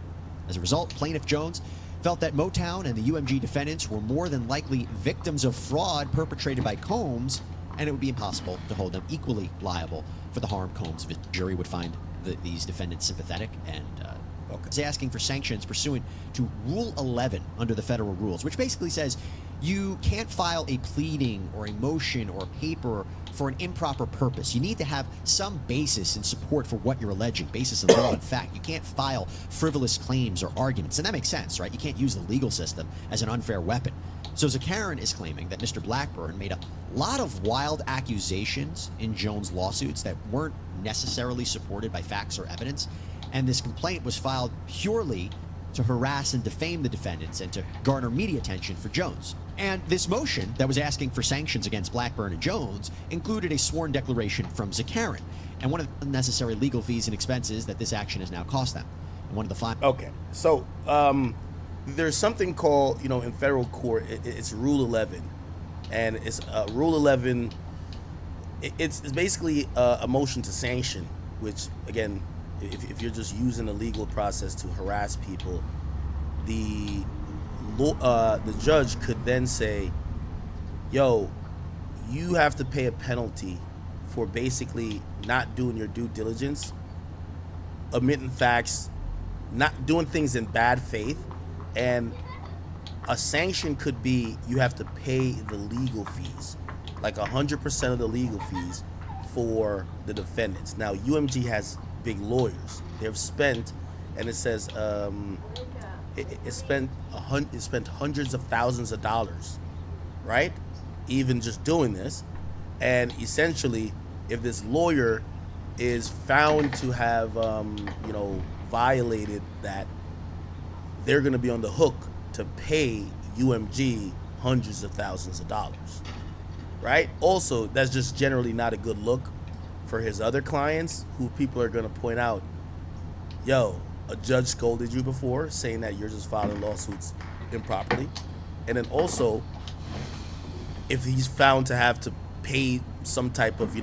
As a result, plaintiff Jones felt that Motown and the UMG defendants were more than likely victims of fraud perpetrated by Combs, and it would be impossible to hold them equally liable for the harm Combs. The jury would find these defendants sympathetic and is asking for sanctions pursuant to Rule 11 under the federal rules, which basically says you can't file a pleading or a motion or paper for an improper purpose. You need to have some basis in support for what you're alleging, basis in law and fact. You can't file frivolous claims or arguments, and that makes sense, right? You can't use the legal system as an unfair weapon. So Zakarin is claiming that Mr. Blackburn made a lot of wild accusations in Jones' lawsuits that weren't necessarily supported by facts or evidence, and this complaint was filed purely to harass and defame the defendants and to garner media attention for Jones. And this motion that was asking for sanctions against Blackburn and Jones included a sworn declaration from Zakarin and one of the unnecessary legal fees and expenses that this action has now cost them. And one of the Okay, so there's something called, in federal court, it's Rule 11, and it's Rule 11. It's basically a motion to sanction, which again, if you're just using the legal process to harass people, the judge could then say, you have to pay a penalty for basically not doing your due diligence, omitting facts, not doing things in bad faith, and a sanction could be you have to pay the legal fees, like 100% of the legal fees for the defendants. Now, UMG has big lawyers. They've spent, and it says it spent hundreds of thousands of dollars, right? Even just doing this. And essentially, if this lawyer is found to have, violated that, they're going to be on the hook to pay UMG hundreds of thousands of dollars. right? Also, that's just generally not a good look for his other clients, who people are going to point out, yo, a judge scolded you before, saying that you're just filing lawsuits improperly. And then also, if he's found to have to pay some type of,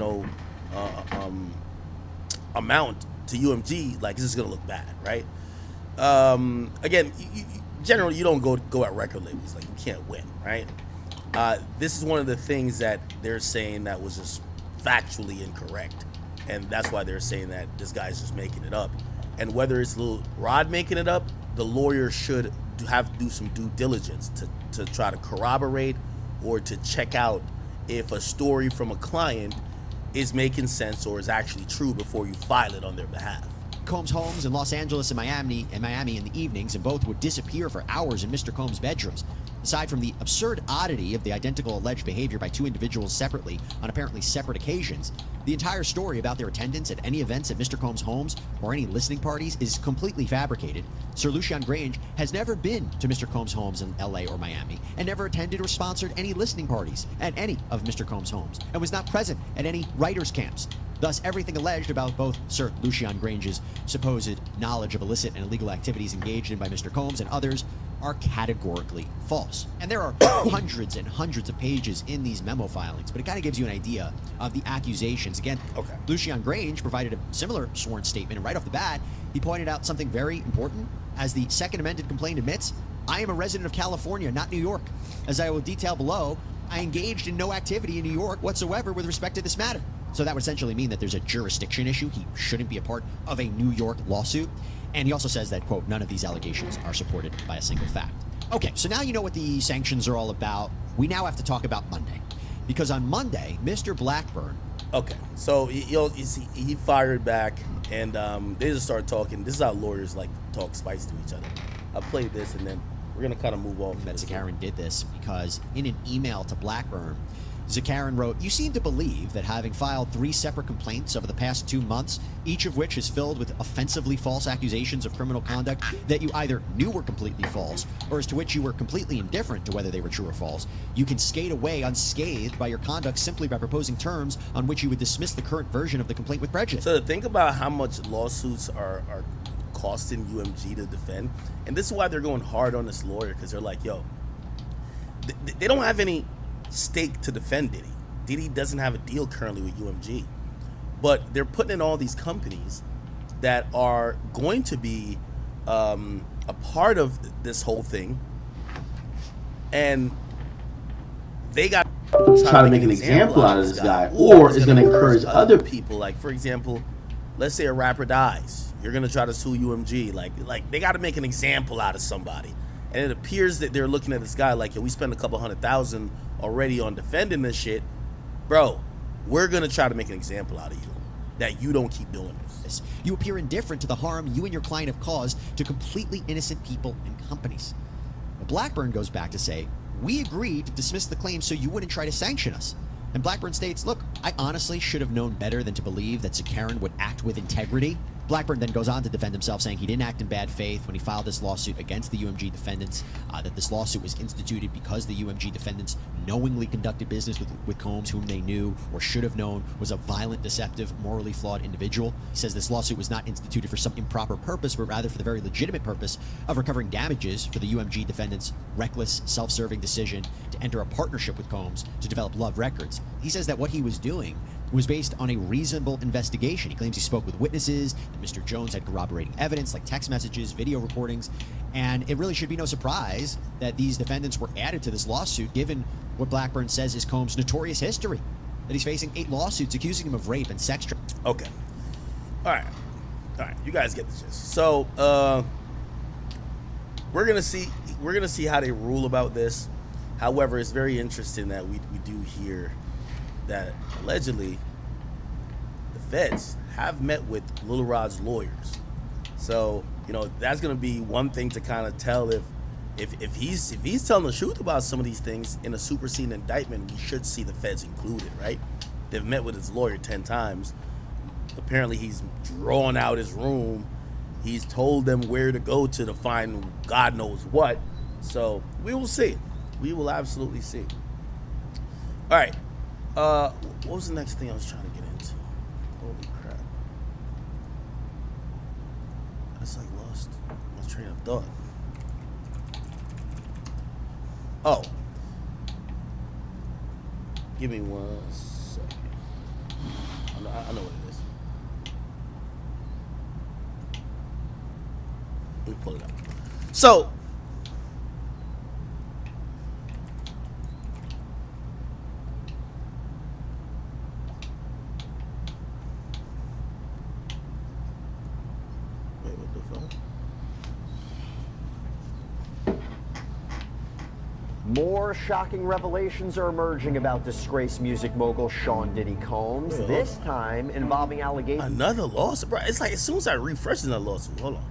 amount to UMG, like, this is going to look bad, right? Again, generally, you don't go at record labels. Like, you can't win, right? This is one of the things that they're saying that was just factually incorrect, and that's why they're saying that this guy's just making it up. And whether it's Lil Rod making it up, the lawyer should have to do some due diligence to try to corroborate or to check out if a story from a client is making sense or is actually true before you file it on their behalf. Combs' homes in Los Angeles and Miami in the evenings, and both would disappear for hours in Mr. Combs' bedrooms. Aside from the absurd oddity of the identical alleged behavior by two individuals separately on apparently separate occasions, the entire story about their attendance at any events at Mr. Combs' homes or any listening parties is completely fabricated. Sir Lucian Grange has never been to Mr. Combs' homes in LA or Miami, and never attended or sponsored any listening parties at any of Mr. Combs' homes, and was not present at any writers' camps. Thus, everything alleged about both Sir Lucian Grange's supposed knowledge of illicit and illegal activities engaged in by Mr. Combs and others are categorically false. And there are hundreds and hundreds of pages in these memo filings, but it kind of gives you an idea of the accusations. Again, Lucian Grange provided a similar sworn statement, and right off the bat, he pointed out something very important. As the second amended complaint admits, I am a resident of California, not New York. As I will detail below, I engaged in no activity in New York whatsoever with respect to this matter. So that would essentially mean that there's a jurisdiction issue. He shouldn't be a part of a New York lawsuit. And he also says that, quote, none of these allegations are supported by a single fact. Okay, so now you know what the sanctions are all about. We now have to talk about Monday. Because on Monday, Mr. Blackburn... Okay, so he fired back, and they just started talking. This is how lawyers like to talk spice to each other. I played this, and then we're going to kind of move on. That Zakarin did this because in an email to Blackburn, Zakarin wrote, "You seem to believe that having filed 3 separate complaints over the past 2 months, each of which is filled with offensively false accusations of criminal conduct that you either knew were completely false, or as to which you were completely indifferent to whether they were true or false, you can skate away unscathed by your conduct simply by proposing terms on which you would dismiss the current version of the complaint with prejudice." So think about how much lawsuits are costing UMG to defend, and this is why they're going hard on this lawyer, because they're like, yo, they don't have any stake to defend Diddy. Diddy doesn't have a deal currently with UMG, but they're putting in all these companies that are going to be a part of this whole thing, and they got try to make an example out of this guy, or is going to encourage other people. Like, for example, let's say a rapper dies, you're going to try to sue UMG. Like they got to make an example out of somebody. And it appears that they're looking at this guy like, yo, we spent a couple $100,000 already on defending this shit. Bro, we're going to try to make an example out of you, that you don't keep doing this. You appear indifferent to the harm you and your client have caused to completely innocent people and companies. But Blackburn goes back to say, we agreed to dismiss the claim so you wouldn't try to sanction us. And Blackburn states, look, I honestly should have known better than to believe that Zakarin would act with integrity. Blackburn then goes on to defend himself, saying he didn't act in bad faith when he filed this lawsuit against the UMG defendants, that this lawsuit was instituted because the UMG defendants knowingly conducted business with Combs, whom they knew or should have known was a violent, deceptive, morally flawed individual. He says this lawsuit was not instituted for some improper purpose, but rather for the very legitimate purpose of recovering damages for the UMG defendants' reckless, self-serving decision to enter a partnership with Combs to develop Love Records. He says that what he was doing was based on a reasonable investigation. He claims he spoke with witnesses, that Mr. Jones had corroborating evidence like text messages, video recordings, and it really should be no surprise that these defendants were added to this lawsuit given what Blackburn says is Combs' notorious history, that he's facing 8 lawsuits accusing him of rape and sex trafficking. Okay. All right, you guys get the gist. So, we're gonna see how they rule about this. However, it's very interesting that we do hear that allegedly the feds have met with Lil Rod's lawyers. So, that's going to be one thing to kind of tell if he's telling the truth about some of these things in a superseding indictment. We should see the feds included, right? They've met with his lawyer 10 times. Apparently he's drawn out his room. He's told them where to go to find God knows what. So we will see. We will absolutely see. All right. What was the next thing I was trying to get into? Holy crap. That's like lost my train of thought. Oh. Give me 1 second. I know what it is. Let me pull it up. So, wait, what the fuck? More shocking revelations are emerging about disgraced music mogul Sean Diddy Combs, this time involving allegations. Another lawsuit? Bro, it's like as soon as I refresh another lawsuit, hold on.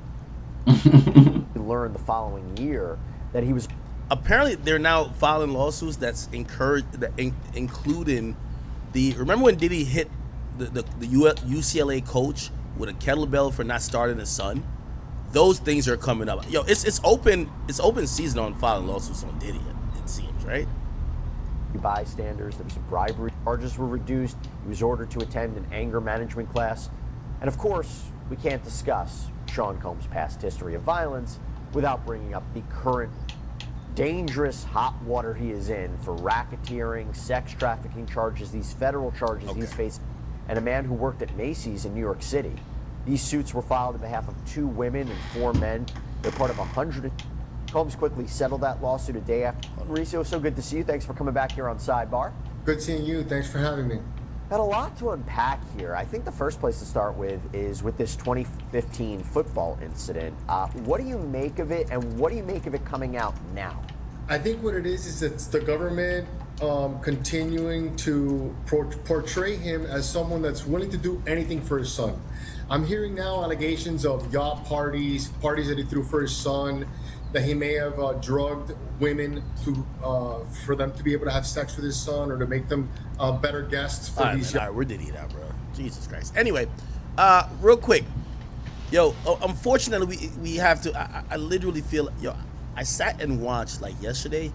We learned the following year that he was. Apparently, they're now filing lawsuits that's including the. Remember when Diddy hit the UCLA coach with a kettlebell for not starting his son? Those things are coming up. Yo, it's open season on filing lawsuits on Diddy. It seems, right? Bystanders. There was some bribery. Charges were reduced. He was ordered to attend an anger management class, and of course, we can't discuss Sean Combs' past history of violence without bringing up the current dangerous hot water he is in for racketeering, sex trafficking charges, these federal charges he's faced, and a man who worked at Macy's in New York City. These suits were filed on behalf of 2 women and 4 men. They're part of 100. Combs quickly settled that lawsuit a day after. Mauricio, so good to see you. Thanks for coming back here on Sidebar. Good seeing you. Thanks for having me. Got a lot to unpack here. I think the first place to start with is with this 2015 football incident. What do you make of it, and what do you make of it coming out now? I think what it is it's the government continuing to portray him as someone that's willing to do anything for his son. I'm hearing now allegations of yacht parties that he threw for his son, that he may have drugged women for them to be able to have sex with his son or to make them better guests for these. All right, where did he that, bro? Jesus Christ. Anyway, real quick, yo. Unfortunately, we have to. I literally feel, yo. I sat and watched like yesterday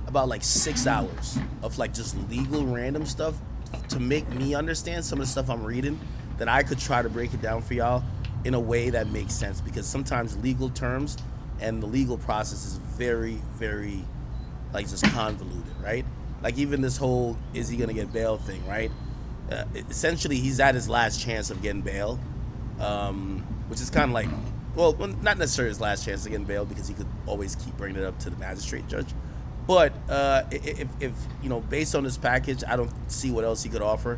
about like 6 hours of like just legal random stuff to make me understand some of the stuff I'm reading, that I could try to break it down for y'all in a way that makes sense, because sometimes legal terms and the legal process is very, very like just convoluted, right? Like even this whole is he gonna get bail thing, right? Essentially, he's at his last chance of getting bail, which is kind of like, well, not necessarily his last chance of getting bail, because he could always keep bringing it up to the magistrate judge. But if you know, based on this package, I don't see what else he could offer.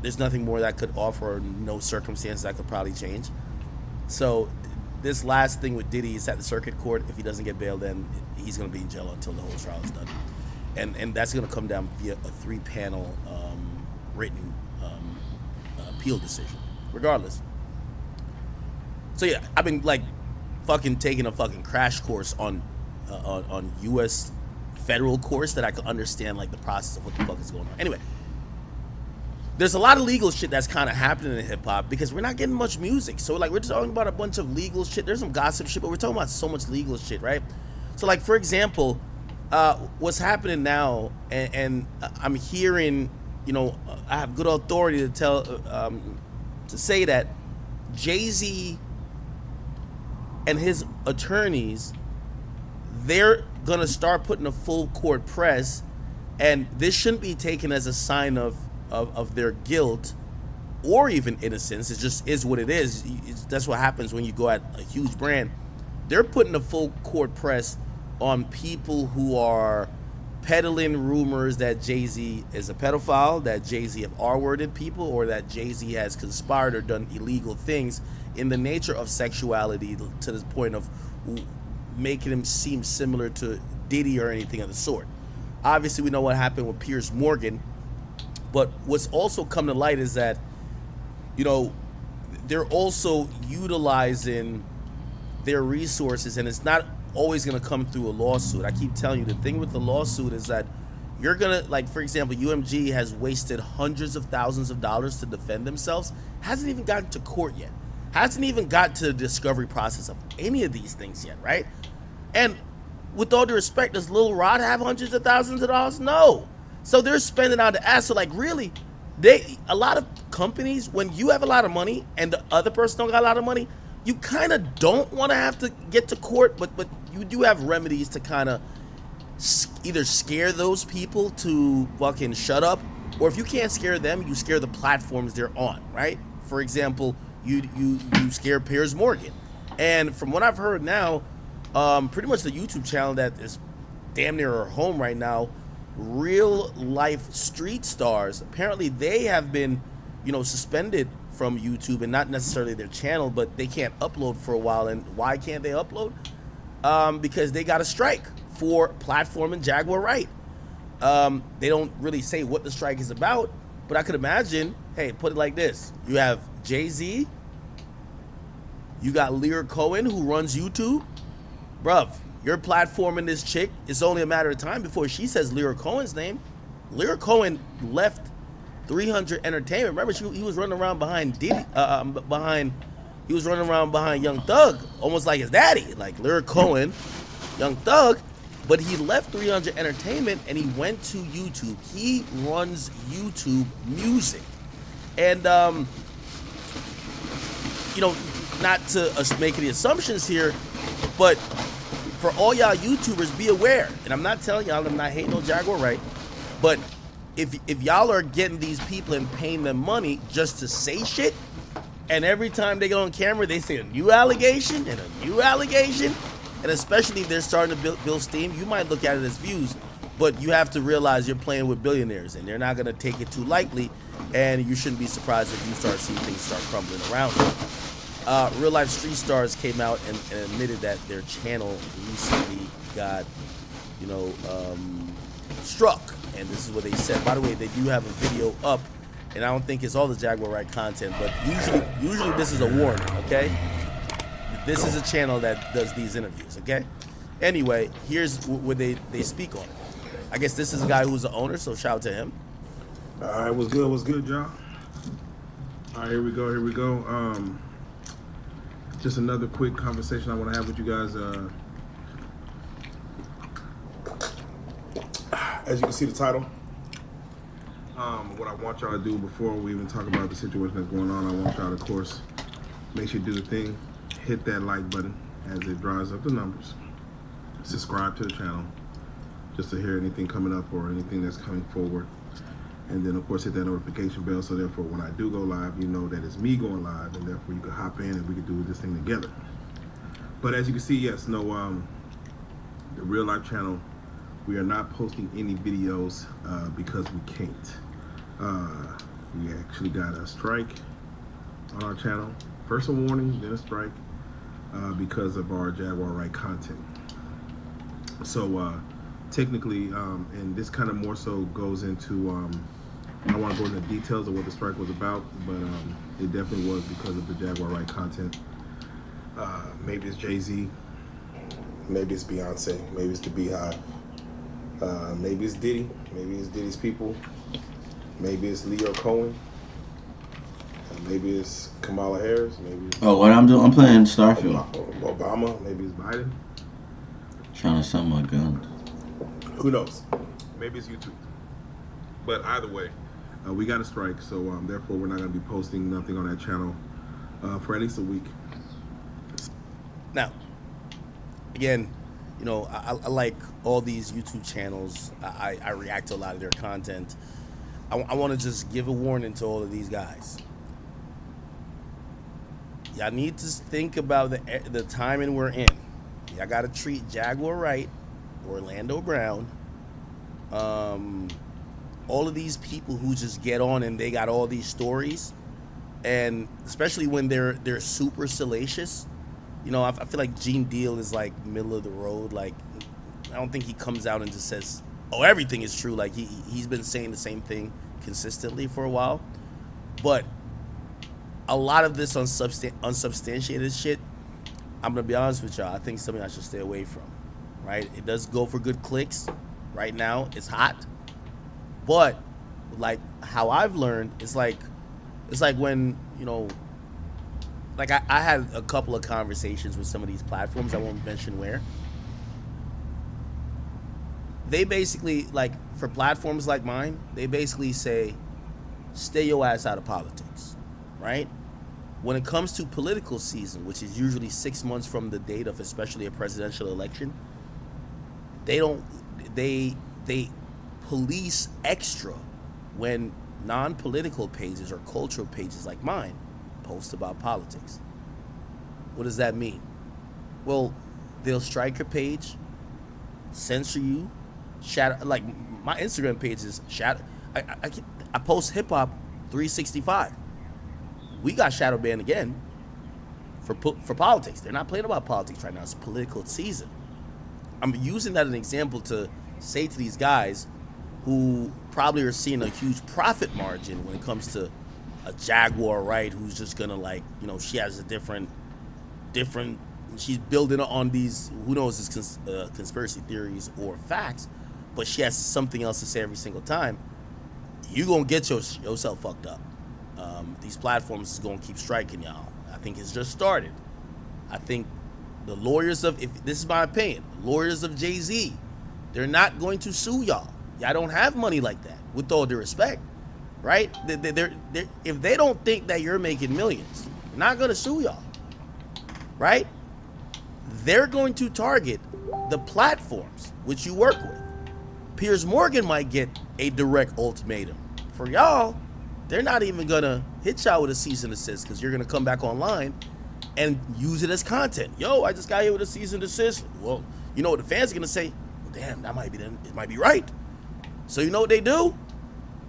There's nothing more that could offer, or no circumstance that could probably change. So this last thing with Diddy is at the circuit court. If he doesn't get bail, then he's going to be in jail until the whole trial is done. And that's going to come down via a 3-panel written appeal decision, regardless. So yeah, I've been like fucking taking a fucking crash course on U.S. federal courts that I could understand like the process of what the fuck is going on. Anyway, there's a lot of legal shit that's kind of happening in hip hop because we're not getting much music. So like we're just talking about a bunch of legal shit. There's some gossip shit, but we're talking about so much legal shit, right? So like for example, what's happening now, and I'm hearing, you know, I have good authority to tell to say that Jay-Z and his attorneys, they're gonna start putting a full court press, and this shouldn't be taken as a sign of their guilt or even innocence. It just is what it is. That's what happens when you go at a huge brand. They're putting a full court press on people who are peddling rumors that Jay-Z is a pedophile, that Jay-Z have R-worded people, or that Jay-Z has conspired or done illegal things in the nature of sexuality to the point of making him seem similar to Diddy or anything of the sort. Obviously, we know what happened with Piers Morgan, but what's also come to light is that, you know, they're also utilizing their resources, and it's not always going to come through a lawsuit. I keep telling you, the thing with the lawsuit is that you're going to, like, for example, UMG has wasted hundreds of thousands of dollars to defend themselves, hasn't even gotten to court yet, hasn't even got to the discovery process of any of these things yet, right? And with all due respect, does Lil Rod have hundreds of thousands of dollars? No. So they're spending out the ass. So like really, a lot of companies, when you have a lot of money and the other person don't got a lot of money, you kind of don't want to have to get to court, but you do have remedies to kind of either scare those people to fucking shut up, or if you can't scare them, you scare the platforms they're on, right? For example, you scare Piers Morgan. And from what I've heard now, pretty much the YouTube channel that is damn near her home right now, Real Life Street Stars, apparently they have been, suspended from YouTube, and not necessarily their channel, but they can't upload for a while. And why can't they upload? Because they got a strike for platform and Jaguar Wright. They don't really say what the strike is about, but I could imagine, hey, put it like this. You have Jay-Z, you got Lear Cohen, who runs YouTube. Bruv, you're platforming this chick. It's only a matter of time before she says Lear Cohen's name. Lear Cohen left 300 Entertainment. Remember, he was running around behind Diddy, he was running around behind Young Thug, almost like his daddy, like Lear Cohen, Young Thug. But he left 300 Entertainment and he went to YouTube. He runs YouTube Music. And, not to make any assumptions here, but for all y'all YouTubers, be aware. And I'm not telling y'all, I'm not hating on Jaguar Wright, but if y'all are getting these people and paying them money just to say shit, and every time they get on camera, they say a new allegation and a new allegation, and especially if they're starting to build steam, you might look at it as views, but you have to realize you're playing with billionaires, and they're not going to take it too lightly, and you shouldn't be surprised if you start seeing things start crumbling around you. Real Life Street Stars came out and admitted that their channel recently got, struck, and this is what they said. By the way, they do have a video up, and I don't think it's all the Jaguar Wright content, but usually this is a warning, okay? This is a channel that does these interviews, okay? Anyway, here's what they speak on it. I guess this is a guy who's the owner, so shout out to him. All right, what's good, y'all? All right, here we go. Just another quick conversation I want to have with you guys. As you can see the title, what I want y'all to do before we even talk about the situation that's going on, I want y'all to, of course, make sure you do the thing. Hit that like button as it drives up the numbers. Subscribe to the channel just to hear anything coming up or anything that's coming forward. And then, of course, hit that notification bell so therefore when I do go live, you know that it's me going live, and therefore you can hop in and we can do this thing together. But as you can see, yes, the Real Life channel, we are not posting any videos because we can't. We actually got a strike on our channel. First a warning, then a strike because of our Jaguar Wright content. So technically, and this kind of more so goes into, I don't want to go into the details of what the strike was about, but it definitely was because of the Jaguar Wright content. Maybe it's Jay-Z, maybe it's Beyonce, maybe it's the Beehive, maybe it's Diddy, maybe it's Diddy's people, maybe it's Leo Cohen, maybe it's Kamala Harris, maybe it's what I'm doing? I'm playing Starfield. Obama, maybe it's Biden. Trying to sell my guns. Who knows? Maybe it's YouTube. But either way, we got a strike, so therefore we're not going to be posting nothing on that channel for at least a week. Now, again, I like all these YouTube channels. I react to a lot of their content. I want to just give a warning to all of these guys. Y'all need to think about the timing we're in. Y'all got to treat Jaguar Wright, Orlando Brown, all of these people who just get on and they got all these stories, and especially when they're super salacious. I feel like Gene Deal is like middle of the road. Like, I don't think he comes out and just says, "Oh, everything is true." Like he's been saying the same thing consistently for a while, but a lot of this unsubstantiated shit, I'm gonna be honest with y'all, I think something I should stay away from. Right? It does go for good clicks. Right now, it's hot, but like how I've learned, it's like when like I had a couple of conversations with some of these platforms. I won't mention where. they basically, like, for platforms like mine, they basically say, stay your ass out of politics, right? When it comes to political season, which is usually 6 months from the date of especially a presidential election, they police extra when non-political pages or cultural pages like mine post about politics. What does that mean? Well, they'll strike your page, censor you, shadow. Like my Instagram page is shadow. I post hip hop 365. We got shadow banned again for politics. They're not playing about politics right now. It's political season. I'm using that as an example to say to these guys who probably are seeing a huge profit margin when it comes to a Jaguar, right? Who's just gonna, like, you know, she has a different. She's building on these, who knows, this conspiracy theories or facts, but she has something else to say every single time. You gonna get yourself fucked up. These platforms is gonna keep striking y'all. I think it's just started. I think the lawyers of, if this is my opinion, the lawyers of Jay-Z, they're not going to sue y'all. Y'all don't have money like that, with all due respect, right? They're, if they don't think that you're making millions, they're not gonna sue y'all, right? They're going to target the platforms which you work with. Piers Morgan might get a direct ultimatum. For y'all, they're not even gonna hit y'all with a cease and desist because you're gonna come back online and use it as content. Yo, I just got here with a cease and desist. Well, you know what the fans are gonna say? Well, damn, that might be them. It might be right. So you know what they do?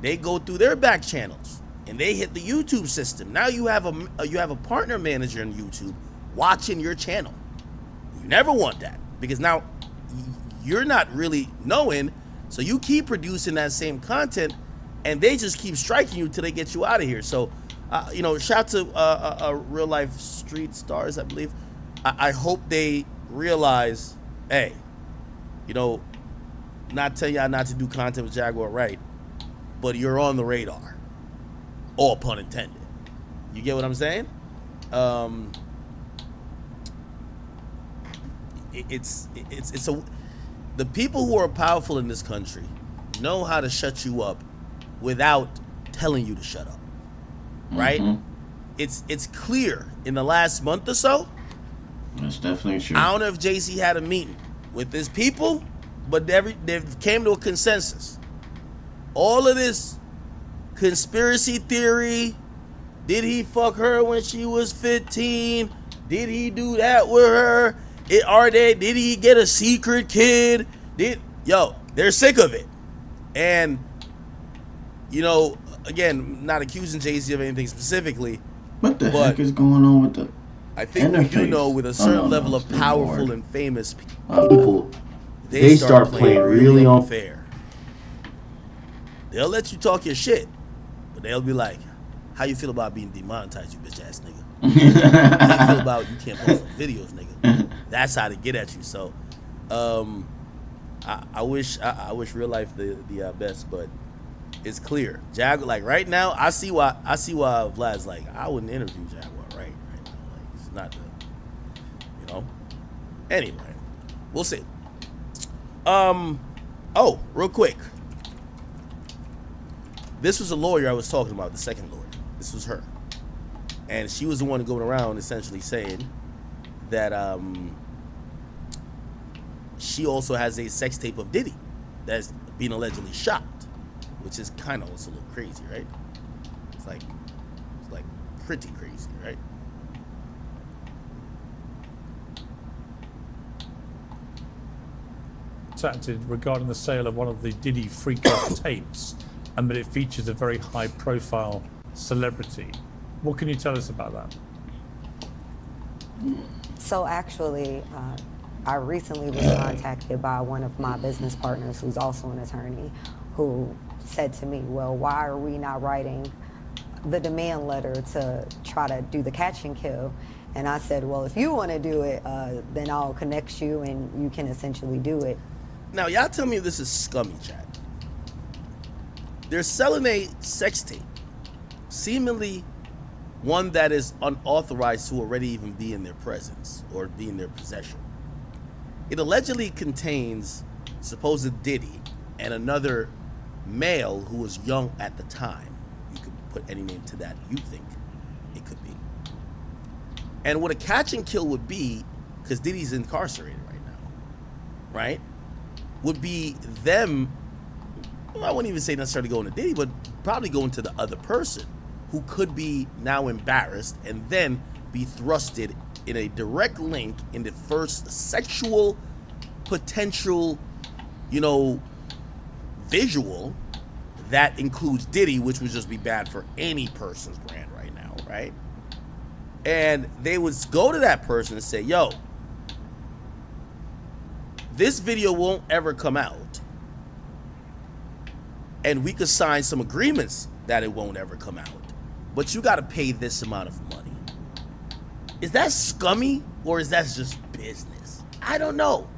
They go through their back channels and they hit the YouTube system. Now you have a partner manager in YouTube watching your channel. You never want that because now you're not really knowing, so you keep producing that same content and they just keep striking you till they get you out of here. So, you know, shout to real life street stars, I believe. I hope they realize, hey, you know, not telling y'all not to do content with Jaguar, right? But you're on the radar. All pun intended. You get what I'm saying? The people who are powerful in this country know how to shut you up without telling you to shut up, right? Mm-hmm. It's clear in the last month or so. That's definitely true. I don't know if Jay-Z had a meeting with his people, but they came to a consensus. All of this conspiracy theory, did he fuck her when she was 15? Did he do that with her? Did he get a secret kid? They're sick of it. And, you know, again, not accusing Jay-Z of anything specifically. What the heck is going on with the I think interface? We do know with a certain level of powerful and famous people, they start playing really unfair. They'll let you talk your shit, but they'll be like, how you feel about being demonetized, you bitch ass nigga? How you feel about you can't post videos, nigga? That's how to get at you. So, I wish real life the best, but it's clear. Jaguar, like right now, I see why Vlad's like, I wouldn't interview Jaguar right now. Like, it's not the, you know. Anyway, we'll see. Oh, real quick. This was a lawyer I was talking about, the second lawyer. This was her. And she was the one going around essentially saying that she also has a sex tape of Diddy that's being allegedly shot, which is kind of also a little crazy, right? It's like pretty crazy, right? Regarding the sale of one of the Diddy freak-off tapes, and that it features a very high-profile celebrity. What can you tell us about that? So actually, I recently was contacted by one of my business partners who's also an attorney, who said to me, well, why are we not writing the demand letter to try to do the catch and kill? And I said, well, if you want to do it, then I'll connect you and you can essentially do it. Now, y'all tell me if this is scummy, chat. They're selling a sex tape, seemingly one that is unauthorized to already even be in their presence or be in their possession. It allegedly contains supposed Diddy, and another male who was young at the time. You could put any name to that you think it could be. And what a catch and kill would be, because Diddy's incarcerated right now, right? Would be them, well, I wouldn't even say necessarily going to Diddy, but probably going to the other person who could be now embarrassed and then be thrusted in a direct link in the first sexual potential, visual that includes Diddy, which would just be bad for any person's brand right now, right? And they would go to that person and say, yo, this video won't ever come out, and we could sign some agreements that it won't ever come out, but you got to pay this amount of money. Is that scummy, or is that just business? I don't know.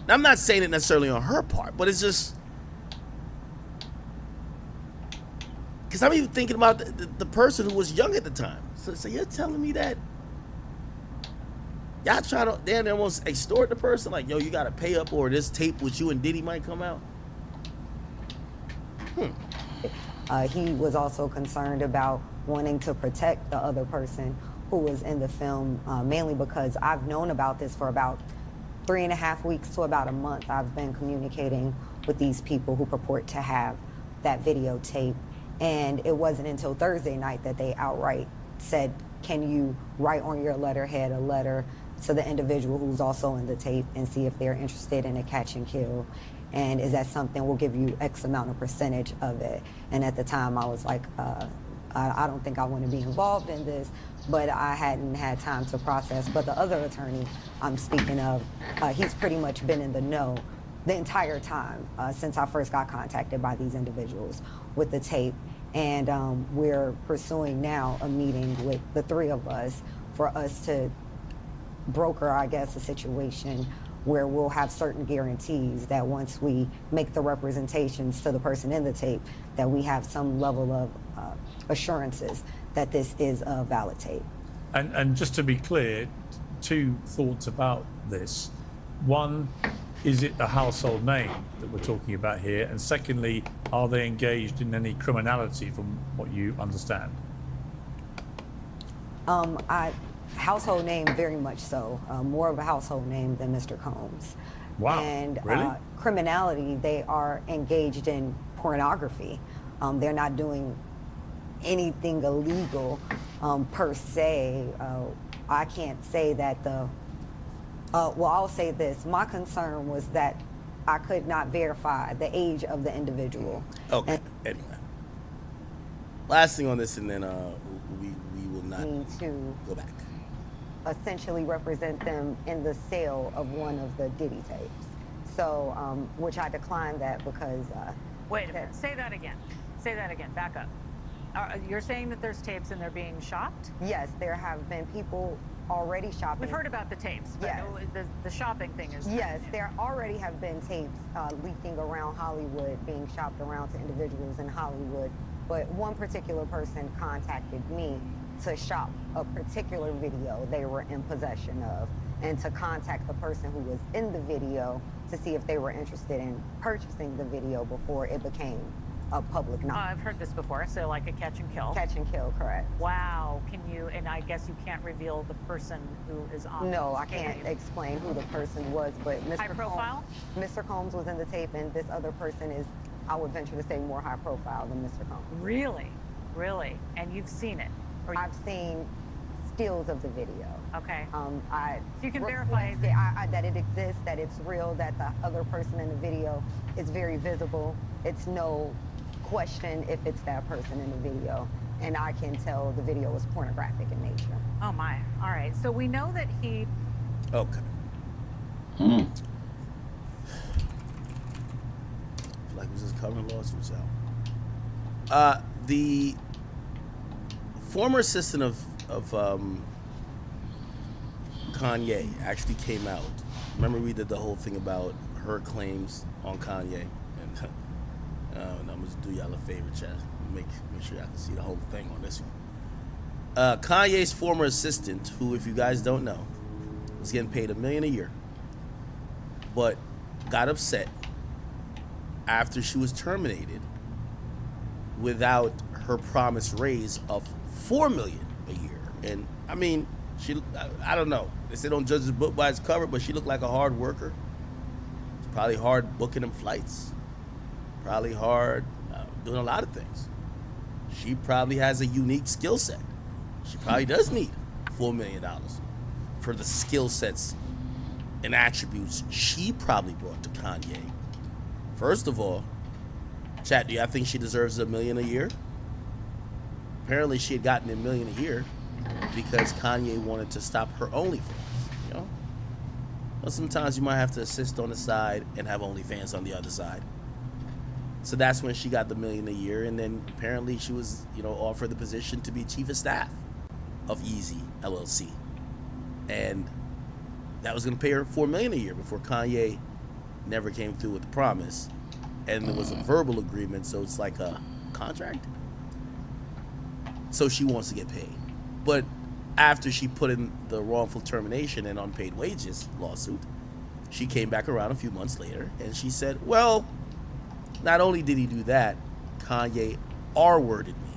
I'm not saying it necessarily on her part, but it's just, because I'm even thinking about the person who was young at the time. So you're telling me that y'all try to damn almost extort the person, like, yo, you got to pay up, or this tape with you and Diddy might come out? He was also concerned about wanting to protect the other person who was in the film, mainly because I've known about this for about 3.5 weeks to about a month. I've been communicating with these people who purport to have that videotape, and it wasn't until Thursday night that they outright said, can you write on your letterhead a letter to the individual who's also in the tape and see if they're interested in a catch and kill, and is that something, we'll give you X amount of percentage of it. And at the time I was like, I don't think I want to be involved in this, but I hadn't had time to process. But the other attorney I'm speaking of, he's pretty much been in the know the entire time since I first got contacted by these individuals with the tape. And we're pursuing now a meeting with the three of us for us to broker, I guess, a situation where we'll have certain guarantees that once we make the representations to the person in the tape, that we have some level of assurances that this is a valid tape. And just to be clear, two thoughts about this. One, is it a household name that we're talking about here? And secondly, are they engaged in any criminality from what you understand? Household name, very much so. More of a household name than Mr. Combs. Wow, and really? Criminality, they are engaged in pornography. They're not doing anything illegal per se. I can't say that well, I'll say this. My concern was that I could not verify the age of the individual. Okay, anyway. Last thing on this, and then we will not need to go back. Essentially represent them in the sale of one of the Diddy tapes. So, which I declined that because... Wait a minute, say that again. Say that again, back up. You're saying that there's tapes and they're being shopped? Yes, there have been people already shopping. We've heard about the tapes, but yes. The shopping thing is... Yes, there already have been tapes leaking around Hollywood, being shopped around to individuals in Hollywood. But one particular person contacted me to shop a particular video they were in possession of, and to contact the person who was in the video to see if they were interested in purchasing the video before it became a public knowledge. I've heard this before, so like a catch and kill. Catch and kill, correct. Wow, can you, and I guess you can't reveal the person who is on No, I can't explain who the person was, but High profile? Mr. Combs was in the tape, and this other person is, I would venture to say, more high profile than Mr. Combs. Really? Really? And you've seen it? Or I've seen stills of the video. Okay. So you can verify that it exists, that it's real, that the other person in the video is very visible. It's no question if it's that person in the video. And I can tell the video was pornographic in nature. Oh my. All right. So we know that he... Okay. I feel like we're just covering lawsuits out. The former assistant of Kanye actually came out. Remember we did the whole thing about her claims on Kanye, and I'm gonna do y'all a favor, chat. Make sure y'all can see the whole thing on this one. Kanye's former assistant, who, if you guys don't know, was getting paid $1 million a year, but got upset after she was terminated without her promised raise of $4 million a year. And I mean, I don't know. They say don't judge the book by its cover, but she looked like a hard worker. It's probably hard booking them flights. Probably hard doing a lot of things. She probably has a unique skill set. She probably does need $4 million for the skill sets and attributes she probably brought to Kanye. First of all, chat, do y'all think she deserves $1 million a year? Apparently she had gotten $1 million a year because Kanye wanted to stop her OnlyFans, you know? Well, sometimes you might have to assist on the side and have OnlyFans on the other side. So that's when she got the $1 million a year, and then apparently she was, you know, offered the position to be chief of staff of Yeezy LLC. And that was gonna pay her $4 million a year before Kanye never came through with the promise. And there was a verbal agreement, so it's like a contract. So she wants to get paid. But after she put in the wrongful termination and unpaid wages lawsuit, she came back around a few months later and she said, well, not only did he do that, Kanye R-worded me.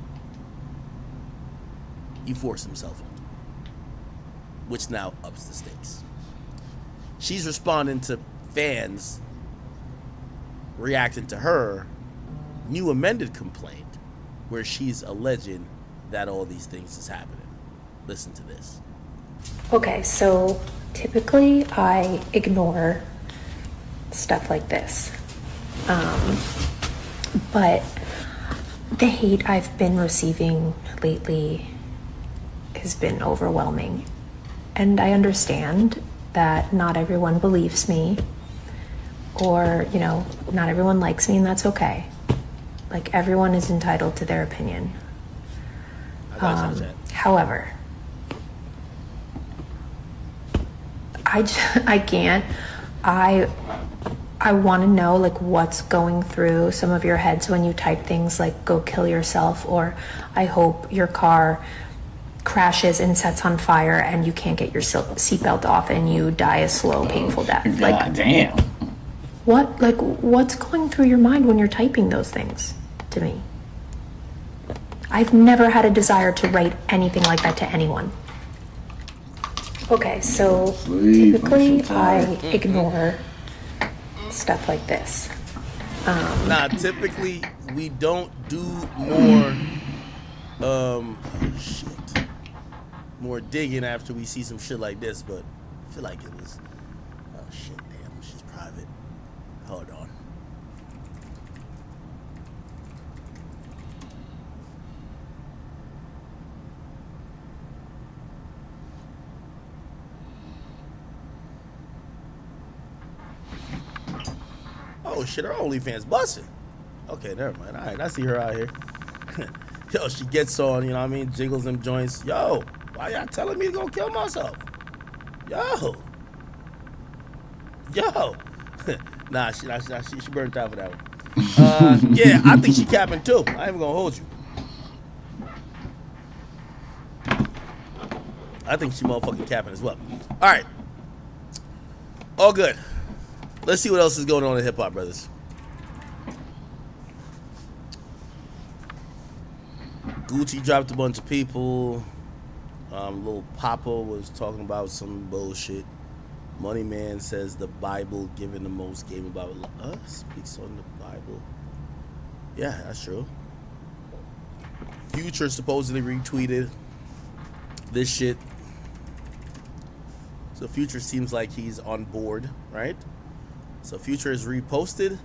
He forced himself on me, which now ups the stakes. She's responding to fans reacting to her new amended complaint where she's alleging that all these things is happening. Listen to this. Okay, so typically I ignore stuff like this. But the hate I've been receiving lately has been overwhelming. And I understand that not everyone believes me, or, you know, not everyone likes me, and that's okay. Like, everyone is entitled to their opinion. However, I can't. I want to know, like, what's going through some of your heads when you type things like "go kill yourself" or "I hope your car crashes and sets on fire and you can't get your seatbelt off and you die a slow, painful death." Like, God damn. What's going through your mind when you're typing those things to me? I've never had a desire to write anything like that to anyone. Okay, so typically I ignore stuff like this. Nah, typically we don't do more more digging after we see some shit like this, but I feel like it was, oh shit, damn, she's private. Hold on. Oh shit, her OnlyFans busting. Okay, never mind. All right, I see her out here. Yo, she gets on, you know what I mean? Jiggles them joints. Yo, why y'all telling me to go kill myself? Yo. Nah, she burnt out for that one. Yeah, I think she capping too. I ain't even gonna hold you. I think she motherfucking capping as well. All right. All good. Let's see what else is going on in Hip Hop Brothers. Gucci dropped a bunch of people. Lil Papa was talking about some bullshit. Money Man says the Bible giving the most game about us. Speaks on the Bible. Yeah, that's true. Future supposedly retweeted this shit. So Future seems like he's on board, right? So Future has reposted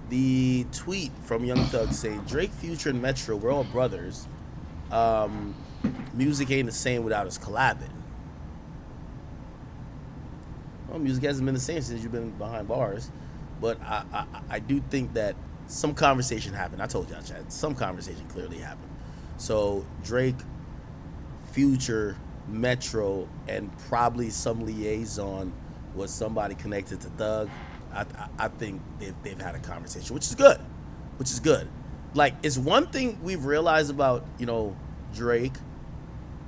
the tweet from Young Thug saying, Drake, Future, and Metro, we're all brothers. Music ain't the same without us collabing. Well, music hasn't been the same since you've been behind bars. But I do think that some conversation happened. I told y'all, Chad, some conversation clearly happened. So Drake, Future, Metro, and probably some liaison with somebody connected to Thug. I think they've had a conversation, which is good. Like, it's one thing we've realized about, you know, Drake.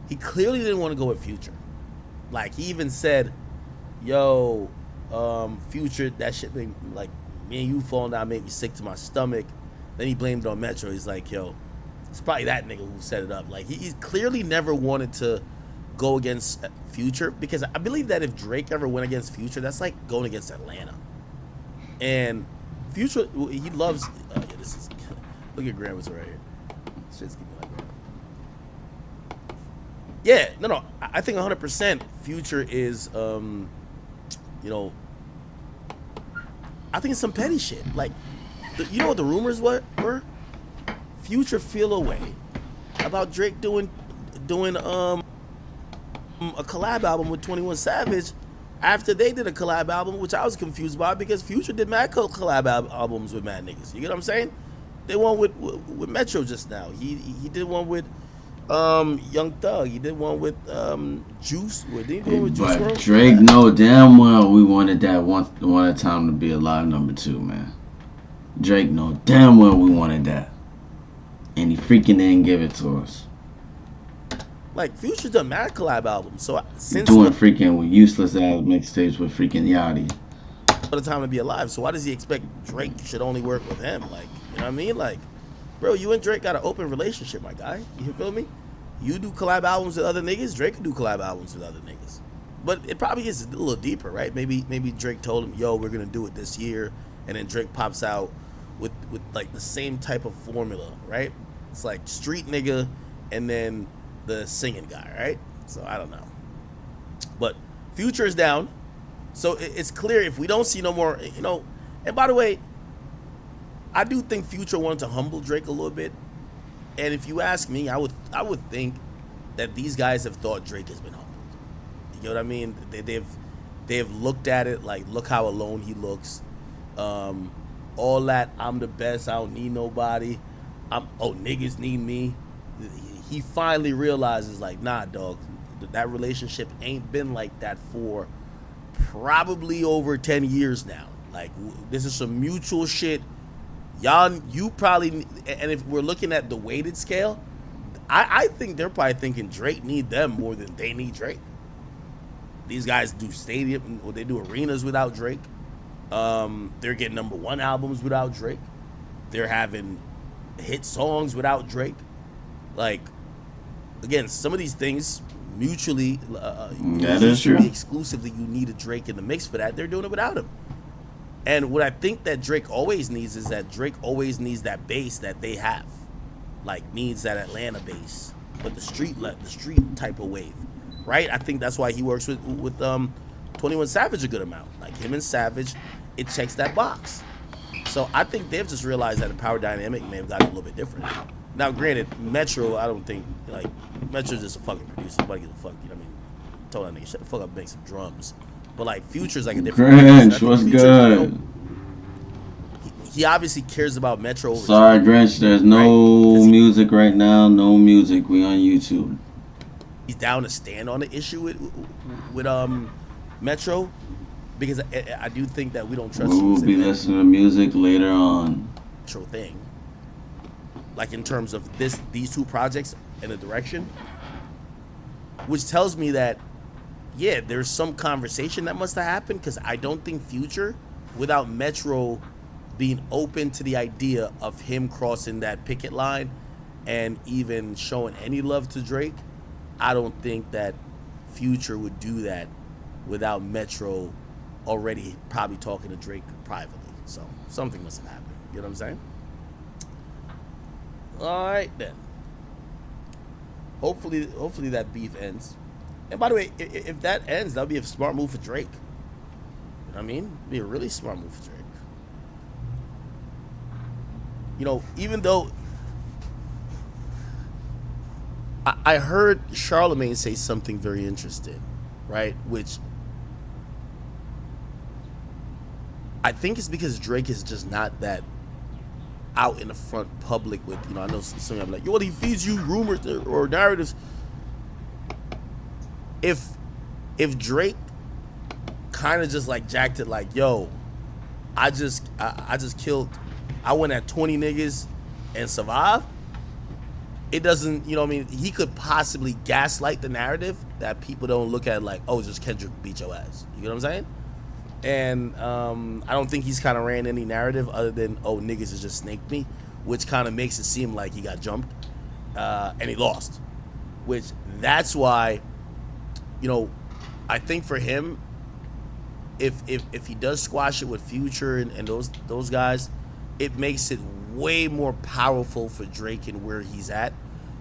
He clearly didn't want to go with Future. Like, he even said, yo, Future, that shit me and you falling down made me sick to my stomach. Then he blamed it on Metro. He's like, yo, it's probably that nigga who set it up. Like, he clearly never wanted to go against Future, because I believe that if Drake ever went against Future, that's like going against Atlanta. And Future, he loves. Yeah, this is look at Grandma's right here. Shit's keeping like that. Yeah, no. I think 100% Future is, you know, I think it's some petty shit. Like, you know what the rumors were? Future feel away about Drake doing a collab album with 21 Savage after they did a collab album, which I was confused by because Future did mad collab albums with mad niggas. You get what I'm saying? They one with Metro just now. He did one with Young Thug. He did one with Juice. Did he do one with Juice But Drake know damn well we wanted that one time to be alive #2, man. Drake know damn well we wanted that, and he freaking didn't give it to us. Like, Future done mad collab albums, so since Doing freaking with useless ass mixtapes with freaking Yachty. for the time to be alive, so why does he expect Drake should only work with him? Like, you know what I mean? Like, bro, you and Drake got an open relationship, my guy. You feel me? You do collab albums with other niggas, Drake can do collab albums with other niggas. But it probably is a little deeper, right? Maybe Drake told him, yo, we're gonna do it this year, and then Drake pops out with like the same type of formula, right? It's like street nigga and then the singing guy, right? So I don't know. But Future is down. So it's clear if we don't see no more, you know, and by the way, I do think Future wanted to humble Drake a little bit. And if you ask me, I would think that these guys have thought Drake has been humbled. You know what I mean? They've looked at it like, look how alone he looks. All that I'm the best, I don't need nobody. Niggas need me. He finally realizes, like, nah, dog, that relationship ain't been like that for probably over 10 years now. Like, this is some mutual shit. You probably, and if we're looking at the weighted scale, I think they're probably thinking Drake need them more than they need Drake. These guys do stadium, or they do arenas without Drake. They're getting #1 albums without Drake. They're having hit songs without Drake. Like, again, some of these things mutually, that is true. exclusively, you need a Drake in the mix for that. They're doing it without him. And what I think that Drake always needs is that Drake always needs that bass that they have, like needs that Atlanta bass, but the street type of wave, right? I think that's why he works with 21 Savage a good amount. Like, him and Savage, it checks that box. So I think they've just realized that the power dynamic may have gotten a little bit different. Now, granted, Metro, I don't think, like, Metro's just a fucking producer. Nobody gives a fuck, you know what I mean? I told that nigga, shut the fuck up and make some drums. But, like, Future's like a different Grinch, what's good? He obviously cares about Metro. Sorry, Grinch, there's no music right now. No music. We on YouTube. He's down to stand on the issue with Metro, because I do think that we don't trust. We will be listening to music later on. Metro thing, like in terms of these two projects and the direction, which tells me that, yeah, there's some conversation that must have happened, because I don't think Future, without Metro being open to the idea of him crossing that picket line and even showing any love to Drake, I don't think that Future would do that without Metro already probably talking to Drake privately. So something must have happened. You know what I'm saying? All right, then. Hopefully that beef ends. And by the way, if that ends, that'll be a smart move for Drake. You know what I mean? It'd be a really smart move for Drake. You know, even though I heard Charlemagne say something very interesting, right? Which I think is because Drake is just not that out in the front public with, you know, I know some of them like, yo, he feeds you rumors or narratives. If Drake kind of just like jacked it like, yo, I just killed, I went at 20 niggas and survived, it doesn't, you know what I mean, he could possibly gaslight the narrative that people don't look at like, oh, just Kendrick beat your ass. You know what I'm saying? And I don't think he's kind of ran any narrative other than, oh, niggas has just snaked me, which kind of makes it seem like he got jumped and he lost. Which that's why, you know, I think for him, if he does squash it with Future and those guys, it makes it way more powerful for Drake and where he's at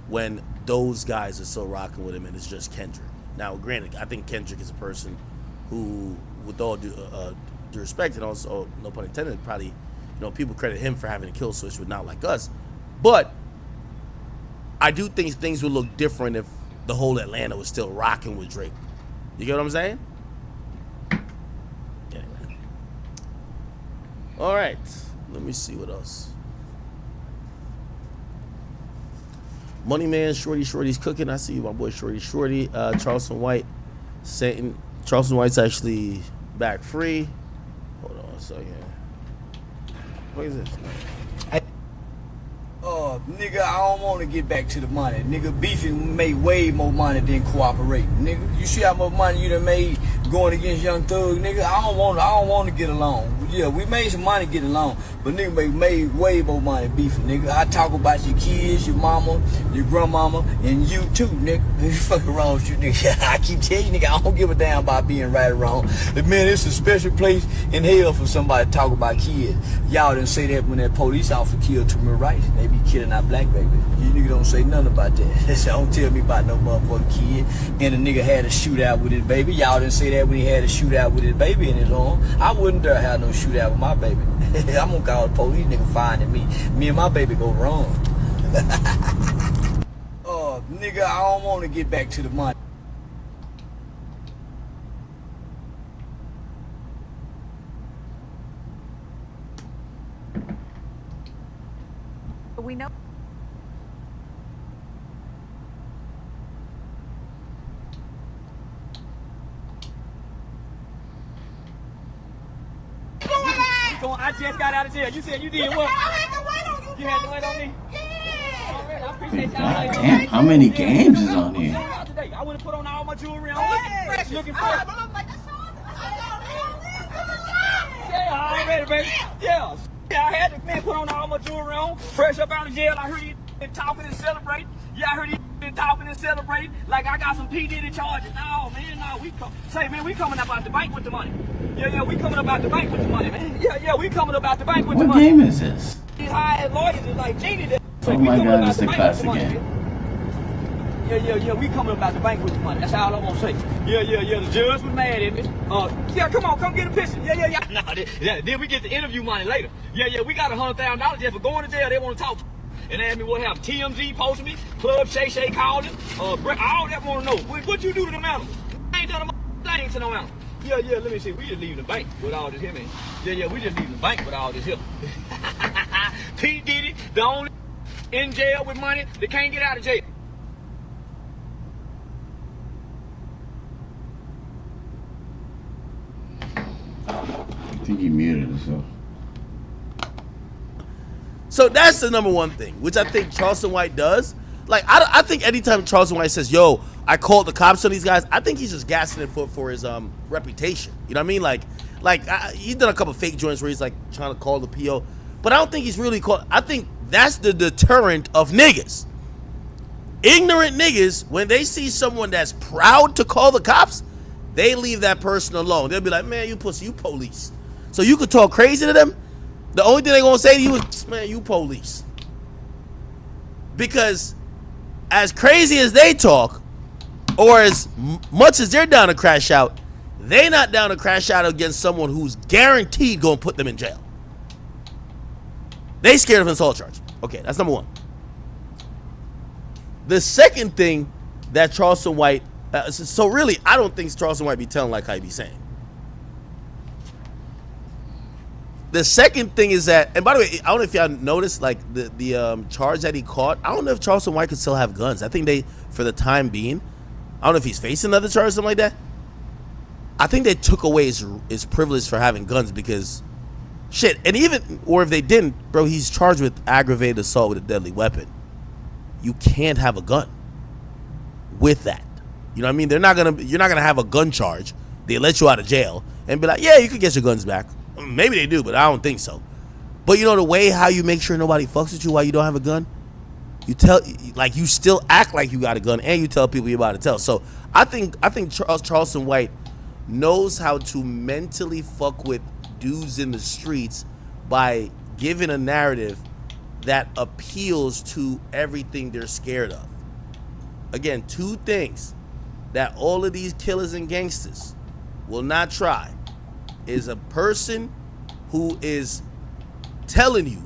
when those guys are still rocking with him and it's just Kendrick. Now, granted, I think Kendrick is a person who, with all due respect and also no pun intended, probably, you know, people credit him for having a kill switch with Not Like Us. But I do think things would look different if the whole Atlanta was still rocking with Drake. You get what I'm saying? Anyway. All right. Let me see what else. Money Man, Shorty's cooking. I see you, my boy Shorty. Charleston White saying Charleston White's actually back free. Hold on a second. What is this? Nigga, I don't want to get back to the money. Nigga, beefing made way more money than cooperating. Nigga, you see how much money you done made going against Young Thug, nigga? I don't want to get along. Yeah, we made some money getting along, but nigga made way more money beefing, nigga. I talk about your kids, your mama, your grandmama, and you too, nigga. You fucking wrong with you, nigga. I keep telling you, nigga, I don't give a damn about being right or wrong. But man, it's a special place in hell for somebody to talk about kids. Y'all didn't say that when that police officer killed Tamir Rice. They be killing our black baby. You nigga don't say nothing about that. So don't tell me about no motherfucking kid. And the nigga had a shootout with his baby. Y'all didn't say that when he had a shootout with his baby in his arm. I wouldn't dare have no shootout with my baby. I'm gonna call the police, nigga finding me. Me and my baby go wrong. Nigga, I don't want to get back to the money. We know. I just got out of jail. You said you did what? I had to wait on you. You had to wait on me? Yeah. I appreciate y'all. Damn, how many games is on here? I would have put on all my jewelry. I'm looking fresh, looking fresh. Yeah, already, baby. Yeah. I had to put on all my jewelry on, fresh up out of jail. I heard you been talking and celebrating. Yeah, I heard you been talking and celebrating like I got some P. Diddy charges. No, man, no. We coming up out the bank with the money. Yeah, we coming up out the bank with the money, man. Yeah, we coming up out the bank with the money. What game is this? These high-ass lawyers is like Genie. Oh my God, it's a classic game. Yeah, we coming up out the bank with the money. That's all I'm gonna say. Yeah, the judge was mad at me. Yeah, come get a picture. Yeah. Nah, then we get the interview money later. Yeah, we got $100,000 just for going to jail. They want to talk to me. And ask me what happened. TMZ posted me. Club Shay calling. All that want to know. What you do to the animals? I ain't done a thing to no animal. Yeah, let me see. We just leaving the bank with all this here, man. Yeah, we just leaving the bank with all this here. P. Diddy, the only in jail with money that can't get out of jail. I think he muted himself. So that's the number one thing, which I think Charleston White does. Like, I think anytime Charleston White says, yo, I called the cops on these guys, I think he's just gassing it for his reputation. You know what I mean? Like he's done a couple fake joints where he's like trying to call the PO, but I don't think he's really called. I think that's the deterrent of niggas. Ignorant niggas, when they see someone that's proud to call the cops, they leave that person alone. They'll be like, man, you pussy, you police. So you could talk crazy to them. The only thing they're gonna say to you is, man, you police. Because as crazy as they talk, or as much as they're down to crash out, they not down to crash out against someone who's guaranteed gonna put them in jail. They scared of an assault charge. Okay, that's number one. The second thing that Charleston White, so really, I don't think Charleston White be telling like how he be saying. The second thing is that, and by the way, I don't know if y'all noticed, like the charge that he caught. I don't know if Charleston White could still have guns. I think they, for the time being, I don't know if he's facing another charge or something like that. I think they took away his privilege for having guns because, shit, and even, or if they didn't, bro, he's charged with aggravated assault with a deadly weapon. You can't have a gun with that. You know what I mean? You're not gonna have a gun charge. They let you out of jail, and be like, yeah, you can get your guns back. Maybe they do, but I don't think so. But you know the way how you make sure nobody fucks with you while you don't have a gun? You still act like you got a gun, and you tell people you're about to tell. So I think Charleston White knows how to mentally fuck with dudes in the streets by giving a narrative that appeals to everything they're scared of. Again, two things that all of these killers and gangsters will not try is a person who is telling you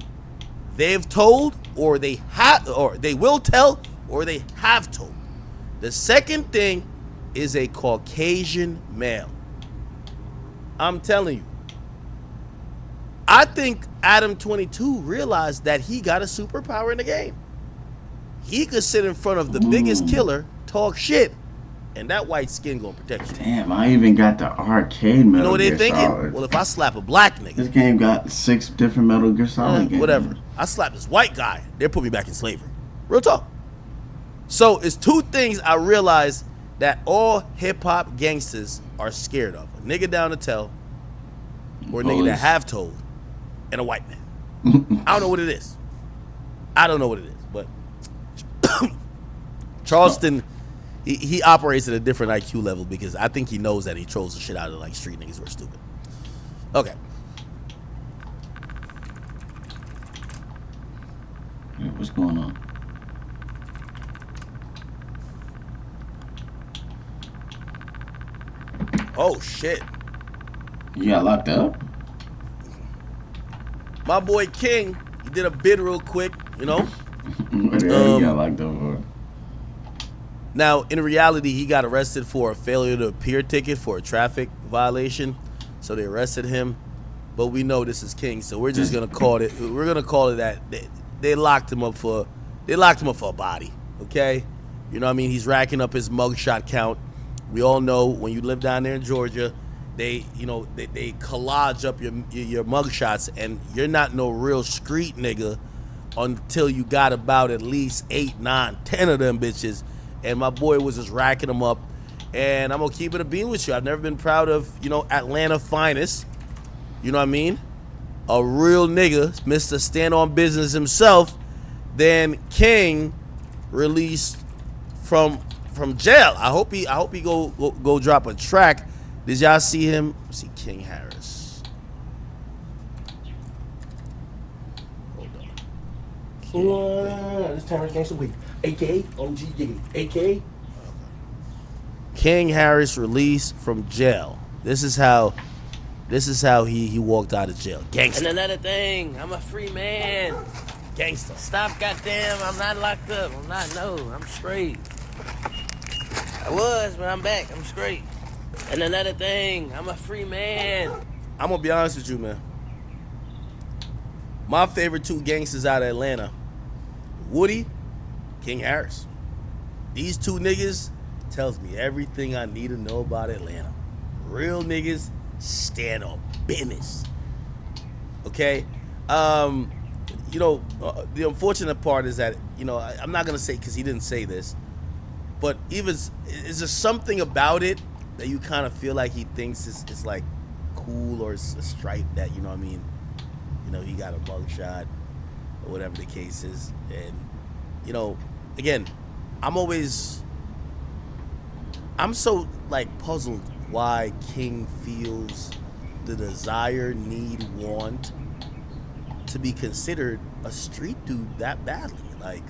they've told, or they have, or they will tell, or they have told. The second thing is a Caucasian male. I'm telling you. I think Adam 22 realized that he got a superpower in the game. He could sit in front of the biggest killer, talk shit, and that white skin gonna protect you. Damn, I even got the arcade Metal You know what they Gear thinking? Solid. Well, if I slap a black nigga, This game got 6 different Metal Gear Solid games. whatever. I slap this white guy, they'll put me back in slavery. Real talk. So it's two things I realized that all hip hop gangsters are scared of: a nigga down to tell, or a nigga that have told, and a white man. I don't know what it is. I don't know what it is, but Charleston, he operates at a different IQ level because I think he knows that he trolls the shit out of like street niggas who are stupid. Okay. Yeah, what's going on? Oh shit. You got locked up? My boy King, he did a bid real quick, you know. What the hell you got locked up for? Now, in reality, he got arrested for a failure to appear ticket for a traffic violation. So they arrested him. But we know this is King, so we're just gonna call it. We're gonna call it that they locked him up for a body. Okay, you know what I mean? He's racking up his mugshot count. We all know when you live down there in Georgia, they collage up your mugshots, and you're not no real street nigga until you got about at least 8, 9, 10 of them bitches. And my boy was just racking them up. And I'm gonna keep it a bean with you. I've never been proud of, Atlanta finest. You know what I mean? A real nigga, Mr. Stand on Business himself. Then King released from jail. I hope he go drop a track. Did y'all see him? Let's see King Harris. This Terrence Gangsta Week. AK, OG Diggy. AK. King Harris released from jail. This is how he walked out of jail. Gangster. And another thing, I'm a free man. Gangster. Stop, goddamn, I'm not locked up. I'm straight. I was, but I'm back. I'm straight. And another thing, I'm a free man. I'm gonna be honest with you, man. My favorite two gangsters out of Atlanta, Woody, King Harris. These two niggas tells me everything I need to know about Atlanta. Real niggas stand on business. Okay? The unfortunate part is that, I'm not gonna say, because he didn't say this, but is there something about it that you kind of feel like he thinks it's like cool, or it's a stripe that, you know what I mean? He got a mugshot or whatever the case is. And, again, I'm so puzzled why King feels the desire, need, want to be considered a street dude that badly. Like,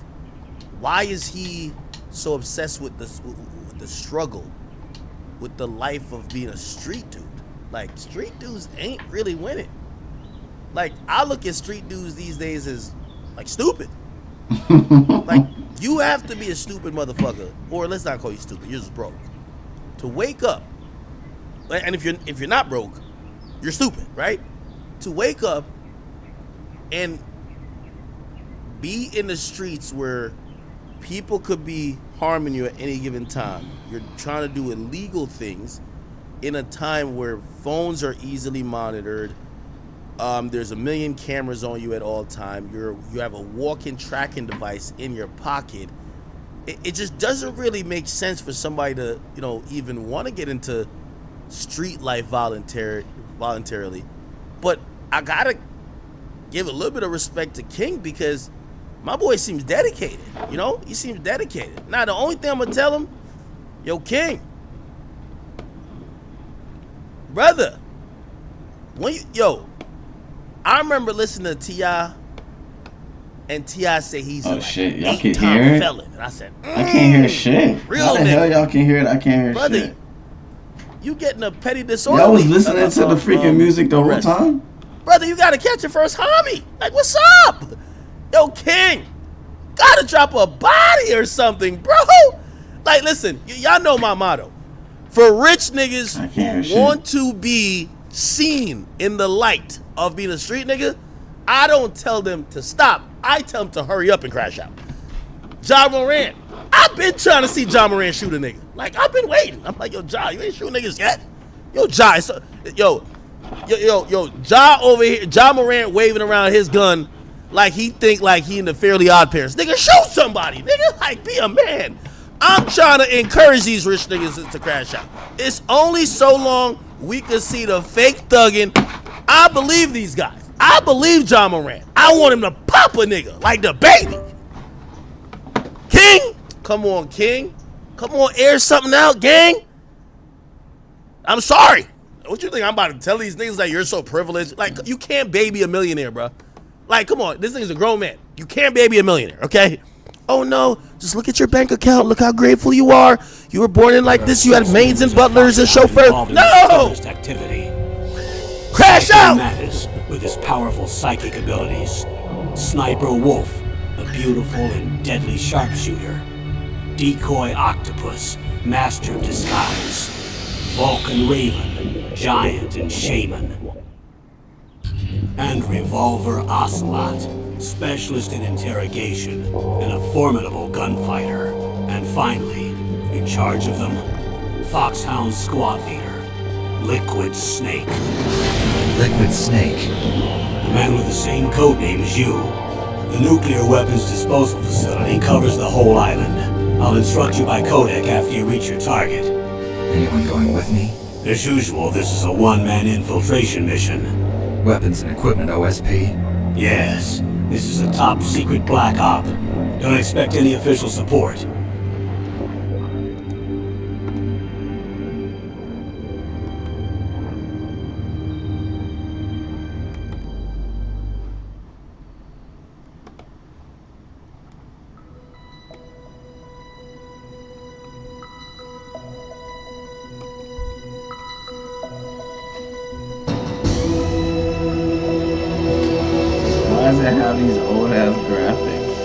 why is he so obsessed with the struggle, with the life of being a street dude? Like, street dudes ain't really winning. Like, I look at street dudes these days as stupid. Like, you have to be a stupid motherfucker, or let's not call you stupid, you're just broke, to wake up. And if you're not broke, you're stupid, right? To wake up and be in the streets where people could be harming you at any given time. You're trying to do illegal things in a time where phones are easily monitored. There's 1 million cameras on you at all time. You have a walk-in tracking device in your pocket. It just doesn't really make sense for somebody to, even want to get into street life voluntarily. But I gotta give a little bit of respect to King because my boy seems dedicated. You know, he seems dedicated. Now the only thing I'm gonna tell him, yo, King, brother, I remember listening to T.I. and T.I. say he's a shit, y'all can 8-time hear it? felon. And I said, I can't hear shit. Real How the nigga. hell y'all can hear it? I can't hear Brother, shit. you getting a petty disorder. Y'all was listening to the freaking music the whole time? Brother, you gotta catch your first homie. Like, what's up? Yo, King, gotta drop a body or something, bro. Like, listen, y'all know my motto. For rich niggas who want to be seen in the light of being a street nigga, I don't tell them to stop. I tell them to hurry up and crash out. Ja Morant. I've been trying to see Ja Morant shoot a nigga. Like, I've been waiting. I'm like, yo, Ja, you ain't shooting niggas yet. Yo, Ja, Ja over here, Ja Morant waving around his gun like he think like he in the Fairly Odd Parents. Nigga, shoot somebody. Nigga, like, be a man. I'm trying to encourage these rich niggas to crash out. It's only so long we can see the fake thugging. I believe these guys. I believe Ja Morant. I want him to pop a nigga like the baby. King, come on, King. Come on, air something out, gang. I'm sorry. What you think I'm about to tell these niggas that you're so privileged? Like, you can't baby a millionaire, bro. Like, come on, this nigga's a grown man. You can't baby a millionaire, okay? Oh no, just look at your bank account. Look how grateful you are. You were born in like this. You had maids and butlers and chauffeurs. No! Activity. Crash out! Mattis, with his powerful psychic abilities. Sniper Wolf, a beautiful and deadly sharpshooter. Decoy Octopus, master of disguise. Vulcan Raven, giant and shaman. And Revolver Ocelot, specialist in interrogation and a formidable gunfighter. And finally, in charge of them, Foxhound squad leader, Liquid Snake. Liquid Snake? The man with the same codename as you. The nuclear weapons disposal facility covers the whole island. I'll instruct you by codec after you reach your target. Anyone going with me? As usual, this is a one-man infiltration mission. Weapons and equipment OSP? Yes. This is a top-secret black op. Don't expect any official support. Why does it have these old ass graphics?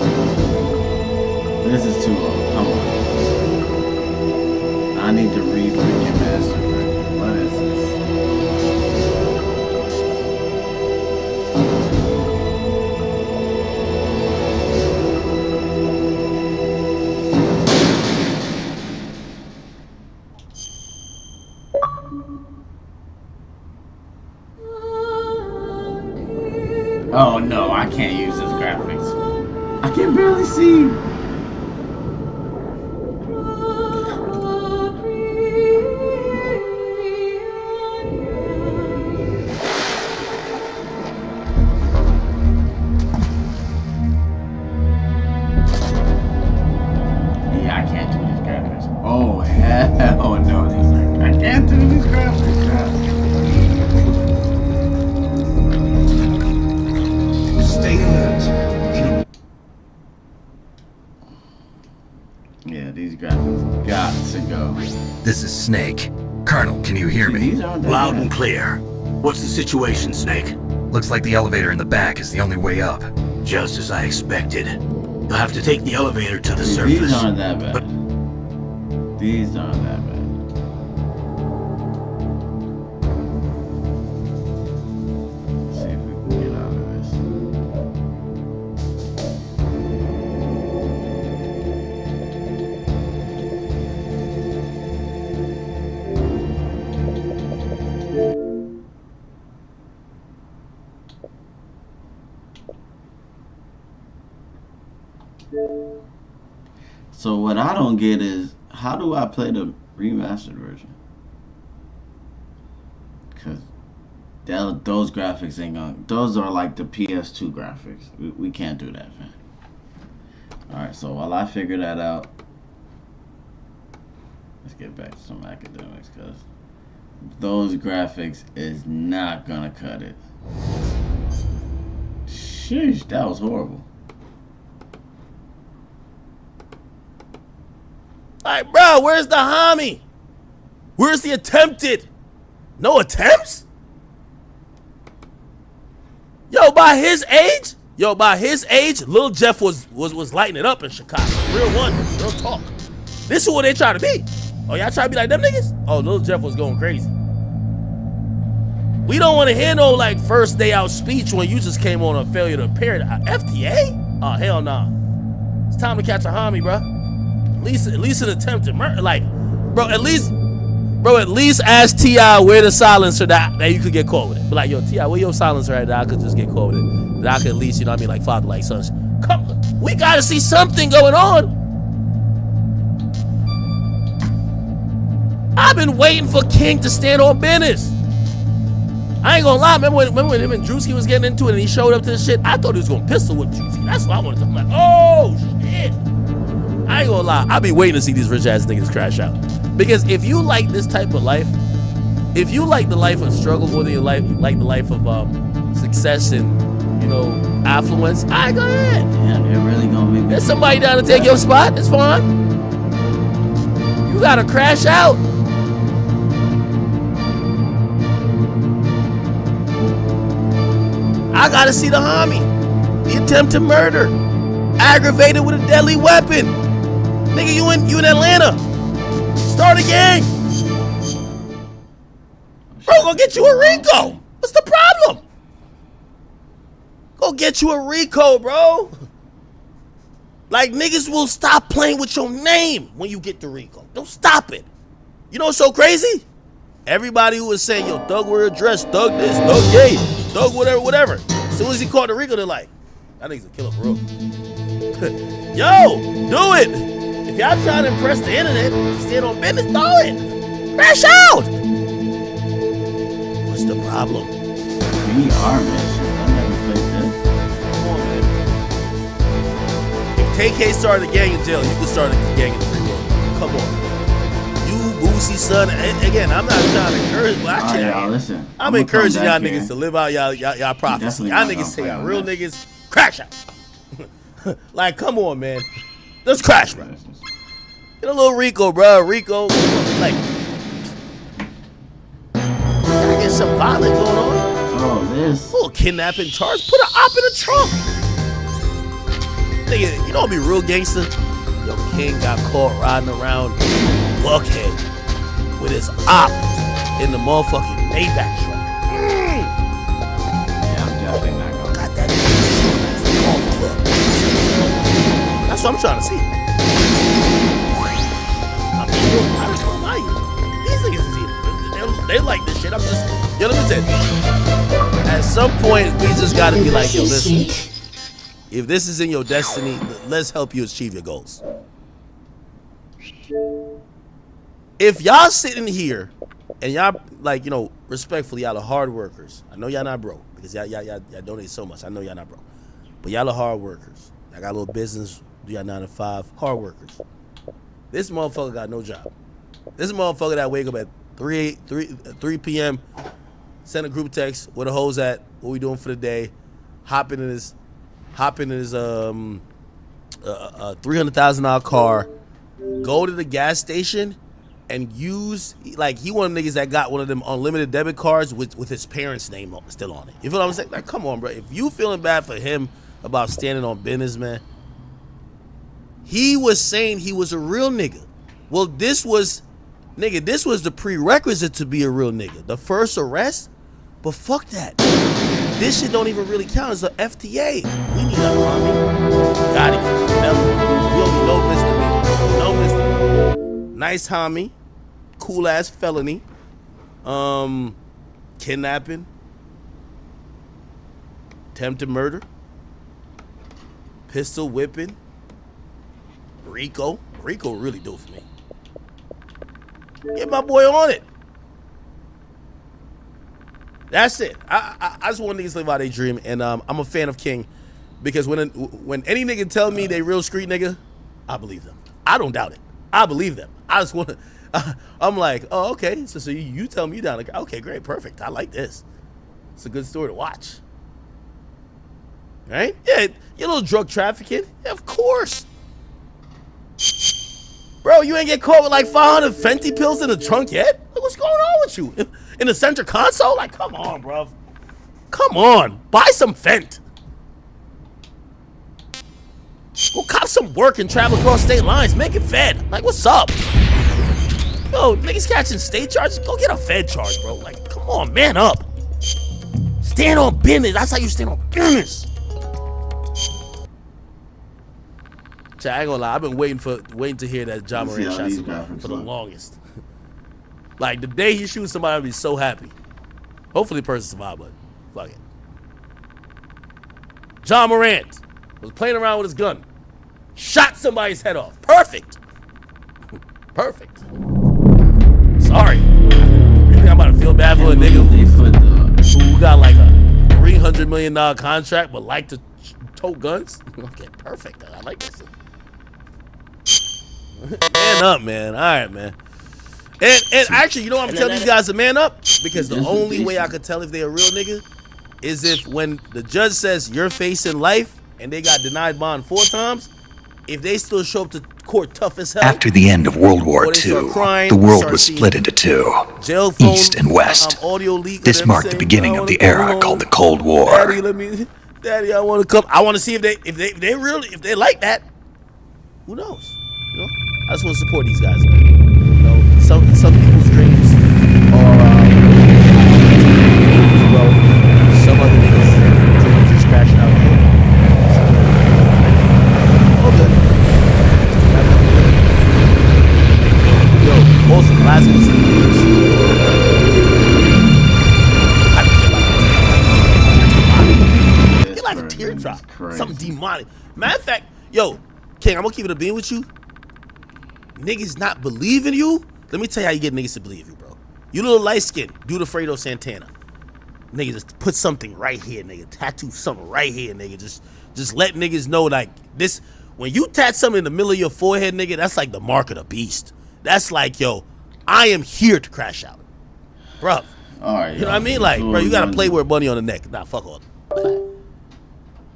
This is too old. Come on. I need to read freaking Master. What is this? Oh no, I can't use this graphics. I can barely see. Yeah, I can't do these graphics. Oh hell no, I can't do these graphics, guys. Stay alert. Yeah, these graphics got to go. This is Snake. Colonel, can you hear me? Loud and clear. What's the situation, Snake? Looks like the elevator in the back is the only way up. Just as I expected. You'll have to take the elevator to the These surface. aren't that bad. These aren't that bad. Let's see if we can get out of this. So what I don't get is, how do I play the remastered version? Those graphics ain't gonna. Those are like the PS2 graphics. We can't do that, man. All right. So while I figure that out, let's get back to some academics, cause those graphics is not gonna cut it. Sheesh, that was horrible. Alright, bro, where's the homie? Where's the attempted? No attempts? Yo, by his age, Lil Jeff was lighting it up in Chicago. Real one, real talk. This is what they try to be. Oh, y'all try to be like them niggas? Oh, Lil Jeff was going crazy. We don't want to hear no like first day out speech when you just came on a failure to appear. FTA? Oh, hell nah. It's time to catch a homie, bro. At least an attempted murder. Like, bro, at least ask T.I. where the silencer that you could get caught with it. But like, yo, T.I., where your silencer at that I could just get caught with it? That I could at least, you know what I mean, like father, like sons. Come, we gotta see something going on. I've been waiting for King to stand on business. I ain't gonna lie, remember when him and Drewski was getting into it and he showed up to this shit? I thought he was gonna pistol whip Drewski. That's what I wanted to. I'm like, oh shit. I ain't gonna lie, I be waiting to see these rich ass niggas crash out. Because if you like this type of life, if you like the life of struggle more than you like the life of success and, you know, affluence, all right, go ahead. Yeah, they're really gonna make. There's somebody down to take your spot. It's fine. You gotta crash out. I gotta see the homie. The attempt to murder. Aggravated with a deadly weapon. Nigga, you in Atlanta. Start a gang. Bro, go get you a Rico. What's the problem? Go get you a Rico, bro. Like, niggas will stop playing with your name when you get the Rico. Don't stop it. You know what's so crazy? Everybody who was saying, yo, Thug wear a dress, Thug this, Thug gay, Thug whatever. As soon as he caught the Rico, they're like, that nigga's a killer for real. Yo, do it. If y'all trying to impress the internet, stand on business, throw it. Crash out. What's the problem? VR, man. I never played that. Come on, man. If TK started a gang in jail, you could start a gang in the free world. Come on. You, Boosie, son. And again, I'm not trying to encourage, but All right, y'all, listen. I'm encouraging y'all niggas to live out y'all prophecy. Y'all niggas say y'all real niggas crash out. Like, come on, man. Let's crash, bro. Get a little Rico, bro. Rico, like, gotta get some violence going on. Oh, this. A little kidnapping charge. Put an op in the trunk. Nigga, you know what be real gangster? Yo, King got caught riding around Buckhead with his op in the motherfucking Maybach truck. Yeah, I'm definitely not gonna. Got that golf club. That's what I'm trying to see. I don't know why these niggas is here. They like this shit. I'm just, yo, let me tell you. At some point, we just gotta be like, yo, listen. If this is in your destiny, let's help you achieve your goals. If y'all sitting here and y'all, like, you know, respectfully, y'all are hard workers. I know y'all not broke because y'all donate so much. I know y'all not broke, but y'all are hard workers. I got a little business. Do y'all 9 to 5? Hard workers. This motherfucker got no job. This motherfucker that wake up at 3 p.m., send a group text, where the hoes at, what we doing for the day, hop in his $300,000 car, go to the gas station and use, like, he one of them niggas that got one of them unlimited debit cards with his parents' name still on it. You feel what I'm saying? Like, come on, bro. If you feeling bad for him about standing on business, man, he was saying he was a real nigga. Well, this was the prerequisite to be a real nigga. The first arrest, but fuck that. This shit don't even really count as a FTA. We need a homie. Gotta get a felony. We only know misdemeanor. No misdemeanor. Nice homie. Cool ass felony. Kidnapping. Attempted murder. Pistol whipping. Rico really do it for me. Get my boy on it. That's it. I just want niggas to live out their dream, and I'm a fan of King because when any nigga tell me they real street nigga, I believe them. I don't doubt it. I believe them. I just want to. I'm like, oh, okay. So you tell me you down. Like, okay, great, perfect. I like this. It's a good story to watch. Right? Yeah, you little drug trafficking. Yeah, of course. Bro, you ain't get caught with like 500 Fenty pills in the trunk yet? Like, what's going on with you? In the center console? Like, come on, bro. Come on. Buy some Fent. Go cop some work and travel across state lines. Make it Fed. Like, what's up? Yo, niggas catching state charges? Go get a Fed charge, bro. Like, come on, man up. Stand on business. That's how you stand on business. I ain't gonna lie, I've been waiting to hear that John Moran shot somebody for the longest. Like, the day he shoots somebody, I'll be so happy. Hopefully the person survived, but fuck it. John Morant was playing around with his gun. Shot somebody's head off. Perfect. Perfect. Sorry. You think I'm about to feel bad for a nigga who got like a $300 million contract but like to tote guns? Okay, perfect. I like this. Man up, man. All right, man. And actually, you know what I'm telling these guys to man up? Because the only way I could tell if they're a real nigga is if when the judge says you're facing life and they got denied bond 4 times, if they still show up to court tough as hell. After the end of World War II, the world was split into two, East and West. This marked the beginning of the era called the Cold War. Daddy, I want to come. I want to see if they really like that. Who knows? You know, I just want to support these guys, man. You know, some people's dreams are well, some other niggas' dreams just crashing out. Okay. Yo, also last one. Get like a teardrop, something demonic. Matter of fact, yo, King, I'm gonna keep it a bean with you. Niggas not believing you. Let me tell you how you get niggas to believe you, bro. You little light skin, do the Fredo Santana. Nigga, just put something right here, nigga. Tattoo something right here, nigga. Just let niggas know, like, this. When you tattoo something in the middle of your forehead, nigga, that's like the mark of the beast. That's like, yo, I am here to crash out, bruh. All right, you know what I mean? Like, bro, you gotta play with money on the neck. Nah, fuck all.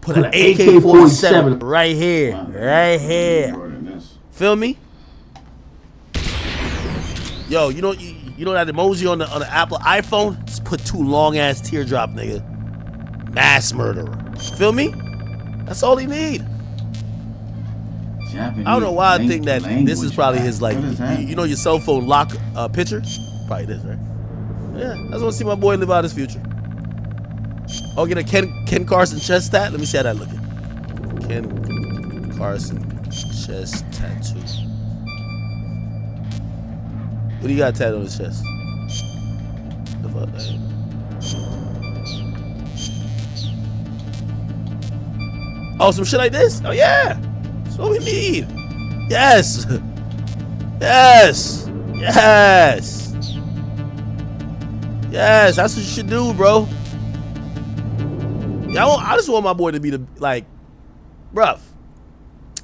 Put an AK-47 right here, right here. Feel me? Yo, you know that emoji on the Apple iPhone? Just put 2 long ass teardrop, nigga. Mass murderer. Feel me? That's all he need. I don't know why I think that this is probably his, like, you know your cell phone lock picture? Probably this, right? Yeah, I just want to see my boy live out his future. Oh, get a Ken Carson chest tat? Let me see how that looking. Ken Carson chest tattoo. What do you got tattooed on his chest? The fuck, man? Oh, some shit like this? Oh, yeah. That's what we need. Yes. Yes. Yes. Yes, that's what you should do, bro. Yeah, I just want my boy to be the, like, bruh.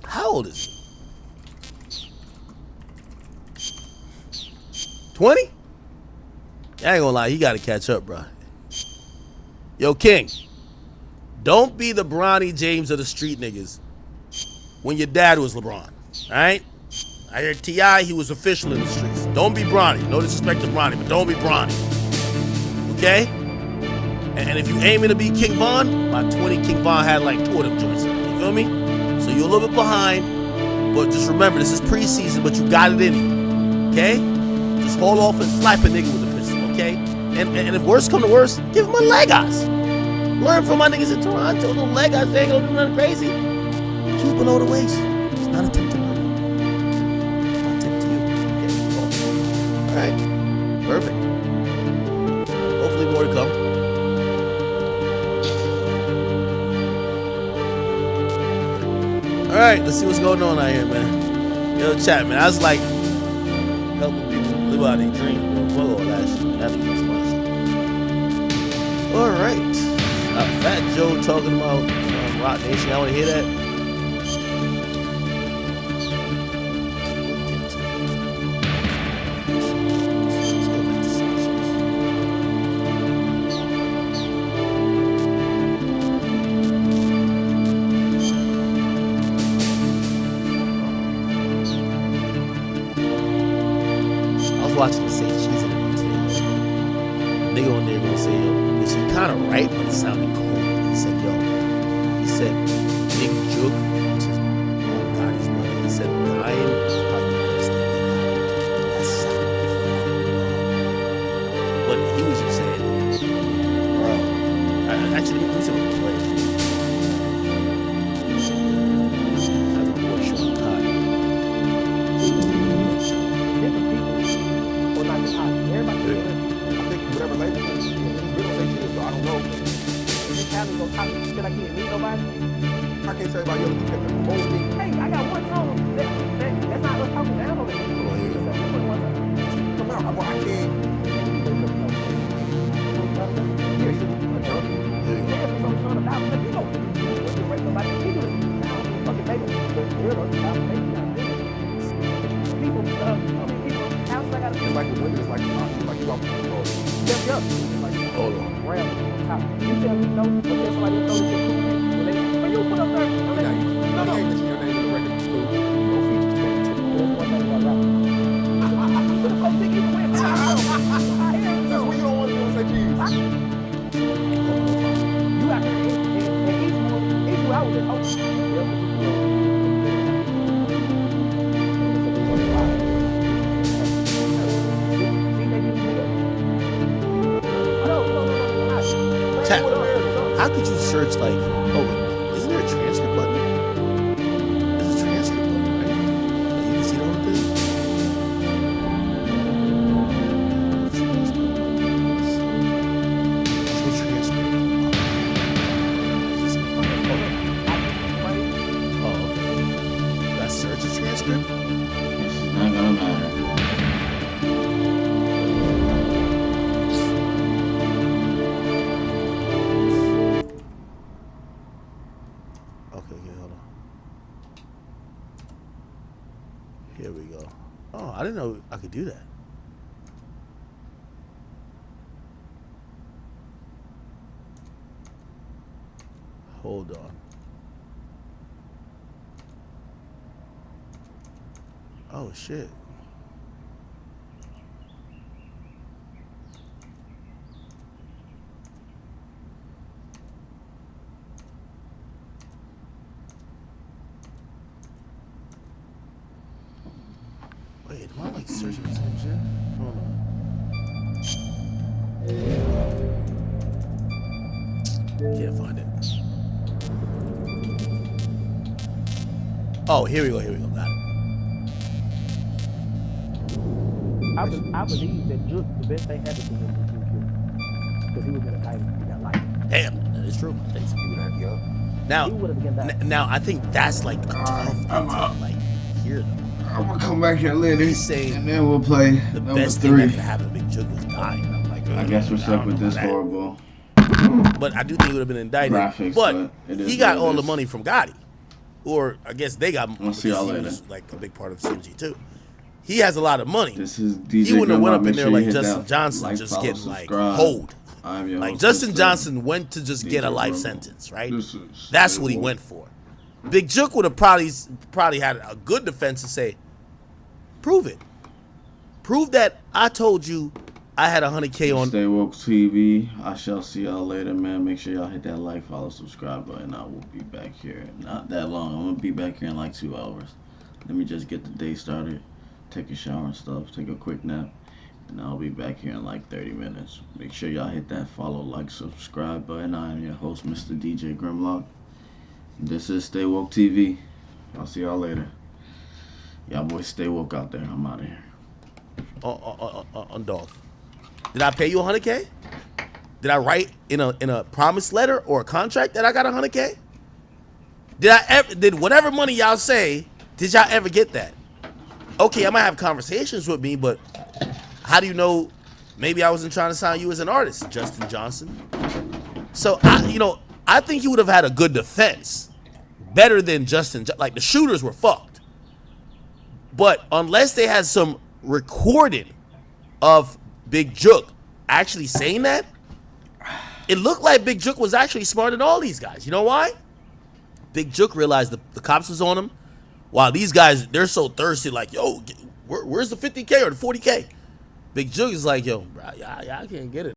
How old is he? 20? I ain't gonna lie, he gotta catch up, bro. Yo, King, don't be the Bronny James of the street niggas when your dad was LeBron, alright? I heard T.I., he was official in the streets. Don't be Bronny. No disrespect to Bronny, but don't be Bronny. Okay? And if you aiming to be King Von, by 20, King Von had like 2 of them joints. You feel me? So you're a little bit behind, but just remember, this is preseason, but you got it in you. Okay? Just hold off and slap a nigga with a pistol, okay? And if worse come to worse, give him a Legos. Learn from my niggas in Toronto. No Legos, they ain't gonna do nothing crazy. Shoot below the waist. It's not attempted murder. It's not attempt to you. Okay? Alright. Perfect. Hopefully more to come. Alright, let's see what's going on out here, man. Yo, chat, man. I was like helping people live out their dreams, bro. Fuck all that shit. That was just my shit. All right. Fat Joe talking about Rock Nation. I want to hear that. Watching the same cheese interview today. Nigga on there gonna say, yo, which he kind of right, but it sounded cool. He said, Big Jook, which is old Gotti's brother, he said, dying is probably the best thing that happened. That sounded fun. But he was just saying, bro, actually, let me see what the play. That's my boy Sean Todd. Whatever label, we don't say shit, so I don't know. Can I get meet nobody? I can't say about you kept the whole thing. Hey, I got one song. That's not us talking down on it. Come out, I can't. It's like the window, it's like you off the control. Yep. Hold on. You tell me no, but tell somebody else no, when you put up there, no. Your name is the record. No features. One thing about that. That's what you don't want to do is say cheese. You got to each one I was just how could you search like, oh, isn't there a transcript button? There's a transcript button, right? Like you can see the whole thing. Oh, okay. Did I search a transcript? It's not gonna matter. Here we go. Oh, I didn't know I could do that. Hold on. Oh, shit. Wait, am I like searching the same shit? Hold on. Can't find it. Oh, here we go. Got it. I believe that Juke, the best thing happened to him was because he was in a title. He got life. Damn, that is true. Thanks. Now, He would have again that. now I think that's like a tough thing to like hear though. I'm gonna come back here later, He's saying and then we'll play the number best thing that 3. could happen to Big Jook was dying. I'm like, I guess we're stuck with this about that. horrible. But I do think he would have been indicted. Graphics, but but it is he got what it all the is. money from Gotti, or I guess they got. We'll see y'all because he later. was, like a big part of CMG too. He has a lot of money. This is DJ He wouldn't have went Grimlock. up in Make there sure you like hit Justin that Johnson, like, just follow, getting like subscribe. hold. I'm your Like host, Justin Mr. Johnson went to just get a DJ life Grimlock. sentence, right? This is That's what he went for. Big Jook would have probably had a good defense to say, prove it. Prove that I told you I had 100K on. Stay Woke TV. I shall see y'all later, man. Make sure y'all hit that like, follow, subscribe button. I will be back here. Not that long. I'm gonna be back here in like 2 hours. Let me just get the day started, take a shower and stuff, take a quick nap, and I'll be back here in like 30 minutes. Make sure y'all hit that follow, like, subscribe button. I am your host, Mr. DJ Grimlock. This is Stay Woke TV. I'll see y'all later. Y'all boys stay woke out there. I'm out of here. On Dolph. Did I pay you 100K? Did I write in a promise letter or a contract that I got 100K? Did whatever money y'all say, did y'all ever get that? Okay, I might have conversations with me, but how do you know maybe I wasn't trying to sign you as an artist, Justin Johnson. So, I think he would have had a good defense. Better than like the shooters were fucked. But unless they had some recording of Big Jook actually saying that, it looked like Big Jook was actually smarter than all these guys. You know why? Big Jook realized the cops was on him, while these guys, they're so thirsty, like, yo, where's the 50K or the 40K? Big Jook is like, yo, bro, y'all can't get it.